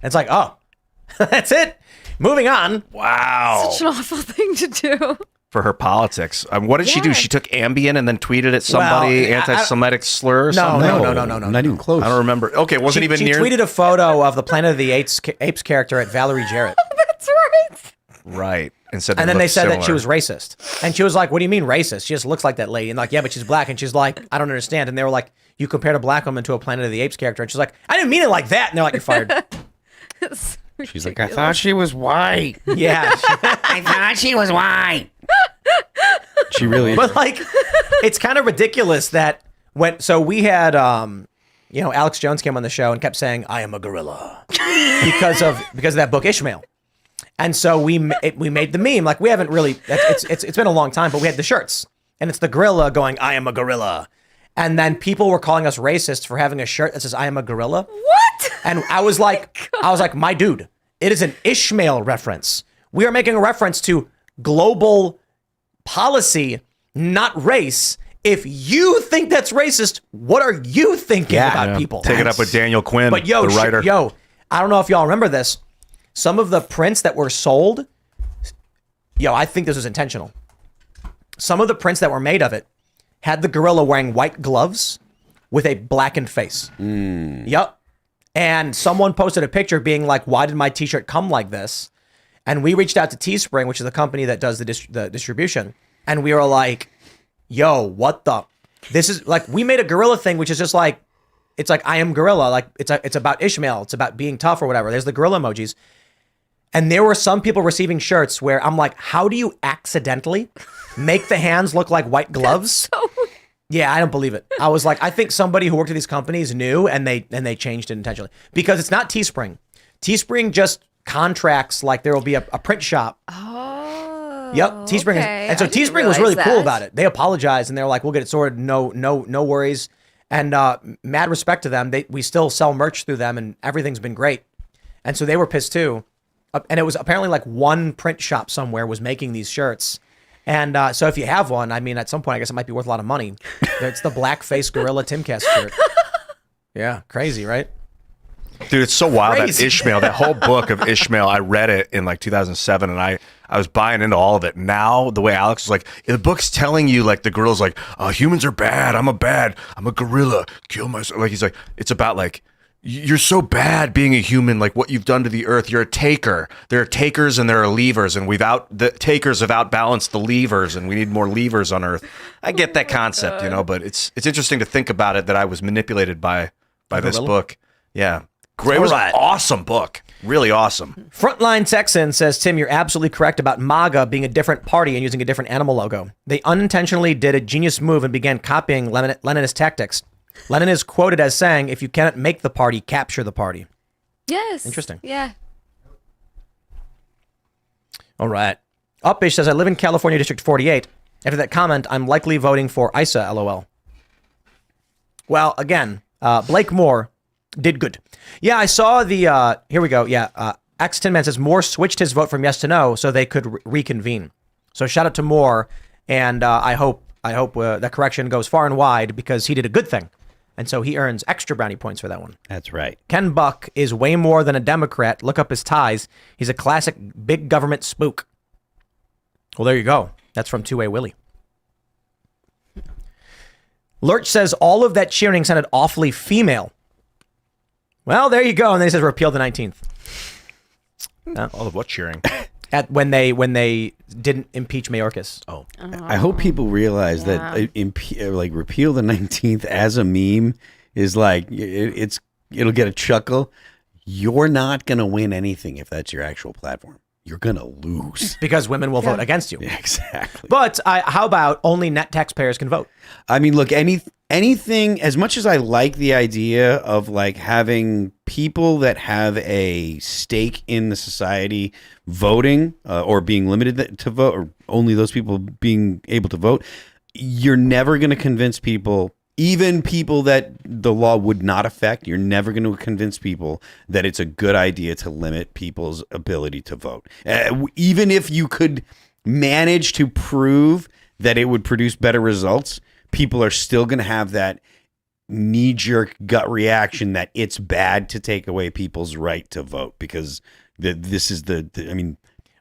And it's like, oh, that's it. Moving on. Wow. Such an awful thing to do. For her politics. What did she do? Yeah. She took Ambien and then tweeted at somebody, Well, anti-Semitic slur or No, something? no. Not even close. I don't remember. Okay, it wasn't even She near. tweeted a photo of the Planet of the Apes character at Valerie Jarrett. That's right. Right. And said And then they looked said that she similar. was racist. And she was like, what do you mean racist? She just looks like that lady. And like, yeah, but she's black. And she's like, I don't understand. And they were like, you compared a black woman to a Planet of the Apes character. And she's like, I didn't mean it like that. And they're like, you're fired. It's She's like, I thought she was white. Yeah. I thought she was white. She really is. But like, it's kind of ridiculous that so we had, Alex Jones came on the show and kept saying, I am a gorilla because of that book Ishmael. And so we made the meme. Like, we haven't really, it's been a long time, but we had the shirts and it's the gorilla going, I am a gorilla. And then people were calling us racist for having a shirt that says "I am a gorilla." What? And I was like, my dude, it is an Ishmael reference. We are making a reference to global policy, not race. If you think that's racist, what are you thinking about people? Take it up with Daniel Quinn, But the writer. I don't know if y'all remember this. Some of the prints that were sold, I think this was intentional. Some of the prints that were made of it had the gorilla wearing white gloves with a blackened face. Yep. And someone posted a picture being like, why did my t-shirt come like this? And we reached out to Teespring, which is the company that does the distribution. And we were like, yo, what the? This is like, we made a gorilla thing, which is just like, it's like, I am gorilla. Like it's about Ishmael. It's about being tough or whatever. There's the gorilla emojis. And there were some people receiving shirts where I'm like, how do you accidentally make the hands look like white gloves? Yeah, I don't believe it. I was like, I think somebody who worked at these companies knew and they changed it intentionally. Because it's not Teespring. Teespring just contracts like there will be a print shop. Oh. Yep, Teespring okay. and so Teespring was really cool about it. They apologized and they were like, we'll get it sorted. No worries. And mad respect to them. We still sell merch through them and everything's been great. And so they were pissed too. And it was apparently like one print shop somewhere was making these shirts. And so if you have one, I mean, at some point, I guess it might be worth a lot of money. It's the blackface gorilla Timcast shirt. Yeah, crazy, right? Dude, it's so wild Crazy. that Ishmael, that whole book of Ishmael, I read it in like 2007 and I was buying into all of it. Now, the way Alex was like, the book's telling you like the gorilla's like, humans are bad. I'm a gorilla. Kill myself. Like, he's like, it's about like, you're so bad being a human, like what you've done to the earth. You're a taker. There are takers and there are levers, and the takers have outbalanced the levers, and we need more levers on earth. I get that concept, but it's interesting to think about it that I was manipulated by this book. Yeah. Great. It was an awesome book. Really awesome. Frontline Texan says, Tim, you're absolutely correct about MAGA being a different party and using a different animal logo. They unintentionally did a genius move and began copying Leninist tactics. Lenin is quoted as saying, if you cannot make the party, capture the party. Yes. Interesting. Yeah. All right. Upish says, I live in California District 48. After that comment, I'm likely voting for ISA, LOL. Well, again, Blake Moore did good. Yeah, I saw the, here we go. Yeah, X10 Man says Moore switched his vote from yes to no so they could reconvene. So shout out to Moore, and I hope that correction goes far and wide because he did a good thing. And so he earns extra brownie points for that one. That's right. Ken Buck is way more than a Democrat. Look up his ties. He's a classic big government spook. Well, there you go. That's from Two-Way Willie. Lurch says all of that cheering sounded awfully female. Well, there you go. And then he says repeal the 19th. All of what cheering? At when they didn't impeach Mayorkas. Oh. I hope people realize that repeal the 19th as a meme is like it'll get a chuckle. You're not going to win anything if that's your actual platform. You're going to lose. Because women will vote against you. Yeah, exactly. But how about only net taxpayers can vote? I mean, look, anything, as much as I like the idea of like having people that have a stake in the society voting or being limited to vote, or only those people being able to vote, you're never going to convince people, even people that the law would not affect, you're never going to convince people that it's a good idea to limit people's ability to vote. Even if you could manage to prove that it would produce better results, people are still going to have that knee-jerk gut reaction that it's bad to take away people's right to vote because this is I mean,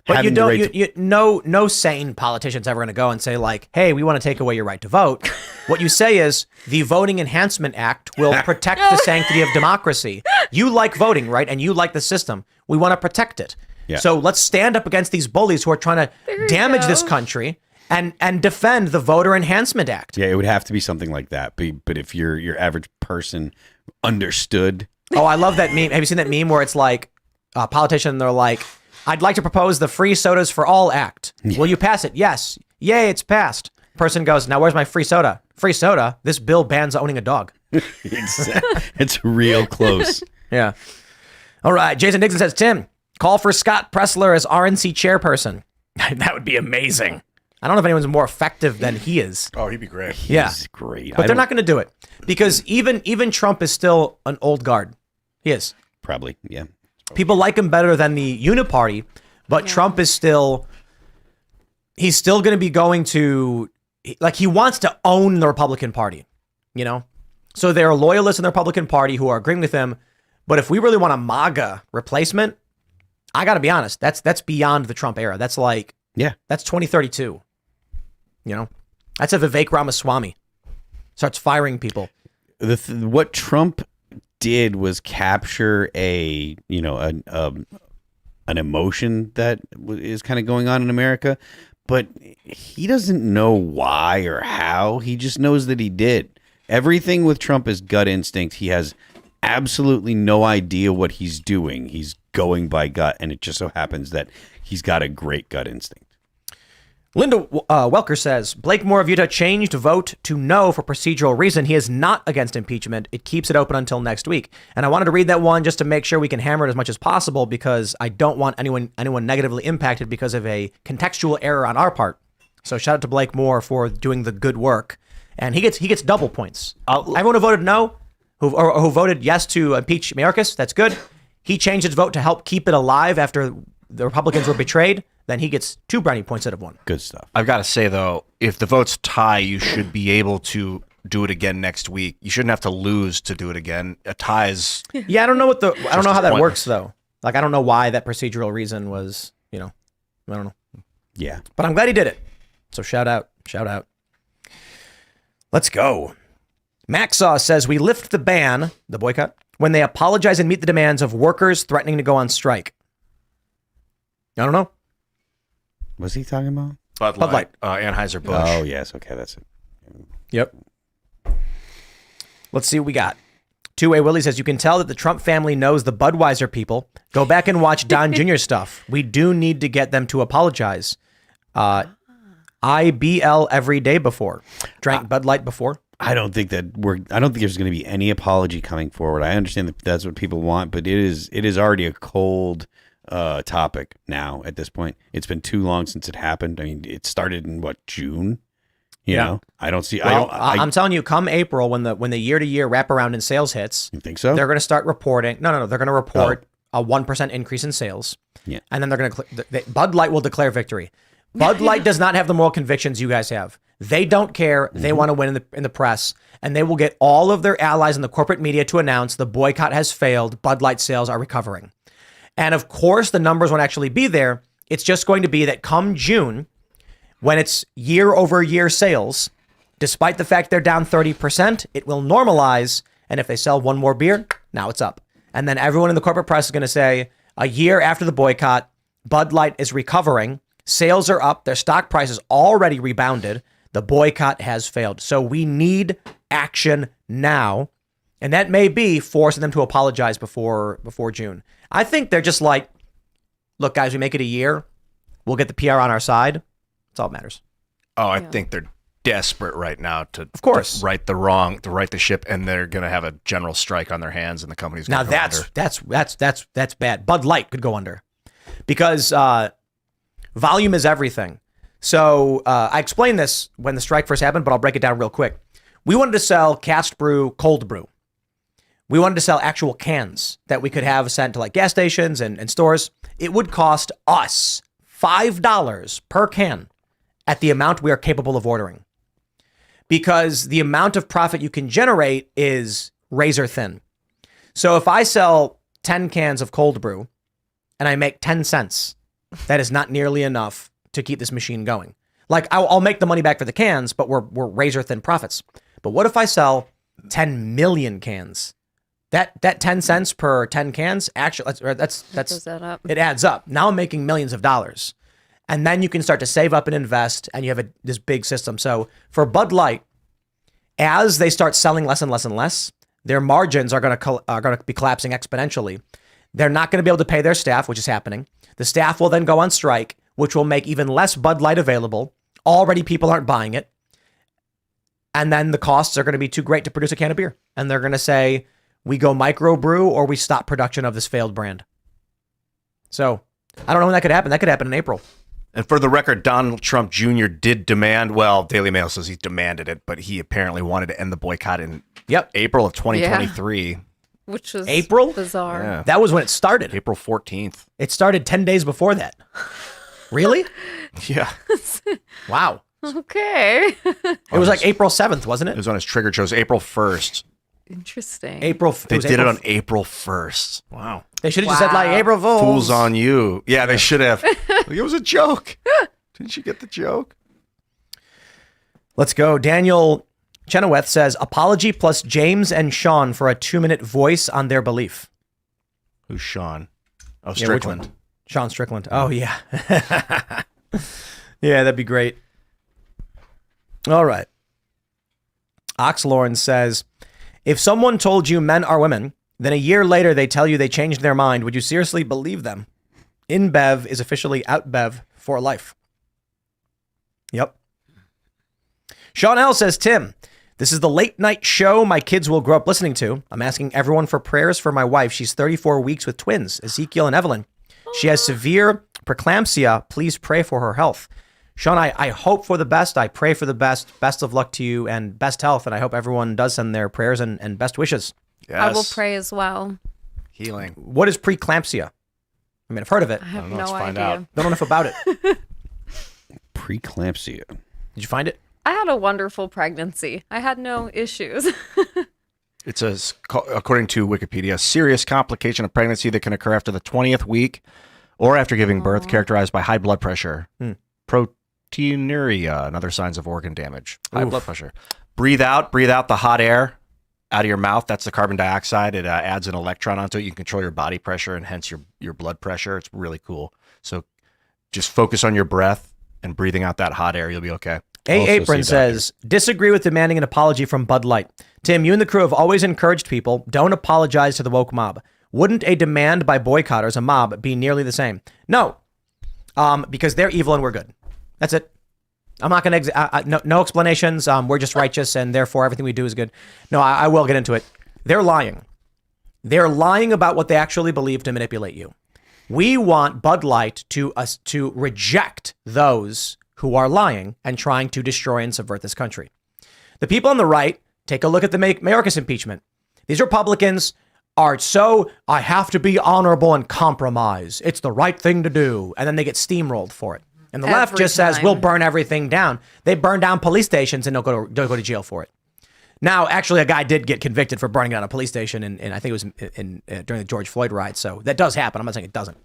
but you don't. No sane politician's ever going to go and say like, "Hey, we want to take away your right to vote." What you say is the Voting Enhancement Act will protect the sanctity of democracy. You like voting, right? And you like the system. We want to protect it. Yeah. So let's stand up against these bullies who are trying to damage this country and defend the Voter Enhancement Act. Yeah, it would have to be something like that. But if your average person understood. Oh, I love that meme. Have you seen that meme where it's like a politician? They're like, I'd like to propose the Free Sodas for All Act. Will you pass it? Yes. Yay, it's passed. Person goes, now where's my free soda? Free soda? This bill bans owning a dog. It's real close. Yeah. All right. Jason Dixon says, Tim, call for Scott Pressler as RNC chairperson. That would be amazing. I don't know if anyone's more effective than he is. Oh, he'd be great. He's great. But they're not going to do it because even Trump is still an old guard. He is. Probably, yeah. People like him better than the Uniparty, but Trump is still, he's still going to be going to, like, he wants to own the Republican Party, you know? So there are loyalists in the Republican Party who are agreeing with him. But if we really want a MAGA replacement, I got to be honest, that's beyond the Trump era. That's like, that's 2032. You know, that's if Vivek Ramaswamy starts firing people. What Trump did was capture an emotion that is kind of going on in America, but he doesn't know why or how. He just knows that he did. Everything with Trump is gut instinct. He has absolutely no idea what he's doing. He's going by gut, and it just so happens that he's got a great gut instinct. Linda Welker says, Blake Moore of Utah changed vote to no for procedural reason. He is not against impeachment. It keeps it open until next week. And I wanted to read that one just to make sure we can hammer it as much as possible because I don't want anyone negatively impacted because of a contextual error on our part. So shout out to Blake Moore for doing the good work. And he gets double points. Everyone who voted no, who voted yes to impeach Mayorkas, that's good. He changed his vote to help keep it alive after the Republicans were betrayed. Then he gets 2 brownie points instead of 1. Good stuff. I've got to say, though, if the votes tie, you should be able to do it again next week. You shouldn't have to lose to do it again. A tie is... Yeah, I don't know how that works, though. Like, I don't know why that procedural reason was, I don't know. Yeah. But I'm glad he did it. So shout out. Let's go. Maxaw says, we lift the ban, the boycott, when they apologize and meet the demands of workers threatening to go on strike. I don't know. What's he talking about? Bud Light. Anheuser-Busch. Oh, yes. Okay, that's it. Yep. Let's see what we got. 2A Willie says, you can tell that the Trump family knows the Budweiser people. Go back and watch Don Jr. stuff. We do need to get them to apologize. IBL every day before. Drank Bud Light before. I don't think there's going to be any apology coming forward. I understand that that's what people want, but it is already a cold topic now at this point. It's been too long since it happened. I mean, it started in June? You know, I don't see. Well, I'm telling you, come April, when the year-to-year wraparound in sales hits, you think so? They're going to start reporting. No, they're going to report a 1% increase in sales. Yeah, and then they're going to Bud Light will declare victory. Bud Light does not have the moral convictions you guys have. They don't care. They want to win in the press, and they will get all of their allies in the corporate media to announce the boycott has failed. Bud Light sales are recovering. And of course, the numbers won't actually be there. It's just going to be that come June, when it's year-over-year sales, despite the fact they're down 30%, it will normalize. And if they sell one more beer, now it's up. And then everyone in the corporate press is going to say, a year after the boycott, Bud Light is recovering. Sales are up. Their stock price is already rebounded. The boycott has failed. So we need action now. And that may be forcing them to apologize before June. I think they're just like, look, guys, we make it a year. We'll get the PR on our side. That's all that matters. Oh, I think they're desperate right now to right the ship, and they're going to have a general strike on their hands, and the company's going to go under. That's bad. Bud Light could go under because volume is everything. So I explained this when the strike first happened, but I'll break it down real quick. We wanted to sell cast brew, cold brew. We wanted to sell actual cans that we could have sent to like gas stations and stores. It would cost us $5 per can at the amount we are capable of ordering, because the amount of profit you can generate is razor thin. So if I sell 10 cans of cold brew and I make 10 cents, that is not nearly enough to keep this machine going. Like I'll make the money back for the cans, but we're razor thin profits. But what if I sell 10 million cans? That 10 cents per 10 cans, actually, that's Does that up? it adds up. Now I'm making millions of dollars. And then you can start to save up and invest, and you have this big system. So for Bud Light, as they start selling less and less and less, their margins are going to be collapsing exponentially. They're not going to be able to pay their staff, which is happening. The staff will then go on strike, which will make even less Bud Light available. Already people aren't buying it. And then the costs are going to be too great to produce a can of beer. And they're going to say, we go microbrew or we stop production of this failed brand. So I don't know when that could happen. That could happen in April. And for the record, Donald Trump Jr. did demand, well, Daily Mail says he demanded it, but he apparently wanted to end the boycott in April of 2023. Which was April? bizarre. Yeah. That was when it started. April 14th. It started 10 days before that. Really? Yeah. Wow. Okay. It was like April 7th, wasn't It it? was on his trigger. Chose April 1st. Interesting. They did it on April 1st. Wow. They should have just said like April Fools. Fools on you. Yeah, they should have. It was a joke. Didn't you get the joke? Let's go. Daniel Chenoweth says, apology plus James and Sean for a 2-minute voice on their belief. Who's Sean? Oh, Yeah, which Strickland. one? Sean Strickland. Oh, yeah. Yeah, that'd be great. All right. Oxlorn says, if someone told you men are women, then a year later they tell you they changed their mind, would you seriously believe them? InBev is officially outbev for life. Yep. Sean L says, Tim, this is the late night show my kids will grow up listening to. I'm asking everyone for prayers for my wife. She's 34 weeks with twins, Ezekiel and Evelyn. She has severe preeclampsia. Please pray for her health. Sean, I hope for the best. I pray for the best. Best of luck to you and best health. And I hope everyone does send their prayers and best wishes. Yes. I will pray as well. Healing. What is preeclampsia? I mean, I've heard of it. I have Let's no find idea. out. Don't know enough about it. Preeclampsia. Did you find it? I had a wonderful pregnancy. I had no issues. It's according to Wikipedia, a serious complication of pregnancy that can occur after the 20th week or after giving birth, characterized by high blood pressure, proteinuria, and other signs of organ damage. High blood pressure. Breathe out the hot air out of your mouth. That's the carbon dioxide. It adds an electron onto it. You can control your body pressure and hence your blood pressure. It's really cool. So just focus on your breath and breathing out that hot air. You'll be okay. A. Apron says, disagree with demanding an apology from Bud Light. Tim, you and the crew have always encouraged people, don't apologize to the woke mob. Wouldn't a demand by boycotters, a mob, be nearly the same? No, because they're evil and we're good. That's it. I'm not going to, no explanations. We're just righteous and therefore everything we do is good. No, I will get into it. They're lying. They're lying about what they actually believe to manipulate you. We want Bud Light to reject those who are lying and trying to destroy and subvert this country. The people on the right, take a look at the Mayorkas impeachment. These Republicans are so, I have to be honorable and compromise. It's the right thing to do. And then they get steamrolled for it. And the left just says, we'll burn everything down. They burn down police stations and don't go to jail for it. Now, actually, a guy did get convicted for burning down a police station, and I think it was during the George Floyd riot. So that does happen. I'm not saying it doesn't.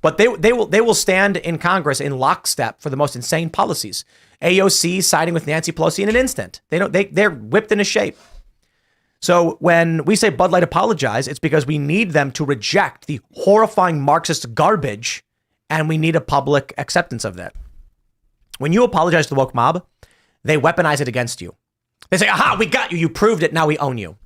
But they will stand in Congress in lockstep for the most insane policies. AOC siding with Nancy Pelosi in an instant. They're whipped into shape. So when we say Bud Light apologize, it's because we need them to reject the horrifying Marxist garbage, and we need a public acceptance of that. When you apologize to the woke mob, they weaponize it against you. They say, aha, we got you. You proved it. Now we own you.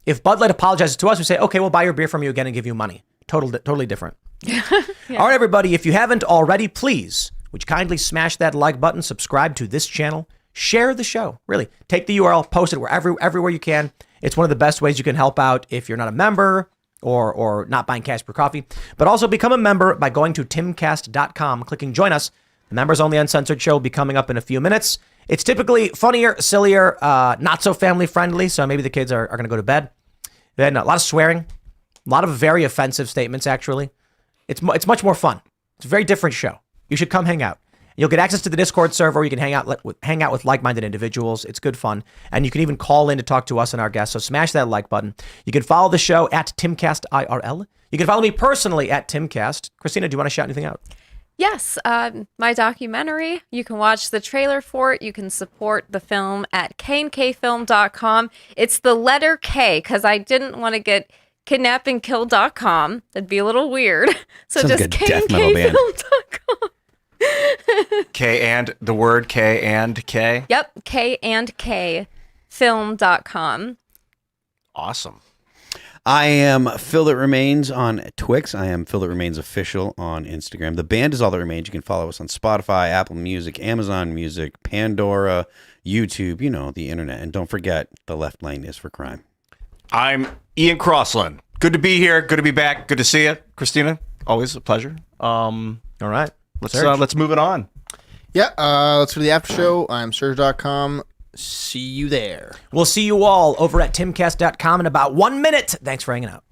If Bud Light apologizes to us, we say, okay, we'll buy your beer from you again and give you money. Totally different. Yeah. All right, everybody, if you haven't already, please, would you kindly smash that like button, subscribe to this channel, share the show. Really, take the URL, post it everywhere you can. It's one of the best ways you can help out if you're not a member or not buying cash per coffee. But also become a member by going to timcast.com, clicking join us. The members only uncensored show will be coming up in a few minutes. It's typically funnier, sillier, not so family friendly. So maybe the kids are going to go to bed. Then a lot of swearing, a lot of very offensive statements, actually. It's much more fun. It's a very different show. You should come hang out. You'll get access to the Discord server. You can hang out with like-minded individuals. It's good fun. And you can even call in to talk to us and our guests. So smash that like button. You can follow the show at Timcast IRL. You can follow me personally at Timcast. Christina, do you want to shout anything out? Yes, my documentary. You can watch the trailer for it. You can support the film at knkfilm.com. It's the letter K because I didn't want to get kidnappingkill.com. That'd be a little weird. So Sounds just like a death metal band. knkfilm.com. K and the word K and K. Yep, knkfilm.com. Awesome. I am Phil That Remains on Twix. I am Phil That Remains Official on Instagram. The band is All That Remains. You can follow us on Spotify, Apple Music, Amazon Music, Pandora, YouTube, the internet. And don't forget, the left lane is for crime. I'm Ian Crossland. Good to be here. Good to be back. Good to see you, Christina. Always a pleasure. All right. Let's move it on. Yeah, let's go to the after show. I'm Serge.com. See you there. We'll see you all over at timcast.com in about 1 minute. Thanks for hanging out.